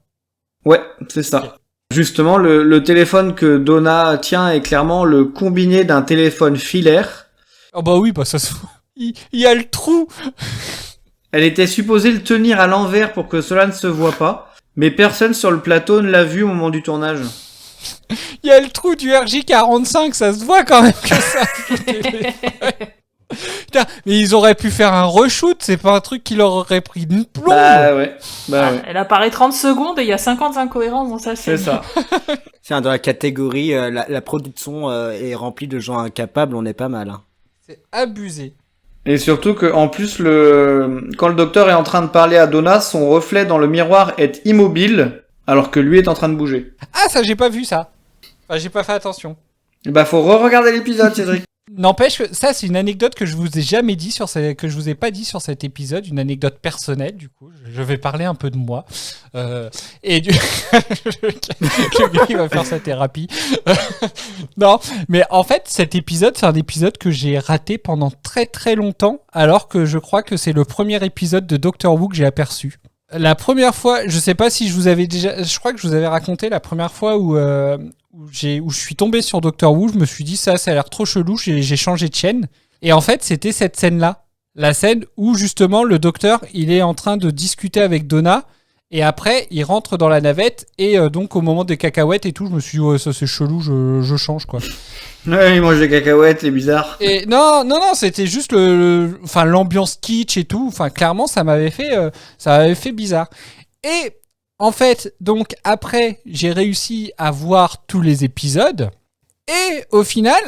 Ouais, c'est ça. Okay. Justement, le téléphone que Donna tient est clairement le combiné d'un téléphone filaire. Oh bah oui, bah ça se voit. Il y a le trou. Elle était supposée le tenir à l'envers pour que cela ne se voit pas, mais personne sur le plateau ne l'a vu au moment du tournage. Il y a le trou du RJ45, ça se voit quand même que ça. Putain, mais ils auraient pu faire un reshoot, c'est pas un truc qui leur aurait pris une plombe. Bah ouais. Elle apparaît 30 secondes et il y a 50 incohérences dans sa scène. C'est ça. Tiens, dans la catégorie, la production est remplie de gens incapables, on est pas mal. C'est abusé. Et surtout que, en plus, quand le docteur est en train de parler à Donna, son reflet dans le miroir est immobile, alors que lui est en train de bouger. Ah, ça, j'ai pas vu ça. Enfin, j'ai pas fait attention. Bah, faut re-regarder l'épisode, Cédric. N'empêche que ça, c'est une anecdote que je vous ai jamais dit que je vous ai pas dit sur cet épisode, une anecdote personnelle. Du coup, je vais parler un peu de moi. Et du le gars, il va faire sa thérapie. Non, mais en fait, cet épisode, c'est un épisode que j'ai raté pendant très très longtemps, alors que je crois que c'est le premier épisode de Doctor Who que j'ai aperçu. La première fois, je sais pas si je vous avais déjà, je crois que je vous avais raconté la première fois où je suis tombé sur Doctor Who, je me suis dit ça a l'air trop chelou, j'ai changé de chaîne. Et en fait, c'était cette scène-là. La scène où justement le docteur, il est en train de discuter avec Donna, et après, il rentre dans la navette, et donc au moment des cacahuètes et tout, je me suis dit, ouais, ça c'est chelou, je change quoi. Ouais, il mange des cacahuètes, c'est bizarre. Et non, c'était juste l'ambiance kitsch et tout, enfin clairement, ça m'avait fait bizarre. Et en fait, donc après, j'ai réussi à voir tous les épisodes. Et au final,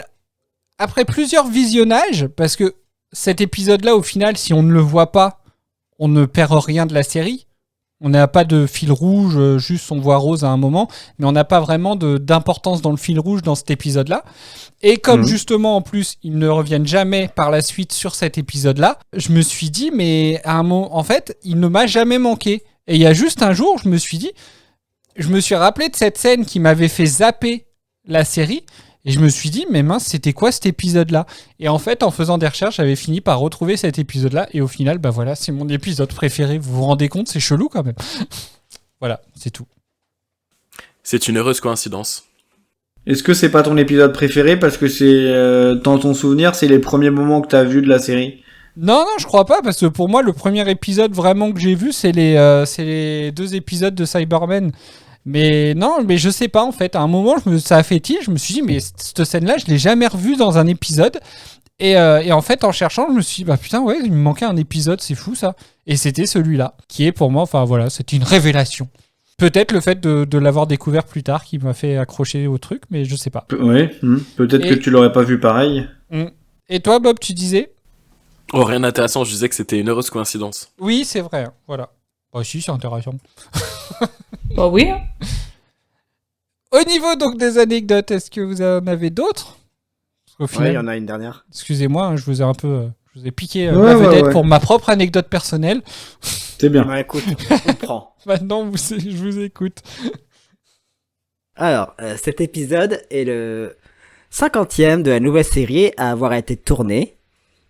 après plusieurs visionnages, parce que cet épisode-là, au final, si on ne le voit pas, on ne perd rien de la série. On n'a pas de fil rouge, juste on voit Rose à un moment, mais on n'a pas vraiment d'importance dans le fil rouge dans cet épisode-là. Et comme justement, en plus, ils ne reviennent jamais par la suite sur cet épisode-là, je me suis dit, mais à un moment, en fait, il ne m'a jamais manqué. Et il y a juste un jour, je me suis rappelé de cette scène qui m'avait fait zapper la série, et je me suis dit, mais mince, c'était quoi cet épisode-là ? Et en fait, en faisant des recherches, j'avais fini par retrouver cet épisode-là, et au final, bah voilà, c'est mon épisode préféré. Vous vous rendez compte, c'est chelou quand même. Voilà, c'est tout. C'est une heureuse coïncidence. Est-ce que c'est pas ton épisode préféré parce que c'est dans ton souvenir, c'est les premiers moments que t'as vus de la série ? Non, je crois pas, parce que pour moi, le premier épisode vraiment que j'ai vu, c'est les 2 épisodes de Cybermen. Mais non, mais je sais pas, en fait. À un moment, ça a fait tilt, je me suis dit, mais cette scène-là, je l'ai jamais revue dans un épisode. Et en fait, en cherchant, je me suis dit, bah putain, ouais, il me manquait un épisode, c'est fou ça. Et c'était celui-là, qui est pour moi, enfin voilà, c'était une révélation. Peut-être le fait de l'avoir découvert plus tard qui m'a fait accrocher au truc, mais je sais pas. Ouais, peut-être que tu l'aurais pas vu pareil. Et toi, Bob, tu disais ? Oh, rien d'intéressant, je disais que c'était une heureuse coïncidence. Oui, c'est vrai, voilà. Bah si, c'est intéressant. Bah oui. Au niveau donc des anecdotes, est-ce que vous en avez d'autres ? Parce qu'au final, il y en a une dernière. Excusez-moi, hein, je vous ai piqué la vedette pour ma propre anecdote personnelle. C'est bien. Ouais, écoute, on prend. Maintenant, je vous écoute. Alors, cet épisode est le 50e de la nouvelle série à avoir été tourné.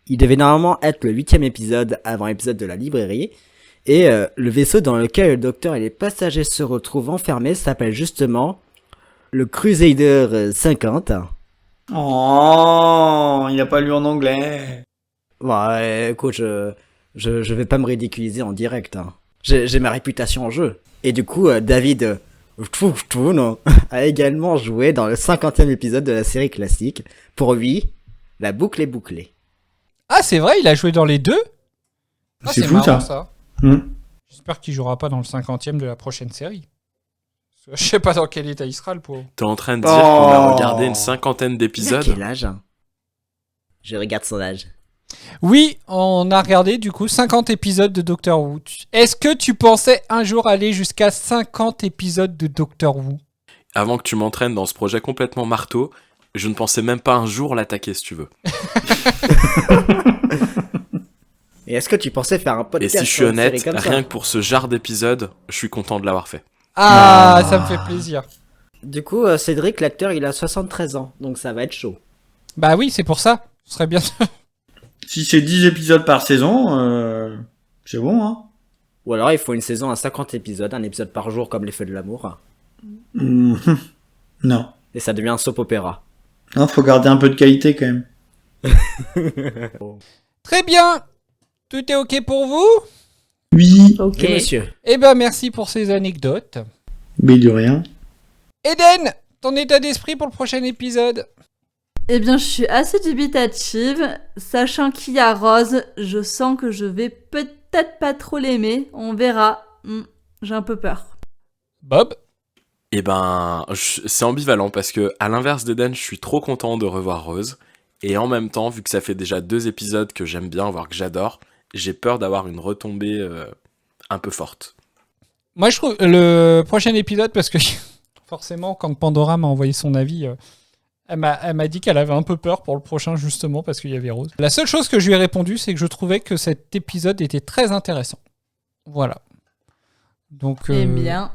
Il devait normalement être le 8e épisode avant l'épisode de la librairie. Et le vaisseau dans lequel le docteur et les passagers se retrouvent enfermés s'appelle justement le Crusader 50. Oh, il a pas lu en anglais. Ouais, écoute, je vais pas me ridiculiser en direct. Hein. J'ai ma réputation en jeu. Et du coup, David a également joué dans le 50e épisode de la série classique. Pour lui, la boucle est bouclée. Ah, c'est vrai, il a joué dans les 2 ? Ah, c'est fou marrant, ça. J'espère qu'il jouera pas dans le 50e de la prochaine série. Je sais pas dans quel état il sera, le pauvre. T'es en train de dire qu'on a regardé une 50aine d'épisodes ? Il a quel âge ? Je regarde son âge. Oui, on a regardé du coup 50 épisodes de Doctor Who. Est-ce que tu pensais un jour aller jusqu'à 50 épisodes de Doctor Who ? Avant que tu m'entraînes dans ce projet complètement marteau, je ne pensais même pas un jour l'attaquer, si tu veux. Et est-ce que tu pensais faire un podcast ? Et si je suis honnête, rien que pour ce genre d'épisode, je suis content de l'avoir fait. Ah, ça me fait plaisir. Du coup, Cédric, l'acteur, il a 73 ans, donc ça va être chaud. Bah oui, c'est pour ça. Ce serait bien. Si c'est 10 épisodes par saison, c'est bon, hein. Ou alors il faut une saison à 50 épisodes, un épisode par jour comme les Feux de l'amour. Non. Et ça devient un soap opéra. Non, faut garder un peu de qualité quand même. Très bien. Tout est ok pour vous ? Oui. Ok, monsieur. Eh ben, merci pour ces anecdotes. Mais de rien. Eden, ton état d'esprit pour le prochain épisode ? Eh bien, je suis assez dubitative. Sachant qu'il y a Rose, je sens que je vais peut-être pas trop l'aimer. On verra. J'ai un peu peur. Bob ? Eh ben, c'est ambivalent parce que, à l'inverse d'Eden, je suis trop content de revoir Rose. Et en même temps, vu que ça fait déjà 2 épisodes que j'aime bien, voire que j'adore, j'ai peur d'avoir une retombée un peu forte. Moi, je trouve le prochain épisode, parce que forcément, quand Pandora m'a envoyé son avis, Elle m'a dit qu'elle avait un peu peur pour le prochain, justement, parce qu'il y avait Rose. La seule chose que je lui ai répondu, c'est que je trouvais que cet épisode était très intéressant. Voilà. Donc, Eh bien.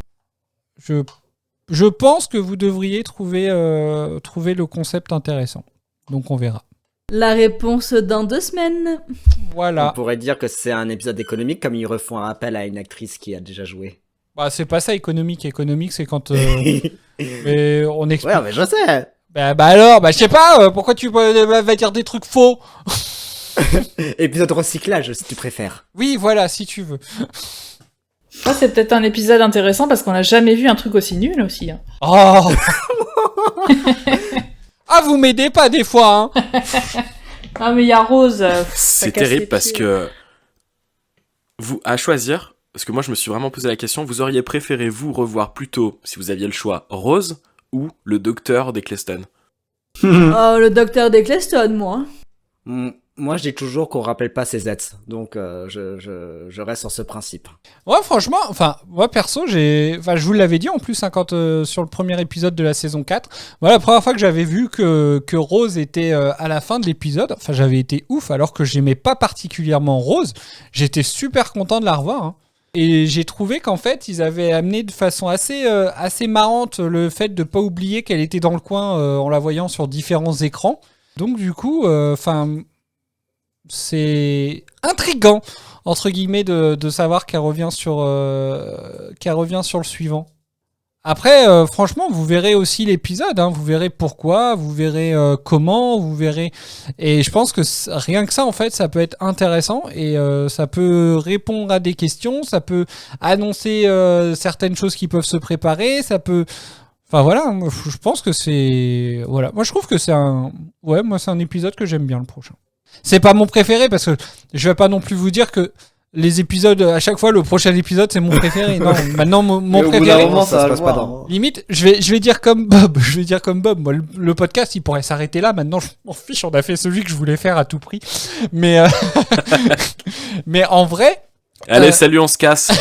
Je pense que vous devriez trouver le concept intéressant. Donc, on verra. La réponse dans 2 semaines. Voilà. On pourrait dire que c'est un épisode économique, comme ils refont un appel à une actrice qui a déjà joué. Bah, c'est pas ça, économique. Économique, c'est quand... mais on explique... Ouais, mais je sais. Bah alors, je sais pas, pourquoi tu vas dire des trucs faux? Épisode recyclage, si tu préfères. Oui, voilà, si tu veux. Ça, c'est peut-être un épisode intéressant parce qu'on n'a jamais vu un truc aussi nul aussi. Hein. Oh. Ah, vous m'aidez pas des fois, hein. Ah, mais il y a Rose. C'est terrible parce que vous, à choisir, parce que moi je me suis vraiment posé la question, vous auriez préféré vous revoir plutôt, si vous aviez le choix, Rose ou le docteur d'Eccleston? Oh, le docteur d'Eccleston, moi. Moi, je dis toujours qu'on rappelle pas ses aides, donc je reste sur ce principe. Ouais, franchement, moi perso, je vous l'avais dit en plus, hein, quand sur le premier épisode de la saison 4, voilà, la première fois que j'avais vu que Rose était à la fin de l'épisode, j'avais été ouf, alors que j'aimais pas particulièrement Rose, j'étais super content de la revoir, hein. Et j'ai trouvé qu'en fait, ils avaient amené de façon assez marrante le fait de pas oublier qu'elle était dans le coin en la voyant sur différents écrans. Donc du coup, c'est intriguant entre guillemets de savoir qu'elle revient sur le suivant. Après, franchement, vous verrez aussi l'épisode, hein, vous verrez pourquoi, vous verrez comment, vous verrez... Et je pense que rien que ça, en fait, ça peut être intéressant et ça peut répondre à des questions, ça peut annoncer certaines choses qui peuvent se préparer, ça peut... Enfin voilà, je pense que c'est... Voilà, moi je trouve que c'est un... Ouais, moi c'est un épisode que j'aime bien, le prochain. C'est pas mon préféré, parce que je vais pas non plus vous dire que les épisodes, à chaque fois, le prochain épisode, c'est mon préféré. Non, maintenant, mon préféré. Moment, ça se passe pas dans... Limite, je vais dire comme Bob. Moi, le podcast, il pourrait s'arrêter là. Maintenant, je m'en fiche. On a fait celui que je voulais faire à tout prix. Mais en vrai. Allez, salut, on se casse.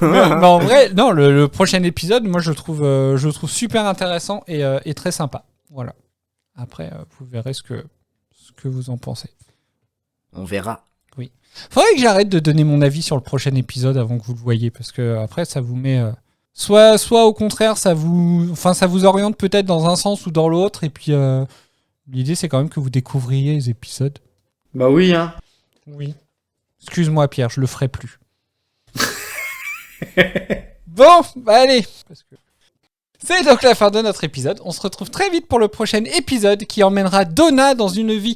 mais en vrai, non, le prochain épisode, moi, je le trouve super intéressant et très sympa. Voilà. Après, vous verrez ce que vous en pensez. On verra. Oui. Faudrait que j'arrête de donner mon avis sur le prochain épisode avant que vous le voyez, parce que après ça vous met soit au contraire ça vous oriente peut-être dans un sens ou dans l'autre, et puis l'idée c'est quand même que vous découvriez les épisodes. Bah oui, hein. Oui. Excuse-moi Pierre, je le ferai plus. Bon, allez. C'est donc la fin de notre épisode. On se retrouve très vite pour le prochain épisode qui emmènera Donna dans une vie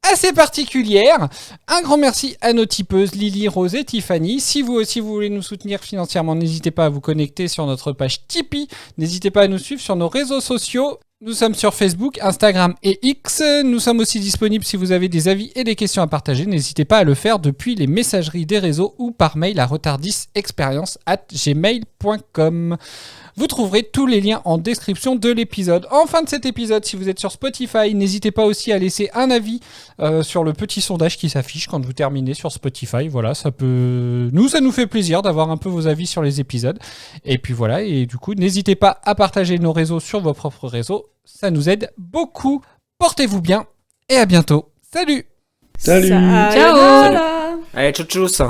assez particulière. Un grand merci à nos tipeuses Lily, Rose et Tiffany. Si vous aussi vous voulez nous soutenir financièrement, n'hésitez pas à vous connecter sur notre page Tipeee. N'hésitez pas à nous suivre sur nos réseaux sociaux. Nous sommes sur Facebook, Instagram et X. Nous sommes aussi disponibles si vous avez des avis et des questions à partager. N'hésitez pas à le faire depuis les messageries des réseaux ou par mail à retardisexperience@gmail.com. Vous trouverez tous les liens en description de l'épisode. En fin de cet épisode, si vous êtes sur Spotify, n'hésitez pas aussi à laisser un avis sur le petit sondage qui s'affiche quand vous terminez sur Spotify. Voilà, ça nous fait plaisir d'avoir un peu vos avis sur les épisodes. Et puis voilà, et du coup, n'hésitez pas à partager nos réseaux sur vos propres réseaux. Ça nous aide beaucoup. Portez-vous bien et à bientôt. Salut. Salut. Ciao. Allez, tchou-tchous.